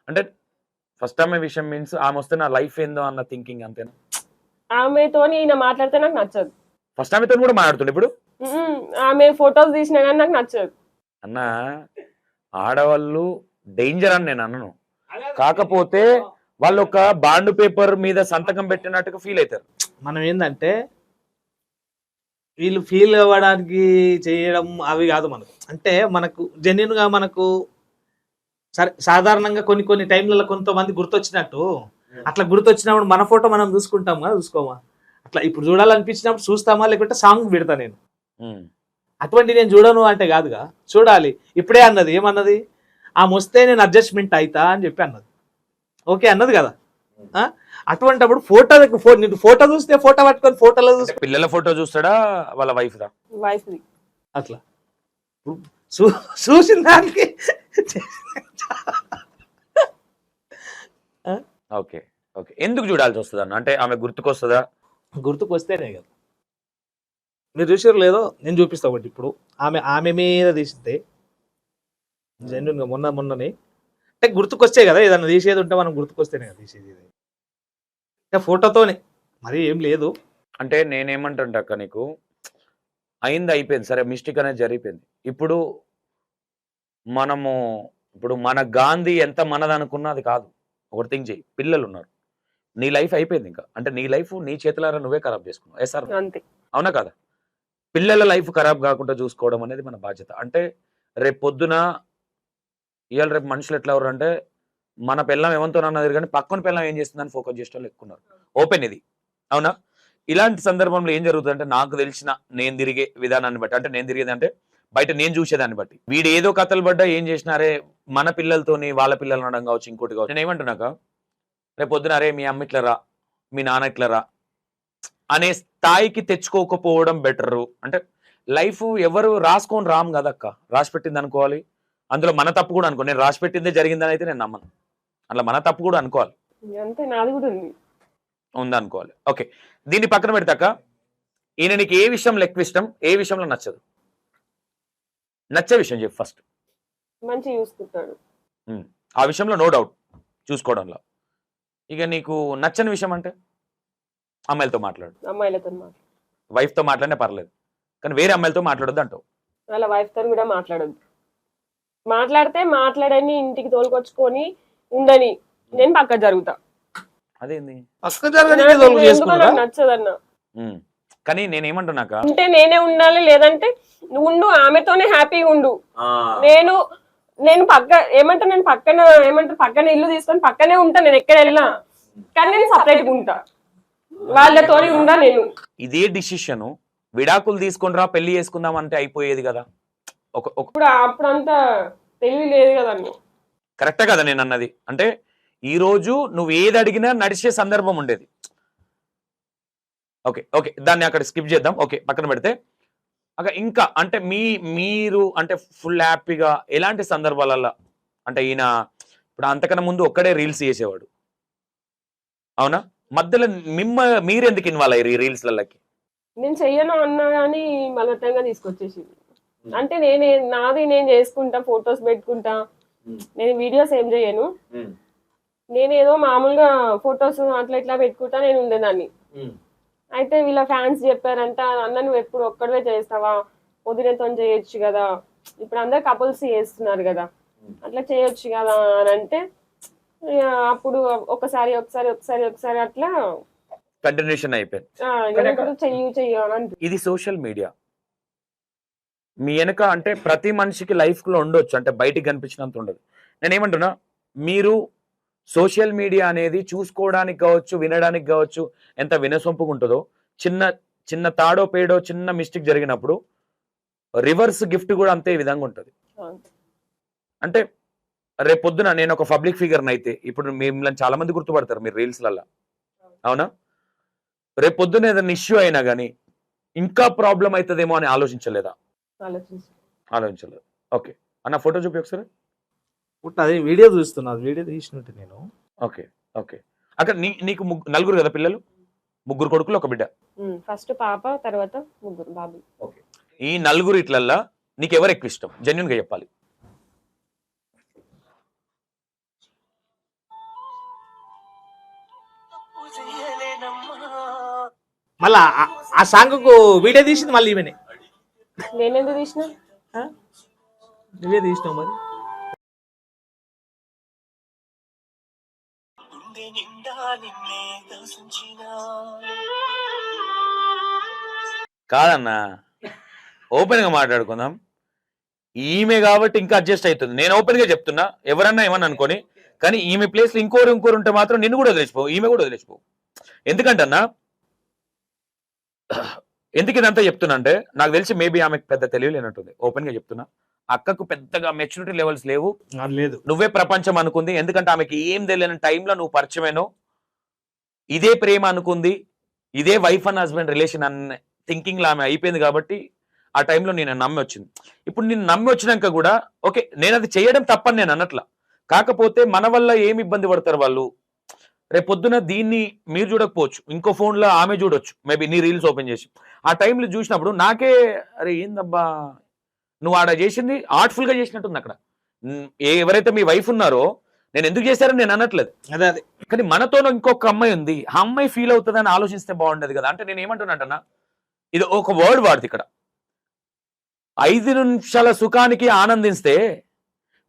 అంటే ఫస్ట్ ఆమె విషయం మీన్స్ ఆమె వస్తే నా లైఫ్ ఏందో అన్న థింకింగ్ అంతేనా? ఆమెతోని ఈయన మాట్లాడితే నాకు నచ్చదు. ఫస్ట్ ఆమెతో కూడా మాట్లాడుతుండే ఇప్పుడు? ఆమె ఫొటోస్ తీసినా కానీ నాకు నచ్చదు. అన్న, ఆడవాళ్ళు డేంజర్ అని నేను అన్నను, కాకపోతే వాళ్ళు ఒక బాండ్ పేపర్ మీద సంతకం పెట్టినట్టుగా ఫీల్ అవుతారు. మనం ఏంటంటే వీళ్ళు ఫీల్ అవ్వడానికి చేయడం అవి కాదు మనకు. అంటే మనకు జెన్యున్ గా మనకు సరే సాధారణంగా కొన్ని టైంలలో కొంతమంది గుర్తొచ్చినట్టు అట్లా గుర్తొచ్చినప్పుడు మన ఫోటో మనం చూసుకుంటామా చూసుకోమా? అట్లా ఇప్పుడు చూడాలనిపించినప్పుడు చూస్తామా, లేకుంటే సాంగ్ పెడతా నేను. అటువంటి నేను చూడను అంటే కాదుగా, చూడాలి. ఇప్పుడే అన్నది ఏమన్నది, ఆమె వస్తే నేను అడ్జస్ట్మెంట్ అవుతా అని చెప్పి అన్నది. ఓకే అన్నది కదా. అటువంటిప్పుడు ఫోటో చూస్తే ఫోటో పట్టుకొని ఫోటోలో చూస్తే పిల్లల ఫోటో చూస్తాడా వాళ్ళ వైఫ్ దా? వైఫ్ అట్లా చూసిన దానికి ఓకే ఎందుకు చూడాల్సి వస్తుంది అన్న? అంటే ఆమె గుర్తుకొస్తుందా? గుర్తుకొస్తేనే కదా. మీరు చూసారు లేదో, నేను చూపిస్తా ఒకటి. ఇప్పుడు ఆమె మీద తీసితే జెన్యున్గా మొన్ననే అంటే గుర్తుకొస్తే కదా, ఏదన్నా తీసేది ఉంటే మనం గుర్తుకొస్తేనే కదా తీసేది. అంటే ఫోటోతోనే మరి ఏం లేదు. అంటే నేనేమంటుంటా అక్క, నీకు అయింది అయిపోయింది, సరే మిస్టేక్ అనేది జరిగిపోయింది. ఇప్పుడు మన గాంధీ ఎంత మనదనుకున్నా అది కాదు. ఒకటి థింక్ చేయి, పిల్లలు ఉన్నారు, నీ లైఫ్ అయిపోయింది ఇంకా. అంటే నీ లైఫ్ నీ చేతులారా నువ్వే ఖరాబ్ చేసుకున్నావు. సార్ అంతే, అవునా కదా? పిల్లల లైఫ్ ఖరాబ్ కాకుండా చూసుకోవడం అనేది మన బాధ్యత. అంటే రేపు పొద్దున ఇవాళ రేపు మనుషులు ఎట్లా ఎవరు అంటే, మన పిల్లం ఏమంతో అన్నది కానీ పక్కన పిల్లం ఏం చేస్తుందని ఫోకస్ చేసేవాళ్ళు ఎక్కున్నారు. ఓపెన్ ఇది, అవునా? ఇలాంటి సందర్భంలో ఏం జరుగుతుందంటే, నాకు తెలిసిన నేను తిరిగే విధానాన్ని బట్టి, అంటే నేను తిరిగేది అంటే బయట నేను చూసేదాన్ని బట్టి, వీడు ఏదో కథలు పడ్డా ఏం చేసినారే మన పిల్లలతోని వాళ్ళ పిల్లలు అనడం కావచ్చు, ఇంకోటి కావచ్చు. నేను ఏమంటున్నాక, రేపు పొద్దున అరే మీ అమ్మ ఇట్లరా, మీ నాన్న ఇట్లరా అనే స్థాయికి తెచ్చుకోకపోవడం బెటరు. అంటే లైఫ్ ఎవరు రాసుకొని రాము కదక్క, రాసి పెట్టింది అనుకోవాలి. అందులో మన తప్పు కూడా అనుకో. నేను రాసి పెట్టిందే జరిగిందని అయితే నేను నమ్మను. అట్లా మన తప్పు కూడా అనుకోవాలి. అంతే, నాది కూడా ఉంది అనుకోవాలి. ఓకే, దీన్ని పక్కన పెడతాక ఈయన నీకు ఏ విషయంలో ఎక్కువ ఇష్టం, ఏ విషయంలో నచ్చదు? నచ్చే విషయం చెప్పు ఫస్ట్. మంచి చూసుకుంటాడు, ఆ విషయంలో నో డౌట్, చూసుకోవడంలో. ఇక నీకు నచ్చని విషయం అంటే అమ్మాయిలతో మాట్లాడు, అమ్మాయిలతో వైఫ్ తో మాట్లాడినా పర్లేదు, కానీ వేరే అమ్మాయిలతో మాట్లాడొద్దు అంటావు. వాళ్ళ వైఫ్ తో కూడా మాట్లాడొద్దు. మాట్లాడితే మాట్లాడని ఇంటికి తోలుకొచ్చుకొని ఉండని, నేను పక్క జరుగుతా. అదేంది నచ్చదన్నా. కానీ నేనేమంటున్నాక, అంటే నేనే ఉండాలి, లేదంటే నువ్వు ఉండు, ఆమెతోనే హ్యాపీగా ఉండు. నేను పక్కన ఇల్లు తీసుకొని పక్కనే ఉంటా, నేను ఎక్కడ వెళ్ళినా, కానీ నేను సపరేట్ గా ఉంటా, వాళ్ళతోనే ఉండా నేను. ఇదే డిసిషన్ విడాకులు తీసుకుని రా పెళ్లి చేసుకుందాం అంటే అయిపోయేది కదా. అప్పుడంతా తెలివి లేదు కదా. కరెక్టే కదా నేను అన్నది? అంటే ఈ రోజు నువ్వు ఏది అడిగినా నడిచే సందర్భం ఉండేది. ఓకే దాన్ని అక్కడ స్కిప్ చేద్దాం. ఓకే, పక్కన పెడితే అక్కడ ఇంకా అంటే మీరు అంటే ఫుల్ హ్యాపీగా ఎలాంటి సందర్భాలలో, అంటే ఈయన ఇప్పుడు అంతకన్నా ముందు ఒక్కడే రీల్స్ చేసేవాడు, అవునా? మధ్యలో మీరు ఎందుకు ఇన్వాల్వ్ అయ్యారు ఈ రీల్స్లకి? నేను చెయ్యను అన్నా కానీ బలవంతంగా తీసుకొచ్చేసి, అంటే నాది నేను చేసుకుంటా, ఫొటోస్ పెట్టుకుంటా, నేను వీడియోస్ ఏం చేయను. నేను ఏదో మామూలుగా ఫొటోస్ అట్లా ఇట్లా పెట్టుకుంటా నేను ఉండేదాన్ని. అయితే వీళ్ళ ఫ్యాన్స్ చెప్పారంట, అన్న నువ్వు ఎప్పుడు ఒక్కడవే చేస్తావా, వదిలేతో చేయొచ్చు కదా, ఇప్పుడు అందరు కపుల్స్ చేస్తున్నారు కదా, అట్లా చేయొచ్చు కదా అని అంటే అప్పుడు ఒకసారి అట్లా కంటిన్యూషన్ అయిపోయింది. చెయ్యు అని అంటే. ఇది సోషల్ మీడియా మీ వెనక అంటే ప్రతి మనిషికి లైఫ్ లో ఉండొచ్చు, అంటే బయటికి కనిపించినంత ఉండదు. నేనేమంటున్నా, మీరు సోషల్ మీడియా అనేది చూసుకోవడానికి కావచ్చు, వినడానికి కావచ్చు, ఎంత వినసొంపుగా ఉంటుందో, చిన్న చిన్న తాడో పేడో చిన్న మిస్టేక్ జరిగినప్పుడు రివర్స్ గిఫ్ట్ కూడా అంతే విధంగా ఉంటుంది. అంటే రేపు పొద్దున నేను ఒక పబ్లిక్ ఫిగర్ని అయితే, ఇప్పుడు మిమ్మల్ని చాలా మంది గుర్తుపడతారు మీరు రీల్స్లలో, అవునా? రేపు పొద్దున ఏదైనా ఇష్యూ అయినా కానీ ఇంకా ప్రాబ్లం అవుతుందేమో అని ఆలోచించలేదా? ఆలోచించలేదు. ఓకే అన్న, ఫోటో చూపి ఒకసారి. అది వీడియో చూస్తున్నా, వీడియో తీసినట్టు నేను. Okay okay. అక్కడ నీకు నలుగురు కదా పిల్లలు? ముగ్గురు కొడుకులు, ఒక బిడ్డ. ఫస్ట్ పాప, తర్వాత ముగ్గురు బాబు. ఓకే. ఈ నలుగురు ఇట్లల్లా నీకు ఎవరు ఎక్కువ ఇష్టం? జెన్యున్ గా చెప్పాలి. మళ్ళా ఆ సాంగ్ కు వీడియో తీసింది మళ్ళీ ఈమెనే. నేనెందుకు తీసిన? నువ్వే తీసినావు మరి. కాదన్నా, ఓపెన్ గా మాట్లాడుకుందాం. ఈమె కాబట్టి ఇంకా అడ్జస్ట్ అవుతుంది. నేను ఓపెన్ గా చెప్తున్నా, ఎవరన్నా ఏమన్నా అనుకోని, కానీ ఈమె ప్లేస్ లో ఇంకోరు ఉంటే మాత్రం నిన్ను కూడా వదిలేసిపో, ఈమె కూడా వదిలేసిపో. ఎందుకంటన్నా, ఎందుకు ఇదంతా చెప్తున్నా అంటే, నాకు తెలిసి మేబీ ఆమెకు పెద్ద తెలియలేనట్టుంది. ఓపెన్ గా చెప్తున్నా, అక్కకు పెద్దగా మెచ్యూరిటీ లెవెల్స్ లేవు. లేదు, నువ్వే ప్రపంచం అనుకుంది. ఎందుకంటే ఆమెకి ఏం తెలియని టైంలో నువ్వు పరిచయమేనో, ఇదే ప్రేమ అనుకుంది, ఇదే వైఫ్ అండ్ హస్బెండ్ రిలేషన్ అన్న థింకింగ్ లో ఆమె అయిపోయింది. కాబట్టి ఆ టైంలో నేను నమ్మి వచ్చింది. ఇప్పుడు నేను నమ్మి వచ్చినాక కూడా ఓకే, నేను అది చేయడం తప్పని నేను అన్నట్ల. కాకపోతే మన వల్ల ఏమి ఇబ్బంది పడతారు వాళ్ళు. రేపు పొద్దున దీన్ని మీరు చూడకపోవచ్చు, ఇంకో ఫోన్లో ఆమె చూడొచ్చు, మేబీ నీ రీల్స్ ఓపెన్ చేసి. ఆ టైంలో చూసినప్పుడు నాకే అరే ఏందబ్బా నువ్వు ఆడ చేసింది ఆర్ట్ఫుల్ గా చేసినట్టుంది. అక్కడ ఎవరైతే మీ వైఫ్ ఉన్నారో నేను ఎందుకు చేశారని నేను అనట్లేదు, అదే అదే. కానీ మనతో ఇంకొక అమ్మాయి ఉంది, ఆ అమ్మాయి ఫీల్ అవుతుందని ఆలోచిస్తే బాగుండదు కదా. అంటే నేను ఏమంటున్నాంటన్నా, ఇది ఒక వర్డ్ వాడుతుంది ఇక్కడ, 5 నిమిషాల సుఖానికి ఆనందిస్తే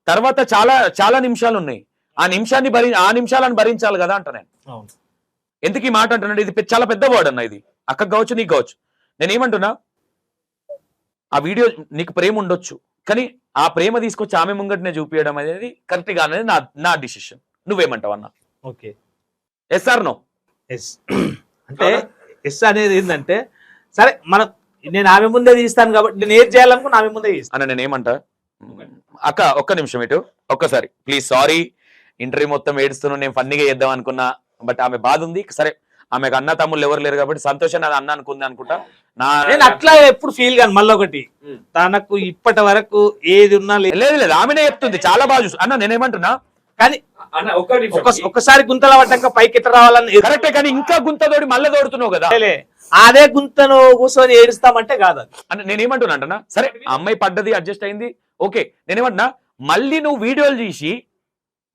తర్వాత చాలా చాలా నిమిషాలు ఉన్నాయి, ఆ నిమిషాలను భరించాలి కదా అంట నేను. ఎందుకు ఈ మాట అంటున్నాడు? ఇది చాలా పెద్ద వర్డ్ అన్న, ఇది అక్కకు కావచ్చు, నీకు కావచ్చు. నేనేమంటున్నా, ఆ వీడియో నీకు ప్రేమ ఉండొచ్చు, కానీ ఆ ప్రేమ తీసుకొచ్చి ఆమె ముంగటనే చూపించడం అనేది కరెక్ట్ గా అనేది నా డిసిషన్. నువ్వేమంటావు అన్న? Okay, yes or no? Yes. అంటే ఎస్ అనేది ఏంటంటే, సరే మనం నేను ఆమె ముందే తీస్తాను కాబట్టి నేను ఏది చేయాలనుకుని ఆమె ముందే తీస్తాను అన్న. నేనేమంటా, అక్క ఒక్క నిమిషం ఇటు ఒక్కసారి ప్లీజ్. సారీ, ఇంటర్వ్యూ మొత్తం ఏడుస్తున్నాను, నేను ఫన్నీగా చేద్దాం అనుకున్నా, బట్ ఆమె బాధ ఉంది. సరే, ఆమెకు అన్న తమ్ముళ్ళు ఎవరు లేరు కాబట్టి సంతోషం అది అన్న అనుకుంది అనుకుంటా. నేను అట్లా ఎప్పుడు ఫీల్ కాను. మళ్ళీ ఒకటి, తనకు ఇప్పటి వరకు ఏది ఉన్నా లేదు, ఆమెనే చెప్తుంది చాలా బాగా చూసు అన్న. నేనేమంటున్నా, కానీ ఒక్కసారి గుంతల పడ్డాక పైకి ఎట్లా రావాలని కరెక్టే, కానీ ఇంకా గుంత తోడి మళ్ళీ తోడుతున్నావు కదా. అదే గుంతను కూర్చొని ఏడుస్తామంటే కాదు అని నేనేమంటున్నా అంటున్నా. సరే, అమ్మాయి పడ్డది, అడ్జస్ట్ అయింది, ఓకే. నేనేమంటున్నా, మళ్ళీ నువ్వు వీడియోలు తీసి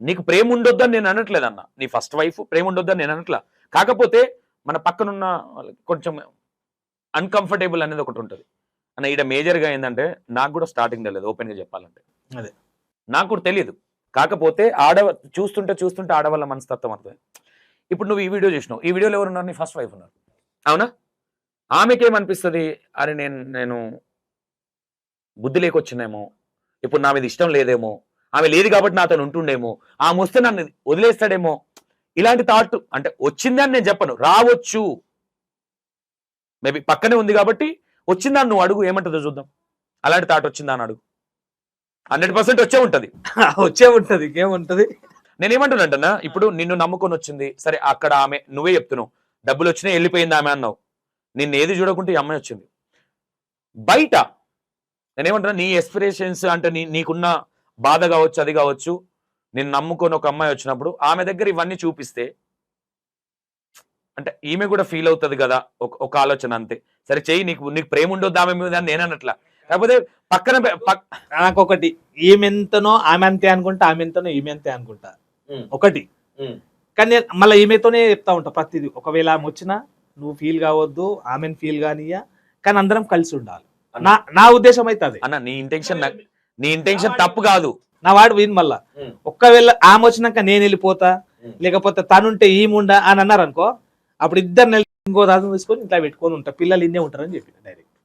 నీకు ప్రేమ ఉండొద్దని నేను అనట్లేదు అన్న. నీ ఫస్ట్ వైఫ్ ప్రేమ ఉండొద్దని నేను అనట్లా. కాకపోతే మన పక్కనున్న కొంచెం అన్కంఫర్టబుల్ అనేది ఒకటి ఉంటుంది అన్న. ఈడ మేజర్గా ఏంటంటే, నాకు కూడా స్టార్టింగ్ తెలియదు, ఓపెన్ గా చెప్పాలంటే. అదే నాకు కూడా తెలియదు. కాకపోతే చూస్తుంటే ఆడవాళ్ళ మనస్తత్వం అర్థం. ఇప్పుడు నువ్వు ఈ వీడియో చూసినావు, ఈ వీడియోలో ఎవరు ఉన్నారు? నీ ఫస్ట్ వైఫ్ ఉన్నారు, అవునా? ఆమెకేమనిపిస్తుంది, అరే నేను బుద్ధి లేకొచ్చినేమో, ఇప్పుడు నా మీద ఇష్టం లేదేమో, ఆమె లేదు కాబట్టి నాతో ఉంటుండేమో, ఆమె వస్తే నన్ను వదిలేస్తాడేమో, ఇలాంటి థాట్ అంటే వచ్చిందని నేను చెప్పను, రావచ్చు. మేబీ పక్కనే ఉంది కాబట్టి వచ్చిందని నువ్వు అడుగు, ఏమంటుందో చూద్దాం. అలాంటి థాట్ వచ్చిందా అని అడుగు, 100% వచ్చే ఉంటుంది. ఇంకేముంటది? నేనేమంటున్నా, ఇప్పుడు నిన్ను నమ్ముకొని వచ్చింది, సరే అక్కడ ఆమె నువ్వే చెప్తున్నావు డబ్బులు వచ్చినా వెళ్ళిపోయింది ఆమె అన్నావు. నిన్ను ఏది చూడకుంటే ఈ అమ్మాయి వచ్చింది. బయట నేనేమంటున్నా, నీ ఎస్పిరేషన్స్ అంటే నీకున్న బాధ కావచ్చు, అది కావచ్చు, నిన్ను నమ్ముకొని ఒక అమ్మాయి వచ్చినప్పుడు ఆమె దగ్గర ఇవన్నీ చూపిస్తే అంటే ఈమె కూడా ఫీల్ అవుతుంది కదా ఒక ఆలోచన అంతే. సరే చెయ్యి, నీకు ప్రేమ ఉండొద్దు ఆమె మీద అని నేనన్నట్లా. కాకపోతే పక్కన నాకొకటి, ఈమెంతనో ఆమె అంతే అనుకుంటా, ఆమె ఎంతనో ఈమె అంతే అనుకుంటా ఒకటి. కానీ నేను మళ్ళీ ఈమెతోనే చెప్తా ఉంటా ప్రతిదీ. ఒకవేళ ఆమె వచ్చినా నువ్వు ఫీల్ కావద్దు, ఆమెను ఫీల్ కానియ్యా, కానీ అందరం కలిసి ఉండాలి. నా ఉద్దేశం అయితే అదే అన్న. నీ ఇంటెన్షన్ తప్పు కాదు. నా వాడు విన్ మళ్ళా. ఒక్కవేళ ఆమె వచ్చినాక నేను వెళ్ళిపోతా, లేకపోతే తనుంటే ఈముండా అని అన్నారు అనుకో, అప్పుడు ఇద్దరు నెలలు ఇంకో దాని తీసుకొని ఇట్లా పెట్టుకొని ఉంటా, పిల్లలు ఇన్నే ఉంటారని చెప్పి డైరెక్ట్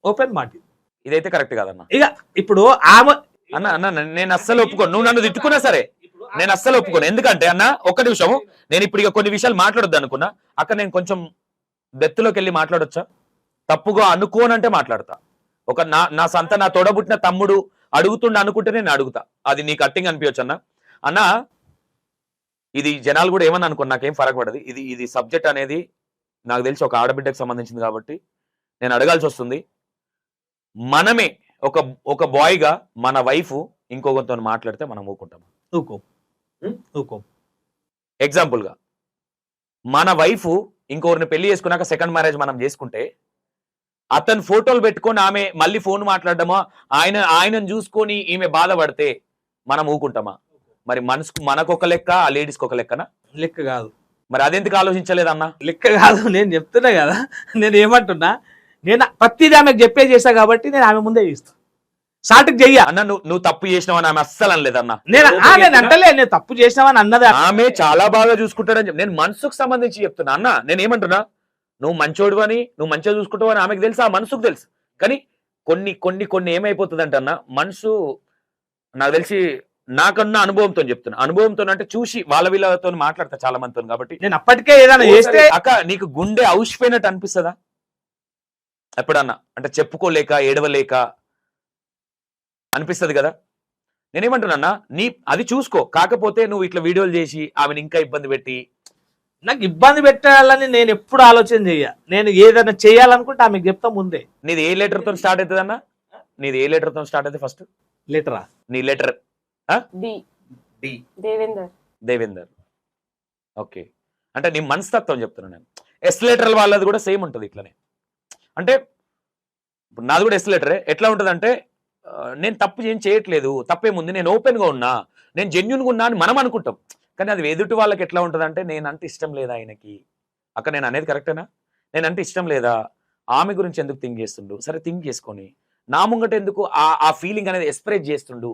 ఓపెన్ మాట. ఇదైతే కరెక్ట్ కాదన్న. ఇక ఇప్పుడు ఆమె అన్న నేను అస్సలు ఒప్పుకోను. నువ్వు నన్ను తిట్టుకున్నా సరే నేను అస్సలు ఒప్పుకోను. ఎందుకంటే అన్న ఒక్క నిమిషం, నేను ఇప్పుడు ఇక కొన్ని విషయాలు మాట్లాడొద్దు అనుకున్నా. అక్కడ నేను కొంచెం డెత్తులోకి వెళ్ళి మాట్లాడొచ్చా? తప్పుగా అనుకోనంటే మాట్లాడతా. నా సంత నా తోడబుట్టిన తమ్ముడు అడుగుతుండ అనుకుంటే నేను అడుగుతా. అది నీకు కట్టింగ్ అనిపించచ్చు అన్న. ఇది జనాలు కూడా ఏమన్నా అనుకోండి, నాకేం ఫరక పడదు. ఇది సబ్జెక్ట్ అనేది నాకు తెలిసి ఒక ఆడబిడ్డకు సంబంధించింది కాబట్టి నేను అడగాల్సి వస్తుంది. మనమే ఒక బాయ్గా మన వైఫ్ ఇంకొకరితో మాట్లాడితే మనం ఊకుంటాం. ఎగ్జాంపుల్గా మన వైఫ్ ఇంకొకరిని పెళ్లి చేసుకున్నాక సెకండ్ మ్యారేజ్ మనం చేసుకుంటే అతను ఫోటోలు పెట్టుకొని ఆమె మళ్ళీ ఫోన్ మాట్లాడడమా, ఆయనను చూసుకొని ఈమె బాధపడితే మనం ఊకుంటామా? మరి మనకొక లెక్క, ఆ లేడీస్కి ఒక లెక్కనా? లెక్క కాదు. మరి అదెందుకు ఆలోచించలేదన్నా? లెక్క కాదు, నేను చెప్తున్నా కదా. నేను ఏమంటున్నా, నేను ప్రతిదీ ఆమెకు చెప్పే చేశా కాబట్టి నేను ఆమె ముందే చేస్తా. సాటికి చెయ్య అన్న. నువ్వు తప్పు చేసినావని ఆమె అస్సలు అనలేదన్నా. నేను అంటలే, నేను తప్పు చేసినావని అన్నది. ఆమె చాలా బాగా చూసుకుంటాడని చెప్పి నేను మనసుకు సంబంధించి చెప్తున్నా అన్న. నేను ఏమంటున్నా, నువ్వు మంచోడు అని, నువ్వు మంచిగా చూసుకుంటావు అని ఆమెకు తెలుసు, ఆ మనసుకు తెలుసు. కానీ కొన్ని ఏమైపోతుందంటే అన్న, మనసు నాకు తెలిసి నాకన్నా అనుభవంతో చెప్తున్నా. అనుభవంతో అంటే చూసి వీళ్ళతో మాట్లాడతా చాలా మందితో కాబట్టి. నేను అప్పటికే ఏదైనా చేస్తే అక్క నీకు గుండె ఔషిపోయినట్టు అనిపిస్తుందా ఎప్పుడన్నా? అంటే చెప్పుకోలేక ఏడవలేక అనిపిస్తుంది కదా. నేనేమంటున్నా, అది చూసుకో. కాకపోతే నువ్వు ఇట్లా వీడియోలు చేసి ఆమెను ఇంకా ఇబ్బంది పెట్టి, నాకు ఇబ్బంది పెట్టాలని నేను ఎప్పుడు ఆలోచన చెయ్య. నేను ఏదైనా చేయాలనుకుంటే ఆమెకు చెప్తా ముందే. నీది ఏ లెటర్ తో స్టార్ట్ అవుతుంది అన్న? నీది ఏ లెటర్ తో స్టార్ట్ అవుతుంది ఫస్ట్? లెటరా? నీ లెటర్ దేవేందర్. ఓకే. అంటే నీ మనస్తత్వం చెప్తున్నా నేను. ఎస్ లెటర్ వాళ్ళది కూడా సేమ్ ఉంటుంది ఇట్లనే. అంటే ఇప్పుడు నాది కూడా ఎస్ లెటరే. ఎట్లా ఉంటుంది అంటే, నేను తప్పు ఏం చేయట్లేదు, తప్పేముంది, నేను ఓపెన్గా ఉన్నా, నేను జెన్యున్గా ఉన్నా అని మనం అనుకుంటాం. కానీ అది ఎదుటి వాళ్ళకి ఎట్లా ఉంటుంది అంటే, నేనంటే ఇష్టం లేదా ఆయనకి. అక్కడ నేను అనేది కరెక్టేనా? నేనంటే ఇష్టం లేదా, ఆమె గురించి ఎందుకు థింక్ చేస్తుండు? సరే థింక్ చేసుకొని నా ముంగట ఎందుకు ఆ ఫీలింగ్ అనేది ఎక్స్ప్రెస్ చేస్తుండు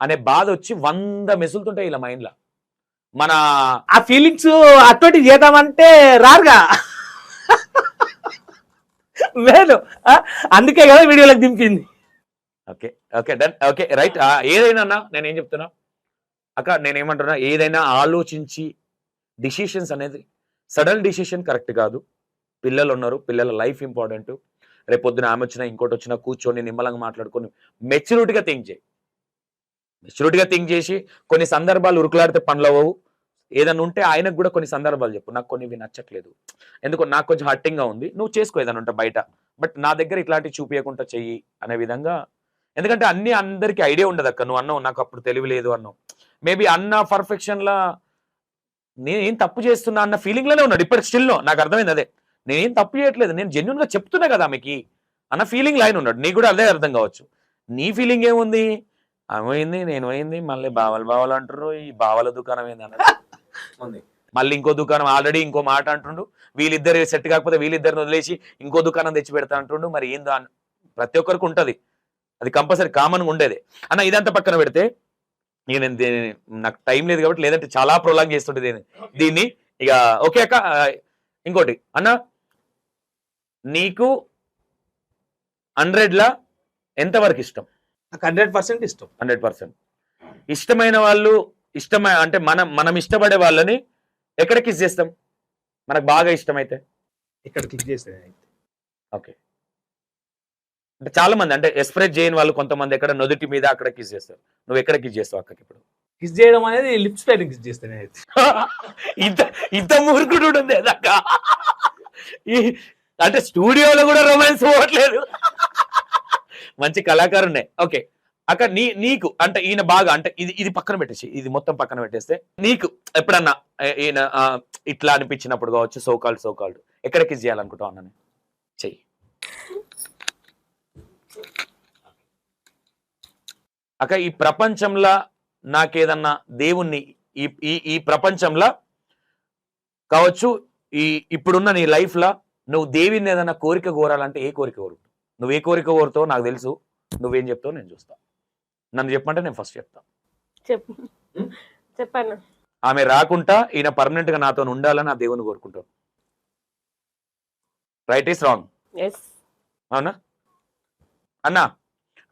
అనే బాధ వచ్చి 100 మెసులుతుంటాయి ఇలా మైండ్లో. మన ఆ ఫీలింగ్స్ అటువంటి చేద్దామంటే రారుగా. లేదు, అందుకే కదా వీడియోలకు దింపింది. Okay okay done. Okay right. ఏదైనా అన్నా నేనేం చెప్తున్నా అక్క, నేనేమంటున్నా, ఏదైనా ఆలోచించి డిసిషన్స్ అనేది, సడన్ డిసిషన్ కరెక్ట్ కాదు. పిల్లలు ఉన్నారు, పిల్లల లైఫ్ ఇంపార్టెంట్. రేపొద్దున ఆమె వచ్చినా ఇంకోటి వచ్చినా కూర్చొని నిమ్మలంగా మాట్లాడుకొని మెచ్యూరిటీగా థింక్ చేసి కొన్ని సందర్భాలు ఉరుకులాడితే పనులు అవ్వవు. ఏదైనా ఉంటే ఆయనకు కూడా కొన్ని సందర్భాలు చెప్పు, నాకు కొన్ని నచ్చట్లేదు, ఎందుకో నాకు కొంచెం హర్టింగ్గా ఉంది, నువ్వు చేసుకో ఏదైనా ఉంటే బయట, బట్ నా దగ్గర ఇట్లాంటివి చూపించకుండా చెయ్యి అనే విధంగా. ఎందుకంటే అందరికీ ఐడియా ఉండదు అక్క. నువ్వు అన్నావు నాకు అప్పుడు తెలివి లేదు అన్నావు. మేబీ అన్న పర్ఫెక్షన్లా నేనేం తప్పు చేస్తున్నా అన్న ఫీలింగ్లోనే ఉన్నాడు ఇప్పటికి. స్టిల్ నాకు అర్థమైంది అదే, నేనేం తప్పు చేయట్లేదు, నేను జెన్యున్గా చెప్తున్నా కదా ఆమెకి అన్న ఫీలింగ్ లైన్ ఉన్నాడు. నీకు కూడా అదే అర్థం కావచ్చు. నీ ఫీలింగ్ ఏముంది, అయింది నేను అయింది, మళ్ళీ బావలు అంటారు, ఈ బావల దుకాణం ఏంది అన్నది, మళ్ళీ ఇంకో దుకాణం, ఆల్రెడీ ఇంకో మాట అంటుండు, వీళ్ళిద్దరు సెట్ కాకపోతే వీళ్ళిద్దరిని వదిలేసి ఇంకో దుకాణం తెచ్చి పెడతా అంటుండు. మరి ఏందో ప్రతి ఒక్కరికి ఉంటుంది, అది కంపల్సరీ కామన్గా ఉండేది అన్న. ఇదంతా పక్కన పెడితే నాకు టైం లేదు కాబట్టి, లేదంటే చాలా ప్రొలాంగ్ చేస్తుంటే దీన్ని. ఇక ఓకే అక్క. ఇంకోటి అన్న, నీకు 100లా ఎంతవరకు ఇష్టం? నాకు 100% ఇష్టం. 100% ఇష్టమైన వాళ్ళు, అంటే మనం ఇష్టపడే వాళ్ళని ఎక్కడ కిస్ చేస్తాం? మనకు బాగా ఇష్టమైతే ఇక్కడ కిస్ చేస్తే. ఓకే. అంటే చాలా మంది అంటే ఎక్స్ప్రెస్ చేయని వాళ్ళు కొంతమంది ఎక్కడ నొదుటి మీద అక్కడ కిస్ చేస్తారు. నువ్వు ఎక్కడ కిస్ చేస్తావు అక్కకి? ఇప్పుడు కిస్ చేయడం అనేది లిప్స్ పైన కిస్ చేస్తేనే. ఇంత మూర్ఖుడు ఉంది అదక్క. అంటే స్టూడియోలో కూడా రొమాన్స్ పోవట్లేదు. మంచి కళాకారునే. ఓకే, అక్క నీకు అంటే ఈయన బాగా అంటే ఇది పక్కన పెట్టేసి ఇది మొత్తం పక్కన పెట్టేస్తే నీకు ఎప్పుడన్నా ఈయన ఇట్లా అనిపించినప్పుడు కావచ్చు సోకాల్డ్ ఎక్కడ కిస్ చేయాలనుకుంటావు అన్న చెయ్యి. అక్క ఈ ప్రపంచంలో నాకేదన్నా దేవుణ్ణి ఈ ప్రపంచంలో కావచ్చు ఇప్పుడున్న నీ లైఫ్ లో నువ్వు దేవుని ఏదైనా కోరిక కోరాలంటే ఏ కోరిక కోరుతావు? నువ్వు ఏ కోరిక కోరుతావో నాకు తెలుసు, నువ్వేం చెప్తావు నేను చూస్తా. నన్ను చెప్పమంటే నేను ఫస్ట్ చెప్తా. చెప్పన్నా. ఆమె రాకుండా ఈయన పర్మనెంట్ గా నాతో ఉండాలని ఆ దేవుని కోరుకుంటాను. Right is wrong? అవునా అన్నా?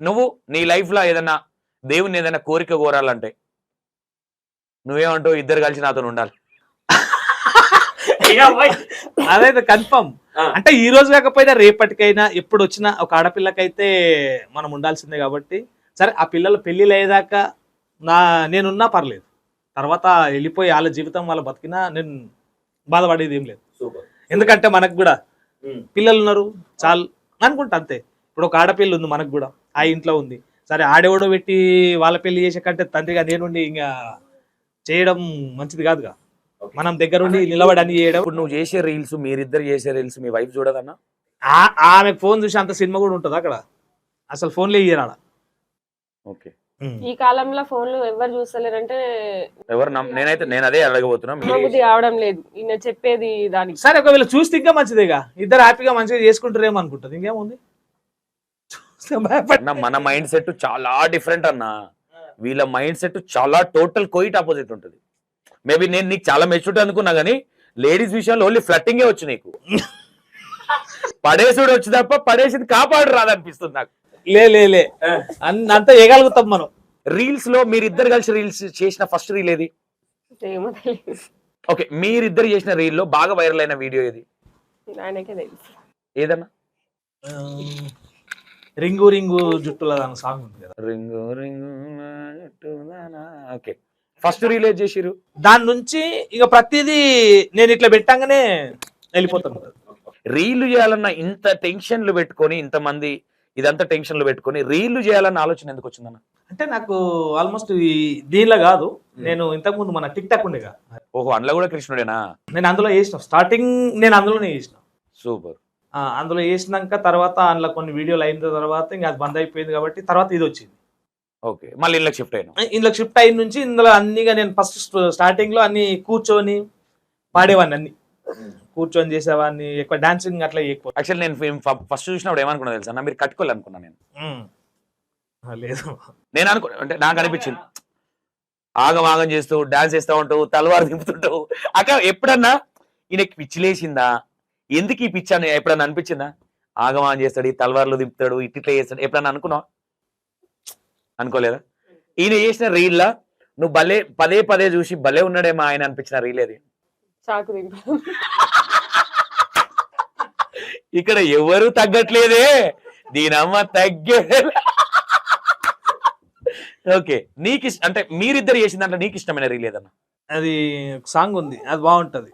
నువ్వు నీ లైఫ్ లో ఏదైనా దేవుని ఏదైనా కోరిక కోరాలంటే నువ్వేమంటావు? ఇద్దరు కలిసి నాతో ఉండాలి. అదైతే కన్ఫర్మ్. అంటే ఈ రోజు కాకపోయినా రేపటికైనా ఎప్పుడు వచ్చినా ఒక ఆడపిల్లకైతే మనం ఉండాల్సిందే కాబట్టి సరే ఆ పిల్లల పెళ్లిళ్ళు అయ్యేదాకా నేనున్నా పర్లేదు, తర్వాత వెళ్ళిపోయి వాళ్ళ జీవితం వాళ్ళ బతికినా నేను బాధపడేది ఏం లేదు. ఎందుకంటే మనకు కూడా పిల్లలు ఉన్నారు చాలు అనుకుంటా అంతే. ఇప్పుడు ఒక ఆడపిల్ల ఉంది మనకు కూడా, ఆ ఇంట్లో ఉంది. సరే ఆడేవాడో పెట్టి వాళ్ళ పెళ్లి చేసే కంటే తండ్రిగా నేనుండి ఇంకా చేయడం మంచిది కాదుగా. మనం దగ్గరుండి నిలబడి అని చేయడం. ఇప్పుడు నువ్వు చేసే రీల్స్, మీరిద్దరు చేసే రీల్స్ మీ వైఫ్ చూడదన్నా? ఆమె ఫోన్ చూసి అంత సినిమా కూడా ఉంటుంది అక్కడ, అసలు ఫోన్లే ఇయ్యరాడ. ఓకే, ఈ కాలంలో ఫోన్లు ఎవరు చూస్తలేరంటే ఎవరు నేను అదే అడగబోతున్నా. బుద్ధి కావడం లేదు ఈయన చెప్పేది దానికి. సరే ఒకవేళ చూస్తే ఇంకా మంచిదేగా, ఇద్దరు హ్యాపీగా మంచిగా చేసుకుంటారేమో అనుకుంటుంది, ఇంకేముంది. మన మైండ్ సెట్ చాలా డిఫరెంట్ అన్న. వీళ్ళ మైండ్ సెట్ చాలా టోటల్ కోయిట్ ఆపోజిట్ ఉంటుంది. మేబీ నేను నీకు చాలా మెచ్యూరిటీ అనుకున్నా కానీ లేడీస్ విషయంలో ఓన్లీ ఫ్లట్టింగే వచ్చు నీకు. పడేసుడు వచ్చి తప్ప పడేసింది కాపాడు రాదనిపిస్తుంది నాకు. లే అంతా వేయగలుగుతాం మనం. రీల్స్ లో మీరిద్దరు కలిసి రీల్స్ చేసిన ఫస్ట్ రీల్ ఏది? ఏమో తెలియదు. ఓకే, మీరిద్దరు చేసిన రీల్ లో బాగా వైరల్ అయిన వీడియో ఏది? ఆయనకే తెలుసు. ఏదన్నా? రింగు రింగు జుట్టుల సాంగ్ ఉంది కదా, ring ring okay. First reel ఏది చేసిరు? దాని నుంచి ఇక ప్రతిదీ నేను ఇట్లా పెట్టంగానే వెళ్ళిపోతాను. రీళ్లు చేయాలన్న ఇంత టెన్షన్లు పెట్టుకొని, ఇంతమంది ఇదంతా టెన్షన్లు పెట్టుకొని రీళ్లు చేయాలన్న ఆలోచన ఎందుకు వచ్చిందన్న? అంటే నాకు ఆల్మోస్ట్ దీనిలో కాదు, నేను ఇంతకు ముందు మన టిక్ టాక్ ఉండేగా. ఓహో, అందులో కూడా కృష్ణుడేనా? నేను అందులో చేసిన స్టార్టింగ్, నేను అందులోనే చేసిన. సూపర్. అందులో చేసినాక తర్వాత అందులో కొన్ని వీడియోలు అయిన తర్వాత ఇంకా అది బంద్ అయిపోయింది కాబట్టి తర్వాత ఇది వచ్చింది. ఓకే, మళ్ళీ ఇందులో షిఫ్ట్ అయినా. ఇందులో షిఫ్ట్ అయిన నుంచి ఇందులో అన్నిగా నేను ఫస్ట్ స్టార్టింగ్ లో అన్ని కూర్చొని పాడేవాడిని, అన్ని కూర్చొని చేసేవాడిని, ఎక్కువ డాన్సింగ్ అట్లా ఎక్కువ. యాక్చువల్లీ నేను ఫస్ట్ చూసినప్పుడు ఏమనుకున్నా తెలుసా అన్న, మీరు కట్టుకోవాలనుకున్నా నేను. లేదు, నేను అంటే నాకు అనిపించింది ఆగం చేస్తూ డాన్స్ చేస్తూ ఉంటావు, తలవారు దింపుతుంటావు. అక్క ఎప్పుడన్నా ఈయనకి పిచ్చిలేసిందా, ఎందుకు ఈ పిచ్చి అని ఎప్పుడన్నా అనిపించిందా? ఆగమాగం చేస్తాడు, ఈ తలవార్లు దింపుతాడు, ఇట్లా చేస్తాడు, ఎప్పుడన్నా అనుకున్నావా? అనుకోలేదా? ఈయన చేసిన రీల్లా నువ్వు భలే పదే చూసి భలే ఉన్నాడేమో ఆయన అనిపించిన రీల్ అది? చాకు దింపడం. ఇక్కడ ఎవరు తగ్గట్లేదే, దీనమ్మ తగ్గే. ఓకే, నీకు అంటే మీరిద్దరు చేసిన దాంట్లో నీకు ఇష్టమైన రీల్ ఏదన్నా? అది సాంగ్ ఉంది, అది బాగుంటది,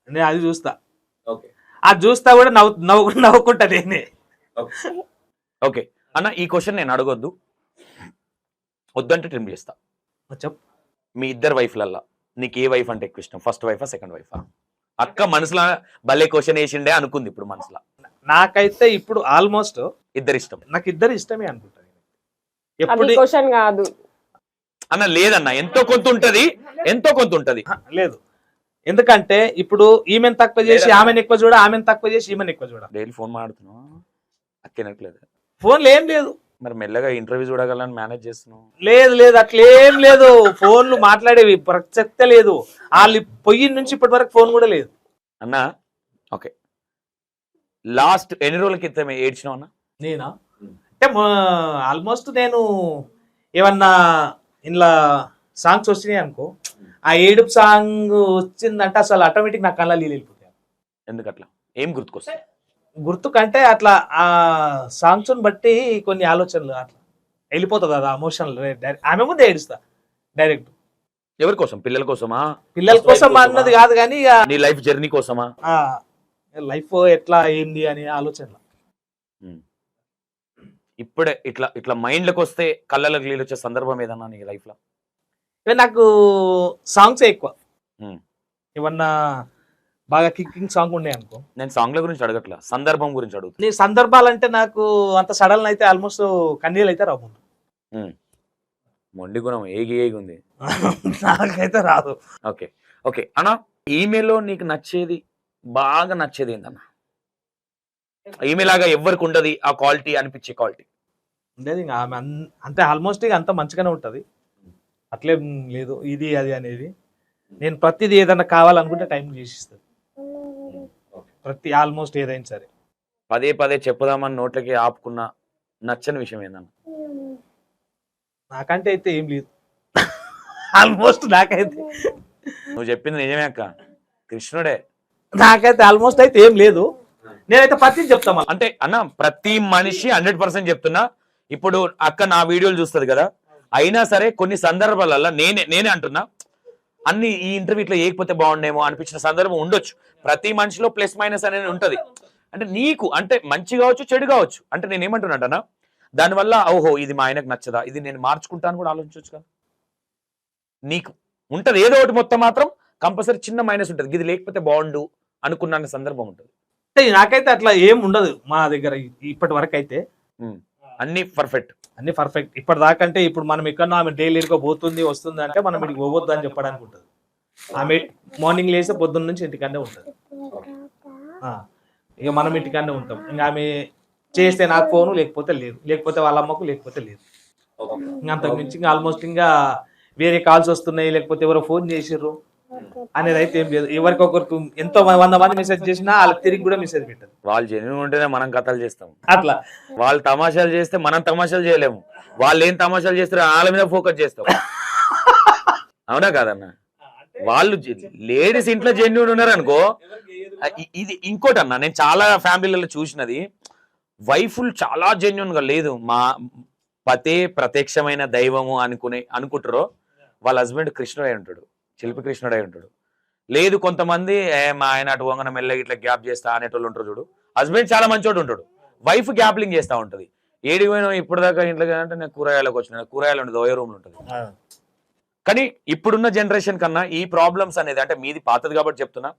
నేను అది చూస్తా. అది చూస్తా కూడా నవ్వుకుంటా నేనే. ఓకే అన్న, ఈ క్వశ్చన్ నేను అడగొద్దు, వద్దంటే ట్రిమ్ చేస్తా. చెప్పు. మీ ఇద్దరు వైఫ్లల్లా నీకు ఏ వైఫ్ అంటే ఎక్కువ ఇష్టం? ఫస్ట్ వైఫా సెకండ్ వైఫా? అక్క మనసులో భలే క్వశ్చన్ వేసిండే అనుకుంది, ఇప్పుడు మనసులో. నాకైతే ఇప్పుడు ఆల్మోస్ట్ ఇద్దరు ఇష్టం. నాకు ఇద్దరు ఇష్టమే అనుకుంటా. అది క్వశ్చన్ కాదు అన్న, లేదన్న, ఎంతో కొంత ఉంటది. లేదు, ఎందుకంటే ఇప్పుడు ఈమెను తక్కువ చేసి ఆమెను ఎక్కువ చూడ, ఆమెను తక్కువ చేసి ఈమెను ఎక్కువ చూడ. డైలీ ఫోన్ మాడుతున్నావు, అక్కేనట్లేదు. ఫోన్లు ఏం లేదు, మరి మెల్లగా ఇంటర్వ్యూ చూడగలని మేనేజ్ చేస్తున్నావు. లేదు అట్లేం లేదు, ఫోన్లు మాట్లాడేవి ప్రసక్తే లేదు. వాళ్ళు పొయ్యి నుంచి ఇప్పటి వరకు ఫోన్ కూడా లేదు అన్న. ఓకే, లాస్ట్ ఎన్ని రోజుల క్రితం ఏడ్చినావు అన్న? నేనా అంటే ఆల్మోస్ట్ నేను ఏమన్నా ఇంట్లో సాంగ్స్ వచ్చినాయి అనుకో, ఆ ఏడుపు సాంగ్ వచ్చిందంటే అసలు ఆటోమేటిక్ నా కళ్ళ నీళ్ళు వెళ్ళిపోతాయి. ఎందుకట్లా? ఏం గుర్తుకొస్తాయి? గుర్తుకంటే అట్లా ఆ సాంగ్స్ బట్టి కొన్ని ఆలోచనలు అట్లా వెళ్ళిపోతుంది, అది ఎమోషనల్. ఆమె ముందే ఏడుస్తా డైరెక్ట్. ఎవరి కోసం? పిల్లల కోసమా? పిల్లల కోసం అన్నది కాదు కానీ నీ లైఫ్ జర్నీ కోసమా? లైఫ్ ఎట్లా ఏంది అని ఆలోచనలు. ఇప్పుడే ఇట్లా ఇట్లా మైండ్లోకి వస్తే కళ్ళలోకి నీళ్ళు వచ్చే సందర్భం ఏదన్నా నీ లైఫ్ లో? ఇక నాకు సాంగ్స్ ఎక్కువ. Hmm. ఏమన్నా బాగా కిక్కింగ్ సాంగ్ ఉండే అనుకో. నేను సాంగ్ల గురించి అడగట్లా, సందర్భం గురించి అడుగుతా. నీ సందర్భాలంటే నాకు అంత సడన్ అయితే ఆల్మోస్ట్ కన్నీళ్ళు అయితే రావు. మొండి గుణం ఏగి ఉంది. నాకైతే రాదు. ఓకే ఓకే అన్న, ఈమెలో నీకు నచ్చేది బాగా నచ్చేది ఏంటన్నా? ఈమెలాగా ఎవరికి ఉండదు ఆ క్వాలిటీ అనిపించే క్వాలిటీ. లేదు ఇంకా ఆమె అంతే ఆల్మోస్ట్ ఇక అంత మంచిగానే ఉంటుంది, అట్లేం లేదు ఇది అది అనేది. నేను ప్రతిదీ ఏదన్నా కావాలనుకుంటే టైం చేసిస్తుంది, ప్రతి ఆల్మోస్ట్ ఏదైనా సరే. పదే పదే చెప్పుదామని నోట్లకి ఆపుకున్న నచ్చని విషయం ఏందన్న? నాకంటే అయితే ఏం లేదు ఆల్మోస్ట్. నాకైతే నువ్వు చెప్పింది నిజమే అక్క, కృష్ణుడే. నాకైతే ఆల్మోస్ట్ అయితే ఏం లేదు. నేనైతే ప్రతి చెప్తాను అంటే అన్న, ప్రతి మనిషి 100% చెప్తున్నా. ఇప్పుడు అక్క నా వీడియోలు చూస్తుంది కదా, అయినా సరే కొన్ని సందర్భాలలో నేనే అంటున్నా, అన్ని ఈ ఇంటర్వ్యూ ఇట్లా ఏకపోతే బాగుండేమో అనిపించిన సందర్భం ఉండొచ్చు. ప్రతి మనిషిలో ప్లస్ మైనస్ అనేది ఉంటది. అంటే నీకు అంటే మంచి కావచ్చు చెడు కావచ్చు. అంటే నేను ఏమంటున్నాటన్నా, దానివల్ల ఓహో ఇది మా ఆయనకు నచ్చదా, ఇది నేను మార్చుకుంటాను కూడా ఆలోచించవచ్చు కదా. నీకు ఉంటది ఏదో ఒకటి, మొత్తం మాత్రం కంపల్సరీ చిన్న మైనస్ ఉంటుంది, ఇది లేకపోతే బాగుండు అనుకున్న సందర్భం ఉంటుంది. నాకైతే అట్లా ఏం ఉండదు మా దగ్గర ఇప్పటి వరకు అయితే. అన్ని పర్ఫెక్ట్, అన్ని పర్ఫెక్ట్ ఇప్పటి దాకా. అంటే ఇప్పుడు మనం ఎక్కడో ఆమె డైలీగా పోతుంది వస్తుంది అంటే మనం ఇక్కడికి పోవద్దు అని చెప్పడానికి ఉంటుంది. ఆమె మార్నింగ్ లేస్తే పొద్దున్న నుంచి ఇంటికన్నా ఉంటుంది, ఇక మనం ఇంటికన్నా ఉంటాం. ఇంకా ఆమె చేస్తే నాకు ఫోను, లేకపోతే లేదు, లేకపోతే వాళ్ళ అమ్మకు, లేకపోతే లేదు. ఇంకా అంతకు మించి ఇంకా ఆల్మోస్ట్ ఇంకా వేరే కాల్స్ వస్తున్నాయి, లేకపోతే ఎవరో ఫోన్ చేసిర్రు అనేది అయితే ఏం లేదు. ఎవరికొకరికి ఎంతో 100 మంది మెసేజ్ చేసినా వాళ్ళకి తిరిగి కూడా మెసేజ్ పెట్టదు. వాళ్ళు జెన్యూన్ ఉంటేనే మనం కథలు చేస్తాం. అట్లా వాళ్ళు తమాషాలు చేస్తే మనం తమాషాలు చేయలేము. వాళ్ళు ఏం తమాషాలు చేస్తారో వాళ్ళ మీద ఫోకస్ చేస్తాం. అవునా కాదన్న? వాళ్ళు లేడీస్ ఇంట్లో జెన్యూన్ ఉన్నారు అనుకో. ఇది ఇంకోటి అన్న, నేను చాలా ఫ్యామిలీలలో చూసినది, వైఫులు చాలా జెన్యూన్ గా లేదు, మా పతే ప్రత్యక్షమైన దైవము అనుకుంటారో వాళ్ళ హస్బెండ్ కృష్ణుడై ఉంటాడు, శిల్పి కృష్ణుడై ఉంటాడు. లేదు కొంతమంది మా ఆయన అటు వంగన మెల్లగా ఇట్లా గ్యాప్ చేస్తా అనేటోళ్ళు ఉంటారు చూడు. హస్బెండ్ చాలా మంచోడు ఉంటాడు, వైఫ్ గ్యాప్లింగ్ చేస్తా ఉంటది. ఏడికి పోయినా ఇప్పుడు దాకా ఇంట్లో అంటే నేను కూరగాయలకు వచ్చిన, కూరగాయలు ఉండదు ఓయో రూమ్ లో ఉంటుంది. కానీ ఇప్పుడున్న జనరేషన్ కన్నా ఈ ప్రాబ్లమ్స్ అనేది, అంటే మీది పాతది కాబట్టి చెప్తున్నా,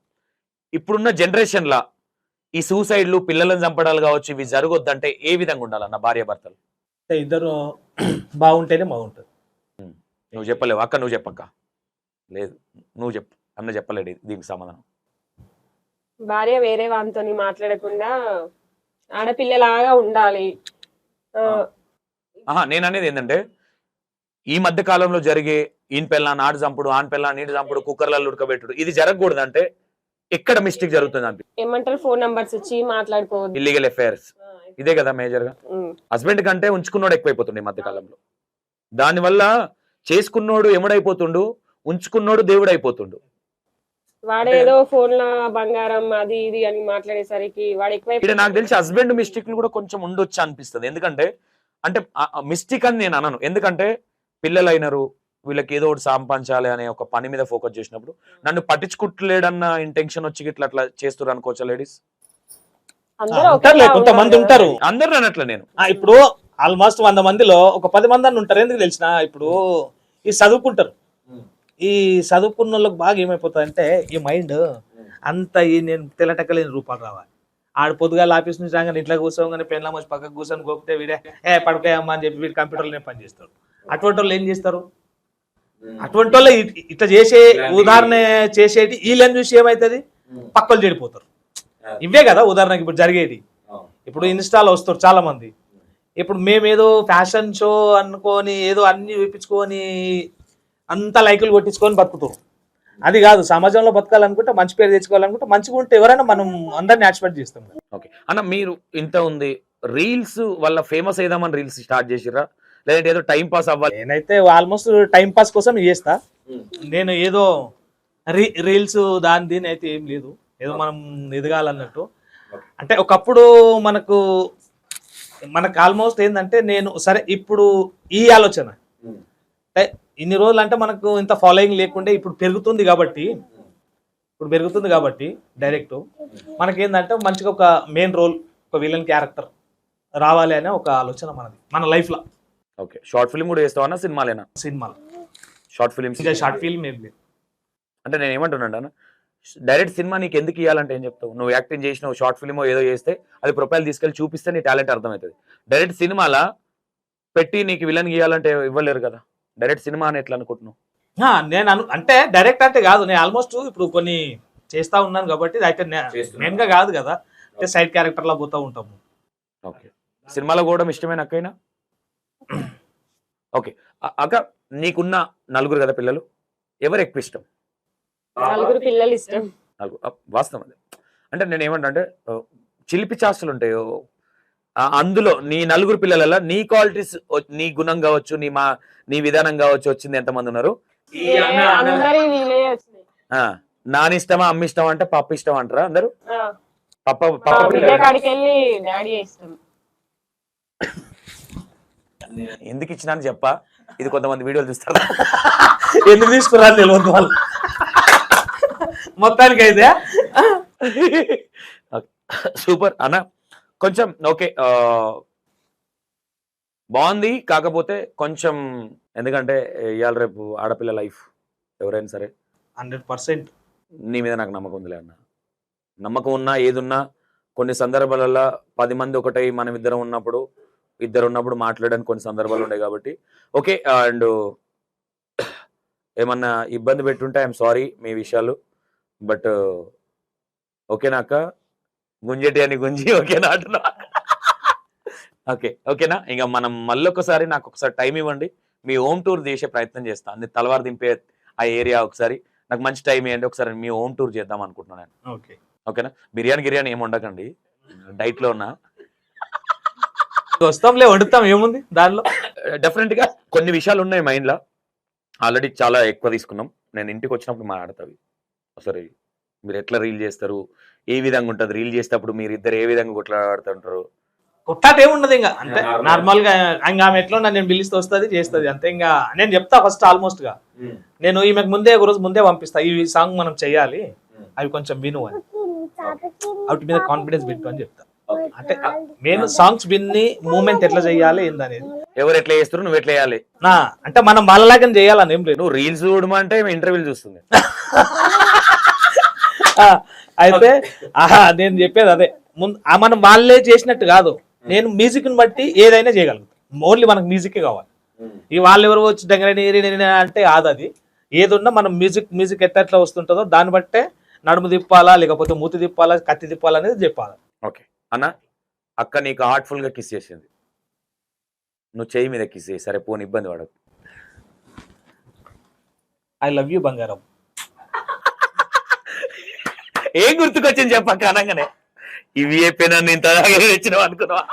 ఇప్పుడున్న జనరేషన్ లా ఈ సూసైడ్లు, పిల్లలను చంపడాలు కావచ్చు, ఇవి జరగొద్దంటే ఏ విధంగా ఉండాలన్న భార్య భర్తలు? ఇద్దరు బాగుంటేనే బాగుంటుంది. నువ్వు చెప్పలేవు అక్క, నువ్వు చెప్పక్క. లేదు నువ్వు చెప్పు అన్న, చెప్పలేడు దీనికి సమాధానం. భార్య వేరే వానితో మాట్లాడకుండా ఆడపిల్లలాగా ఉండాలి. నేను అనేది ఏంటంటే, ఈ మధ్య కాలంలో జరిగే ఈయన పిల్ల నాడు చంపుడు, ఆన్ పిల్ల నీటి చంపుడు, కుక్కర్లలో ఉడకబెట్టుడు, ఇది జరగకూడదు అంటే ఎక్కడ మిస్టేక్ జరుగుతుంది అంటే ఏమంటారు, ఫోన్ నంబర్స్ ఇచ్చి మాట్లాడుకోవద్దు, ఇల్లీగల్ అఫైర్స్. ఇదే కదా మేజర్ గా. హస్బెండ్ కంటే ఉంచుకున్నోడు ఎక్కువైపోతుండే ఈ మధ్య కాలంలో. దానివల్ల చేసుకున్నోడు ఎముడైపోతుండు, ఉంచుకున్నోడు దేవుడు అయిపోతుండు. వాడేదో ఫోన్ లో బంగారం అది ఇది అని మాట్లాడేసరికి వాడు ఎక్కువ. నాకు తెలిసి హస్బెండ్ మిస్టేక్లు కూడా కొంచెం ఉండొచ్చు అనిపిస్తుంది. ఎందుకంటే అంటే మిస్టేక్ అని నేను అనను, ఎందుకంటే పిల్లలు అయినారు, వీళ్ళకి ఏదో ఒకటి సంపాదించాలి అనే ఒక పని మీద ఫోకస్ చేసినప్పుడు నన్ను పట్టించుకుంటలేడన్న ఇంటెన్షన్ వచ్చి ఇట్లా అట్లా చేస్తారు అనుకోవచ్చా లేడీస్? కొంతమంది ఉంటారు, అందరు అన్నట్ల నేను. ఇప్పుడు ఆల్మోస్ట్ 100 మందిలో ఒక 10 మంది అని ఉంటారు. ఎందుకు తెలిసిన, ఇప్పుడు ఈ చదువుకుంటారు, ఈ చదువుకున్న వాళ్ళకి బాగా ఏమైపోతుంది అంటే ఈ మైండ్ అంత ఈ నేను తెల్లటక్కలేని రూపాలు రావాలి. ఆడు పొద్దుగాల ఆఫీస్ నుంచి రాగానే ఇట్లా కూర్చోగానే పెన్లా వచ్చి పక్కకు కూర్చొని గోపితే వీడే పడుకోయమ్మా అని చెప్పి వీడు కంప్యూటర్లోనే పని చేస్తాడు. అటువంటి వాళ్ళు ఏం చేస్తారు, అటువంటి వాళ్ళు ఇట్లా చేసే ఉదాహరణ చేసేటి వీళ్ళని చూసి ఏమవుతుంది, పక్కలు చెడిపోతారు. ఇవే కదా ఉదాహరణకి ఇప్పుడు జరిగేది. ఇప్పుడు ఇన్స్టాలో వస్తారు చాలా మంది. ఇప్పుడు మేమేదో ఫ్యాషన్ షో అనుకొని ఏదో అన్ని చూపించుకొని అంతా లైకులు కొట్టించుకొని బతుకుతాం. అది కాదు, సమాజంలో బతకాలనుకుంటే, మంచి పేరు తెచ్చుకోవాలనుకుంటే, మంచిగా ఉంటే ఎవరైనా మనం అందరిని యాక్సెప్ట్ చేస్తాం. ఓకే అన్న, మీరు ఇంత ఉంది రీల్స్ వల్ల ఫేమస్ అయిదామని రీల్స్ స్టార్ట్ చేసిరా, లేదంటే ఏదో టైం పాస్ అవ్వాలి? నేనైతే ఆల్మోస్ట్ టైం పాస్ కోసం చేస్తా. నేను ఏదో రీల్స్ దీని అయితే ఏం లేదు, ఏదో మనం ఎదగాలన్నట్టు. అంటే ఒకప్పుడు మనకు ఆల్మోస్ట్ ఏంటంటే, నేను సరే ఇప్పుడు ఈ ఆలోచన ఇన్ని రోజులు అంటే మనకు ఇంత ఫాలోయింగ్ లేకుండే, ఇప్పుడు పెరుగుతుంది కాబట్టి డైరెక్ట్ మనకేందంటే మంచిగా ఒక మెయిన్ రోల్, ఒక విలన్ క్యారెక్టర్ రావాలి అనే ఒక ఆలోచన మనది, మన లైఫ్ లో. ఓకే, షార్ట్ ఫిల్మ్ కూడా చేస్తావన్నా సినిమాలేనా? సినిమాలో షార్ట్ ఫిల్మ్స్ ఇంకా షార్ట్ ఫిల్మ్ ఏం లేదు. అంటే నేను ఏమంటున్నాను, డైరెక్ట్ సినిమా నీకు ఎందుకు ఇవ్వాలంటే ఏం చెప్తావు? నువ్వు యాక్టింగ్ చేసినావు, షార్ట్ ఫిల్మ్ ఏదో చేస్తే అది ప్రొఫైల్ తీసుకెళ్ళి చూపిస్తే నీ టాలెంట్ అర్థమవుతుంది. డైరెక్ట్ సినిమాలా పెట్టి నీకు విలన్ గీయాలంటే ఇవ్వలేరు కదా. డైరెక్ట్ సినిమా అని ఎట్లా అనుకుంటున్నావు? నేను అంటే డైరెక్ట్ అంటే కాదు, నేను ఆల్మోస్ట్ ఇప్పుడు కొన్ని చేస్తా ఉన్నాను కాబట్టి అయితే మెయిన్ గా కాదు కదా, అంటే సైడ్ క్యారెక్టర్ లా పోతా ఉంటాము. ఓకే, సినిమాలో కూడా ఇష్టమైన అక్కైనా? ఓకే అక్క, నీకున్న నలుగురు కదా పిల్లలు, ఎవరు ఎక్కువ ఇష్టం? 4 పిల్లలు ఇష్టం. వాస్తవం అది. అంటే నేను ఏమంటా అంటే చిలిపి చాస్తులు ఉంటాయో అందులో నీ నలుగురు పిల్లలలో నీ క్వాలిటీస్, నీ గుణం కావచ్చు, నీ విధానం కావచ్చు వచ్చింది ఎంతమంది ఉన్నారు? అందరి వీలే వచ్చినాయి. నాని ఇష్టమా, అమ్మ ఇష్టం అంటే పప్ప ఇష్టం అంటారా అందరు? బిడ్డ కాడికి వెళ్ళి డాడీ ఇష్టం. ఎందుకు ఇచ్చినా అని చెప్పా, ఇది కొంతమంది వీడియోలు చూస్తారు. ఎందుకు తీసుకురాలి తెలియదు వాళ్ళు మొత్తానికి అయితే. సూపర్ అన్న, కొంచెం ఓకే బాగుంది. కాకపోతే కొంచెం ఎందుకంటే ఇవాళ రేపు ఆడపిల్ల లైఫ్ ఎవరైనా సరే 100% నీ మీద నాకు నమ్మకం ఉందిలే అన్న. నమ్మకం ఉన్నా ఏదున్నా కొన్ని సందర్భాలలో 10 మంది ఒకటై మనం ఇద్దరు ఉన్నప్పుడు మాట్లాడడానికి కొన్ని సందర్భాలు ఉన్నాయి కాబట్టి ఓకే. అండ్ ఏమన్నా ఇబ్బంది పెట్టుంటే ఐఎమ్ సారీ మీ విషయాలు, బట్ ఓకేనా అక్క? గుంజేటి అని గుంజి ఓకేనా అంటున్నా? ఓకే ఓకేనా? ఇంకా మనం మళ్ళీ ఒకసారి నాకు ఒకసారి టైం ఇవ్వండి, మీ హోమ్ టూర్ చేసే ప్రయత్నం చేస్తాను. అన్ని తలవారు దింపే ఆ ఏరియా ఒకసారి నాకు మంచి టైం ఇవ్వండి, ఒకసారి మీ హోమ్ టూర్ చేద్దాం అనుకుంటున్నాను. ఓకేనా? బిర్యానీ ఏమి వండకండి, డైట్ లో ఉన్నా. వస్తాంలే, వండుతాం, ఏముంది దానిలో. డెఫినెట్ గా కొన్ని విషయాలు ఉన్నాయి మైండ్ లో, ఆల్రెడీ చాలా ఎక్కువ తీసుకున్నాం. నేను ఇంటికి వచ్చినప్పుడు మాట్లాడతావి సరే, మీరు ఎట్లా రీల్ చేస్తారు, ఏ విధంగా ఉంటుంది రీల్ చేసేటప్పుడు, మీరు ఇద్దరు ఏ విధంగా కొట్లాడుతుంటారు. కొట్లాట ఏముండదు, ఇంకా అంటే నార్మల్ గా ఇంకా ఆమె ఎట్లా నేను పిలిస్తే వస్తుంది చేస్తుంది అంతే. ఇంకా నేను చెప్తా ఫస్ట్ ఆల్మోస్ట్ గా, నేను ఈమెకు ఒక రోజు ముందే పంపిస్తా, ఈ సాంగ్ మనం చెయ్యాలి, అవి కొంచెం విను అని, వాటి మీద కాన్ఫిడెన్స్ పెట్టు అని చెప్తా. అంటే నేను సాంగ్స్ విన్ని మూమెంట్ ఎట్లా చెయ్యాలి ఏందనేది, ఎవరు ఎట్లా చేస్తారు నువ్వు ఎట్లా చేయాలి, అంటే మనం వాళ్ళలాగా చేయాలని ఏం లేదు. నువ్వు రీల్స్ చూడమంటే ఇంటర్వ్యూలు చూస్తుంది. అయితే నేను చెప్పేది అదే, ముందు మనం వాళ్ళే చేసినట్టు కాదు, నేను మ్యూజిక్ ని బట్టి ఏదైనా చేయగలుగుతాను. ఓన్లీ మనకు మ్యూజిక్ కావాలి. ఈ వాళ్ళు ఎవరు వచ్చి దగ్గర అంటే అది ఏదున్నా మనం మ్యూజిక్ ఎట్లా వస్తుంటుందో దాన్ని బట్టే నడుము తిప్పాలా, లేకపోతే మూతి తిప్పాలా, కత్తి తిప్పాలా అనేది చెప్పాలి. ఓకే అన్న, అక్క నీకు హార్ట్ఫుల్ గా కిస్ చేసింది, నువ్వు చెయ్యి మీద కిస్ చేయి, సరే పోని ఇబ్బంది పడకు. ఐ లవ్ యూ బంగారం. ఏం గుర్తుకొచ్చింది చెప్పక్క అనగానే? ఇవి చెప్పినా నేను తెచ్చినావు అనుకున్నావా?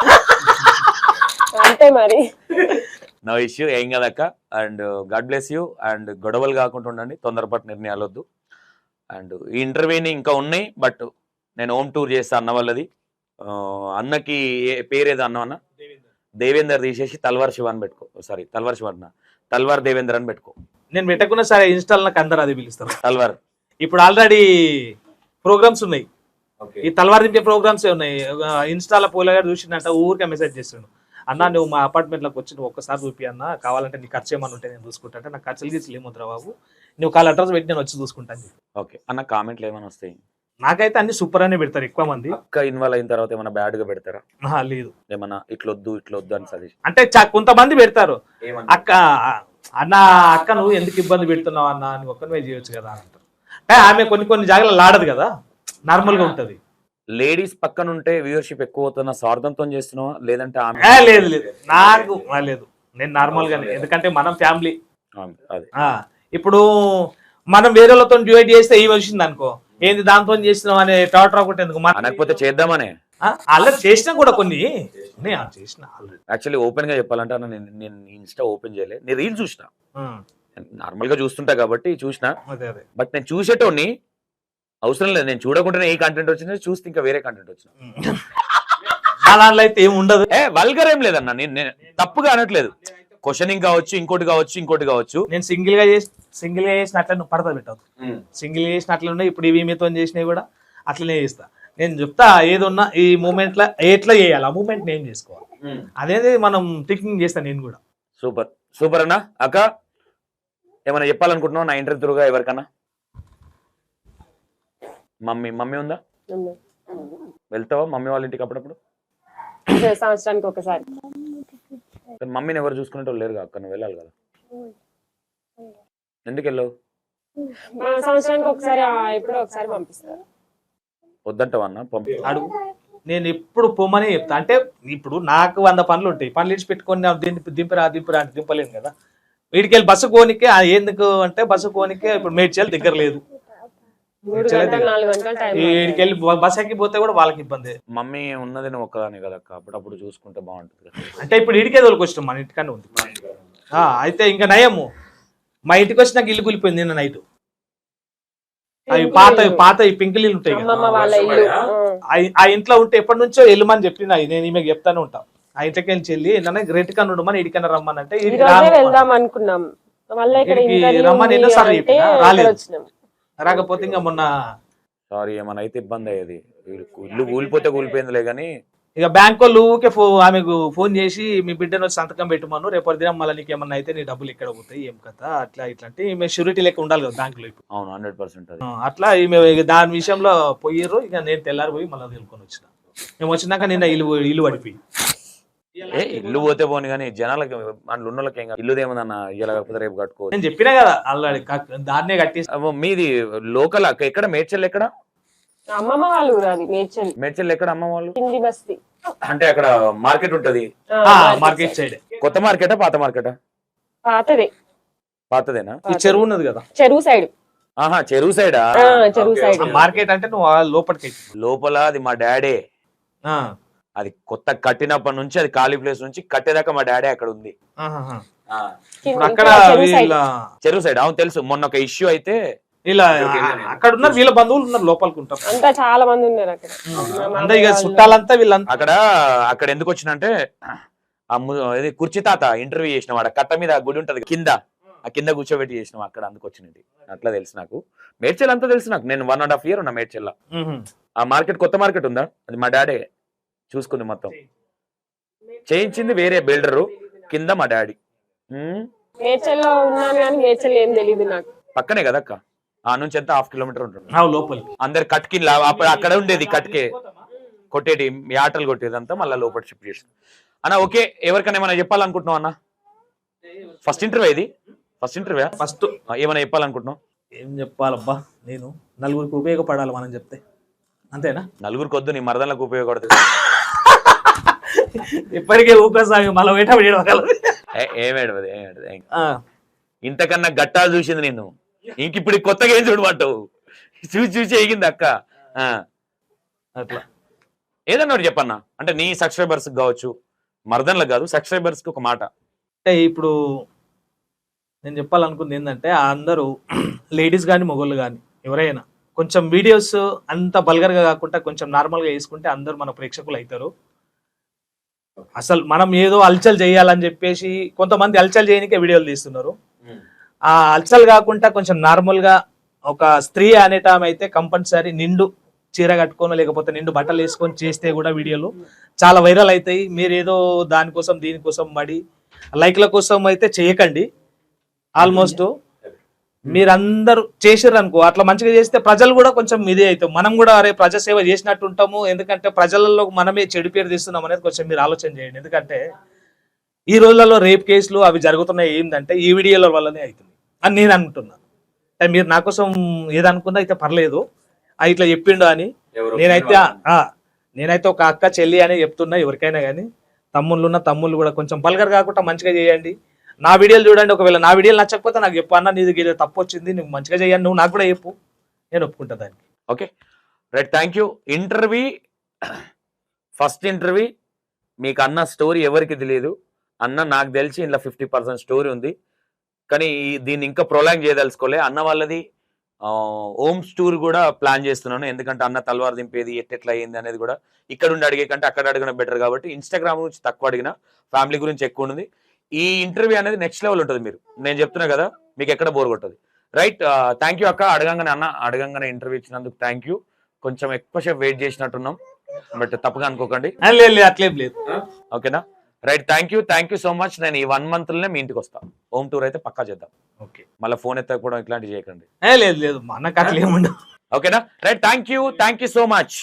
అంతే మరి. నో ఇష్యూ, ఏం కదక్క. And God bless you. And గొడవలు కాకుండా ఉండండి, తొందరపాటు నిర్ణయాలు వద్దు. అండ్ ఈ ఇంటర్వ్యూని ఇంకా ఉన్నాయి, బట్ నేను హోమ్ టూర్ చేస్తా అన్న వాళ్ళది. అన్నకి పేరేదో అన్న దేవేందర్ తీసేసి తల్వార్ శివ అని పెట్టుకో. సారీ, తల్వార్ శివ అన్న, తల్వార్ దేవేందర్ అని పెట్టుకో. నేను పెట్టకున్నా సరే ఇన్స్టాల్ నాకు అందరు అది పిలుస్తారు తల్వార్. ఇప్పుడు ఆల్రెడీ ప్రోగ్రామ్స్ ఉన్నాయి, ఈ తల్వార్ దింపే ప్రోగ్రామ్స్ ఉన్నాయి. ఇన్స్టాలో పోలేగా చూసిందంట, ఊరికే మెసేజ్ చేస్తాను, అన్న నువ్వు మా అపార్ట్మెంట్ లోకి వచ్చి నువ్వు ఒక్కసారి చూపి అన్న, కావాలంటే నీ ఖర్చు ఏమన్నా ఉంటే నేను చూసుకుంటా అంటే, నాకు ఖర్చులు గీచులు ఏముద్రా బాబు, నువ్వు కాల్ అడ్రస్ పెట్టి నేను వచ్చి చూసుకుంటాను. ఓకే అన్న, కామెంట్లు ఏమైనా వస్తాయి? నాకైతే అన్ని సూపర్ అనే పెడతారు ఎక్కువ మంది. అక్క ఇన్వాల్వ్ అయిన తర్వాత ఏమైనా బ్యాడ్ గా పెడతారా? లేదు, ఏమన్నా ఇట్లొద్దు అని సజెషన్ అంటే కొంతమంది పెడతారు, అక్క అన్న అక్క నువ్వు ఎందుకు ఇబ్బంది పెడుతున్నావు అన్న, నువ్వు ఒక్కనే చేయొచ్చు కదా అని అంటారు. అంటే ఆమె కొన్ని జాగాలు ఆడదు కదా, నార్మల్ గా ఉంటది. లేడీస్ పక్కన ఉంటే వ్యూవర్షిప్ ఎక్కువ అవుతున్న స్వార్థంతో చేస్తున్నావా, లేదంటే లేదు నాకు లేదు, నేను నార్మల్ గానే, ఎందుకంటే మనం ఫ్యామిలీ. ఇప్పుడు మనం వేరే వాళ్ళతో డివైడ్ చేస్తే ఈ వచ్చింది అనుకో, ఏంది దాంతో చేస్తున్నావు అనే టాట్ రాకుంటే ఎందుకు, అనకపోతే చేద్దామనే అలా చేసినా కూడా కొన్ని చేసిన. యాక్చువల్లీ ఓపెన్ గా చెప్పాలంటే నేను ఇన్స్టా ఓపెన్ చేయలే, నేను రీల్ చూసిన, నార్మల్ గా చూస్తుంటా కాబట్టి చూసిన. బట్ నేను చూసేటోని అవసరం లేదు, నేను చూడకుండానే ఏ కంటెంట్ వచ్చినా చూస్తే ఇంకా వేరే కంటెంట్ వచ్చిన దాంట్లో అయితే ఏమి ఉండదు. వల్గర్ ఏం లేదన్న, నేను తప్పుగా అనట్లేదు. క్వశ్చనింగ్ కావచ్చు, ఇంకోటి కావచ్చు. నేను సింగిల్ గా చేసినట్లే నువ్వు పడతా పెట్టవు, సింగిల్ చేసినట్లే ఉన్నాయి. ఇప్పుడు ఇవి మీతో చేసినవి కూడా అట్లనే చేస్తా. నేను చెప్తా ఏదున్నా ఈ మూమెంట్ లో ఎట్లా చేయాలి, ఆ మూమెంట్ నేను చేసుకోవాలి. అదేది మనం థింకింగ్ చేస్తాను నేను కూడా. సూపర్ సూపర్ అన్న. అక్క ఏమైనా చెప్పాలనుకుంటున్నావు నా ఇంటర్వ్యూ త్రూగా ఎవరికన్నా? మమ్మీ ఉందా? వెళ్తావా మమ్మీ వాళ్ళ ఇంటికి అప్పుడప్పుడు? సంవత్సరానికి ఒకసారి. మమ్మీని ఎవరు చూసుకునేటోళ్ళు లేరు అక్క, నువ్వు వెళ్ళాలి కదా, ఎందుకు వెళ్ళవు? సంవత్సరానికి ఒకసారి ఎప్పుడో ఒకసారి పంపిస్తారు. వద్దంటావా అన్న? అడుగు, నేను ఎప్పుడు పొమ్మనే చెప్తా. అంటే ఇప్పుడు నాకు 100 పనులు ఉంటాయి, పనులు ఇచ్చి పెట్టుకొని దింపరా అంటే దింపలేను కదా. వీడికి వెళ్ళి బస్సు కోనికే ఎందుకు అంటే బస్సు కోనికే ఇప్పుడు మేడ్చల్ దగ్గర లేదు, 3 గంటలు 4 గంటలు టైం. వీడికి వెళ్ళి బస్ ఎక్కిపోతే కూడా వాళ్ళకి ఇబ్బంది. మమ్మీ ఉన్నది నువ్వు ఒక్కదాని కదా అక్క, అప్పుడప్పుడు చూసుకుంటే బాగుంటుంది కదా. అంటే ఇప్పుడు ఇడికే తోలుకొచ్చినాం, మన ఇంటికన్నా ఉంది. అయితే ఇంకా నయము, మా ఇంటికి వచ్చి నాకు ఇల్లు కూలిపోయింది నిన్న నైట్. అవి పాత పింకులు ఉంటాయి కదా, అమ్మమ్మ వాళ్ళ ఇల్లు. ఆ ఇంట్లో ఉంటే ఎప్పటి నుంచో వెళ్ళమని చెప్పిన, నేను ఈమె చెప్తానే ఉంటా. ఆ ఇంటికి వెళ్ళి చెల్లి నన్ను రెట్టి కన్నా ఉండమని ఇడికన్నా రమ్మనంటే వెళ్దాం అనుకున్నాం, మళ్ళీ ఇక్కడ రమ్మని ఎన్నోసార్లు చెప్పినా రాలేదు. వచ్చినాం. రాకపోతే ఇంకా మొన్న సారీ ఏమైనా అయితే ఇబ్బంది అయ్యేది. ఇల్లు కూలిపోతే కూలిపోయిందిలే కానీ ఇక బ్యాంక్ వాళ్ళు ఊరికే ఆమెకు ఫోన్ చేసి మీ బిడ్డను వచ్చి సంతకం పెట్టమను, రేపటి దినం మళ్ళీ నీకు ఏమన్నా అయితే నీ డబ్బులు ఇక్కడ పోతాయి ఏం కదా అట్లా ఇట్లా అంటే ఈమె షూరిటీ లెక్క ఉండాలి కదా బ్యాంకులో. ఇప్పుడు అవును 100% అది. అట్లా ఈమె దాని విషయంలో పోయిర్రు. ఇక నేను తెల్లారి పోయి మళ్ళీ తెలుకొని వచ్చిన. మేము వచ్చినాక నిన్న ఇల్లు పడిపోయి. ఇల్లు పోతే పోని కానీ జనాలకి అందులో ఉన్న వాళ్ళకి ఏం కాదు. ఇల్లు ఏమన్నా ఇలా కాకపోతే రేపు కట్టుకో. నేను చెప్పినా కదా ఆల్రెడీ, దాన్నే కట్టేసి. మీది లోకల్ అక్క ఎక్కడ? మేడ్చల్ ఎక్కడ? అమ్మమ్మ వాళ్ళు ఊరు అది మేడ్చల్. మేడ్చల్ ఎక్కడ అమ్మ వాళ్ళు? కింది బస్తీ. అంటే అక్కడ మార్కెట్ ఉంటది. Market side. కొత్త మార్కెటా పాత మార్కెటా? పాతదే. పాతదేనా? ఈ చెరువు ఉన్నది కదా, చెరువు సైడ్. ఆహా చెరువు సైడా? చెరువు సైడ్. మార్కెట్ అంటే నువ్వు లోపలికి లోపల అది మా డాడే. అది కొత్త కట్టినప్పటి నుంచి అది ఖాళీ ప్లేస్ నుంచి కట్టేదాకా మా డాడీ అక్కడ ఉంది. అక్కడ చెరువు సైడ్. అవును తెలుసు. మొన్న ఒక ఇష్యూ అయితే ఇలా అక్కడ ఉన్నారు, వీళ్ళ బంధువులు ఉన్నారు లోపలికి ఉంటారు. అంతా చాలా మంది ఉన్నారు అక్కడ. అంటే ఇక చుట్టాలంతా వీళ్ళంతా అక్కడ ఎందుకు వచ్చినంటే కుర్చీ తాత ఇంటర్వ్యూ చేసిన వాడు కట్ట మీద గుడి ఉంటది కింద, ఆ కింద కూర్చోబెట్టి చేసినాం అక్కడ, అందుకు వచ్చినది. అట్లా తెలుసు నాకు. మేడ్చల్ అంతా తెలుసు నాకు. నేను 1.5 year ఉన్నా మేడ్చల్. ఆ మార్కెట్ కొత్త మార్కెట్ ఉందా, అది మా డాడీ చూసుకుంది మొత్తం. చేయించింది వేరే బిల్డరు, కింద మా డాడీ. మేడ్చల్లో ఉన్నాను కానీ మేడ్చల్ ఏం తెలియదు నాకు. పక్కనే కదా అక్క, ఆ నుంచి ఎంత 1/2 kilometer ఉంటుంది లోపలి. అందరు కట్కి అక్కడ ఉండేది, కట్కే కొట్టేటి మీ ఆటలు కొట్టేది అంతా మళ్ళీ లోపల షిఫ్ట్ చేసి అన్న. ఓకే, ఎవరికైనా ఏమైనా చెప్పాలనుకుంటున్నావు అన్న? ఫస్ట్ ఇంటర్వ్యూ ఇది, ఫస్ట్ ఇంటర్వ్యూ. ఫస్ట్ ఏమైనా చెప్పాలనుకుంటున్నావు? ఏం చెప్పాలబ్బా, నేను నలుగురికి ఉపయోగపడాలి మనం చెప్తే, అంతేనా? నలుగురికి వద్దు, నీ మరదలకు ఉపయోగపడుతుంది. ఇప్పటికే ఊపేసాగి మళ్ళీ ఏమేడవది. ఇంతకన్నా గట్టాలు చూసింది నేను, ఇంక ఇప్పుడు కొత్తగా ఏం చూడమంటావు? చూసి ఎగింది అక్క. అట్లా ఏదన్నా ఒకటి చెప్పన్నా, అంటే నీ సబ్స్క్రైబర్స్ కావచ్చు, మర్దన్లకు కాదు, సబ్స్క్రైబర్స్ కి ఒక మాట. అంటే ఇప్పుడు నేను చెప్పాలనుకుంది ఏంటంటే, అందరూ లేడీస్ కానీ మొగోళ్ళు కానీ ఎవరైనా కొంచెం వీడియోస్ అంత బల్గర్గా కాకుండా కొంచెం నార్మల్గా వేసుకుంటే అందరూ మన ప్రేక్షకులు అవుతారు. అసలు మనం ఏదో అల్చల్ చేయాలని చెప్పేసి కొంతమంది అల్చల్ చేయనికే వీడియోలు తీస్తున్నారు. ఆ అల్చల్ కాకుండా కొంచెం నార్మల్గా ఒక స్త్రీ అనేటామె అయితే కంపల్సరీ నిండు చీర కట్టుకొని లేకపోతే నిండు బట్టలు వేసుకొని చేస్తే కూడా వీడియోలు చాలా వైరల్ అవుతాయి. మీరు ఏదో దానికోసం దీనికోసం పడి లైక్ల కోసం అయితే చేయకండి. ఆల్మోస్ట్ మీరందరూ చేసారు అనుకో, అట్లా మంచిగా చేస్తే ప్రజలు కూడా కొంచెం ఇదే అవుతాం, మనం కూడా అరే ప్రజాసేవ చేసినట్టు ఉంటాము. ఎందుకంటే ప్రజలలో మనమే చెడు పేరు తీస్తున్నాం అనేది కొంచెం మీరు ఆలోచన చేయండి. ఎందుకంటే ఈ రోజులలో రేప్ కేసులు అవి జరుగుతున్నాయి ఏంటంటే ఈ వీడియోల వల్లనే అవుతుంది అని నేను అనుకుంటున్నా. అంటే మీరు నా కోసం ఏదనుకున్నా అయితే పర్లేదు, ఇట్లా చెప్పిండు అని. నేనైతే ఒక అక్క చెల్లి అని చెప్తున్నా ఎవరికైనా కానీ. తమ్ముళ్ళు కూడా కొంచెం బల్గర్ కాకుండా మంచిగా చేయండి. నా వీడియోలు చూడండి, ఒకవేళ నా వీడియోలు నచ్చకపోతే నాకు చెప్పు, అన్న నీది తప్పు వచ్చింది, నువ్వు మంచిగా చేయండి, నువ్వు నాకు కూడా చెప్పు, నేను ఒప్పుకుంటా దానికి. Okay right, thank you. Interview, first interview మీకు అన్న స్టోరీ ఎవరికి తెలియదు. అన్న నాకు తెలిసి ఇంట్లో 50% స్టోరీ ఉంది, కానీ దీన్ని ఇంకా ప్రొలాంగ్ చేయదలుచుకోలే. అన్న వాళ్ళది హోమ్స్ టూర్ కూడా ప్లాన్ చేస్తున్నాను. ఎందుకంటే అన్న తల్వార్ దింపేది ఎట్లా అయ్యింది అనేది కూడా ఇక్కడ ఉండి అడిగే కంటే అక్కడ అడగడం బెటర్ కాబట్టి ఇన్స్టాగ్రామ్ గురించి తక్కువ అడిగిన, ఫ్యామిలీ గురించి ఎక్కువ ఉంది. ఈ ఇంటర్వ్యూ అనేది నెక్స్ట్ లెవెల్ ఉంటుంది. నేను చెప్తున్నా కదా, మీకు ఎక్కడ బోర్ కొట్టదు. రైట్, థ్యాంక్ యూ అక్క. అడగంగానే ఇంటర్వ్యూ ఇచ్చినందుకు థ్యాంక్ యూ. కొంచెం ఎక్కువసేపు వెయిట్ చేసినట్టున్నాం, బట్ తప్పుగా అనుకోకండి. లేదు లేదు అట్లేం లేదు. ఓకేనా, right. Thank you so much. నేను ఈ 1 month లోనే మీ ఇంటికి వస్తాను. హోమ్ టూర్ అయితే పక్కా చేద్దాం. ఓకే, మళ్ళీ ఫోన్ ఎత్తకపోవడం ఇట్లాంటివి చేయకండి. లేదు లేదు మనకు అట్లేముండదు. ఓకేనా, right. Thank you so much.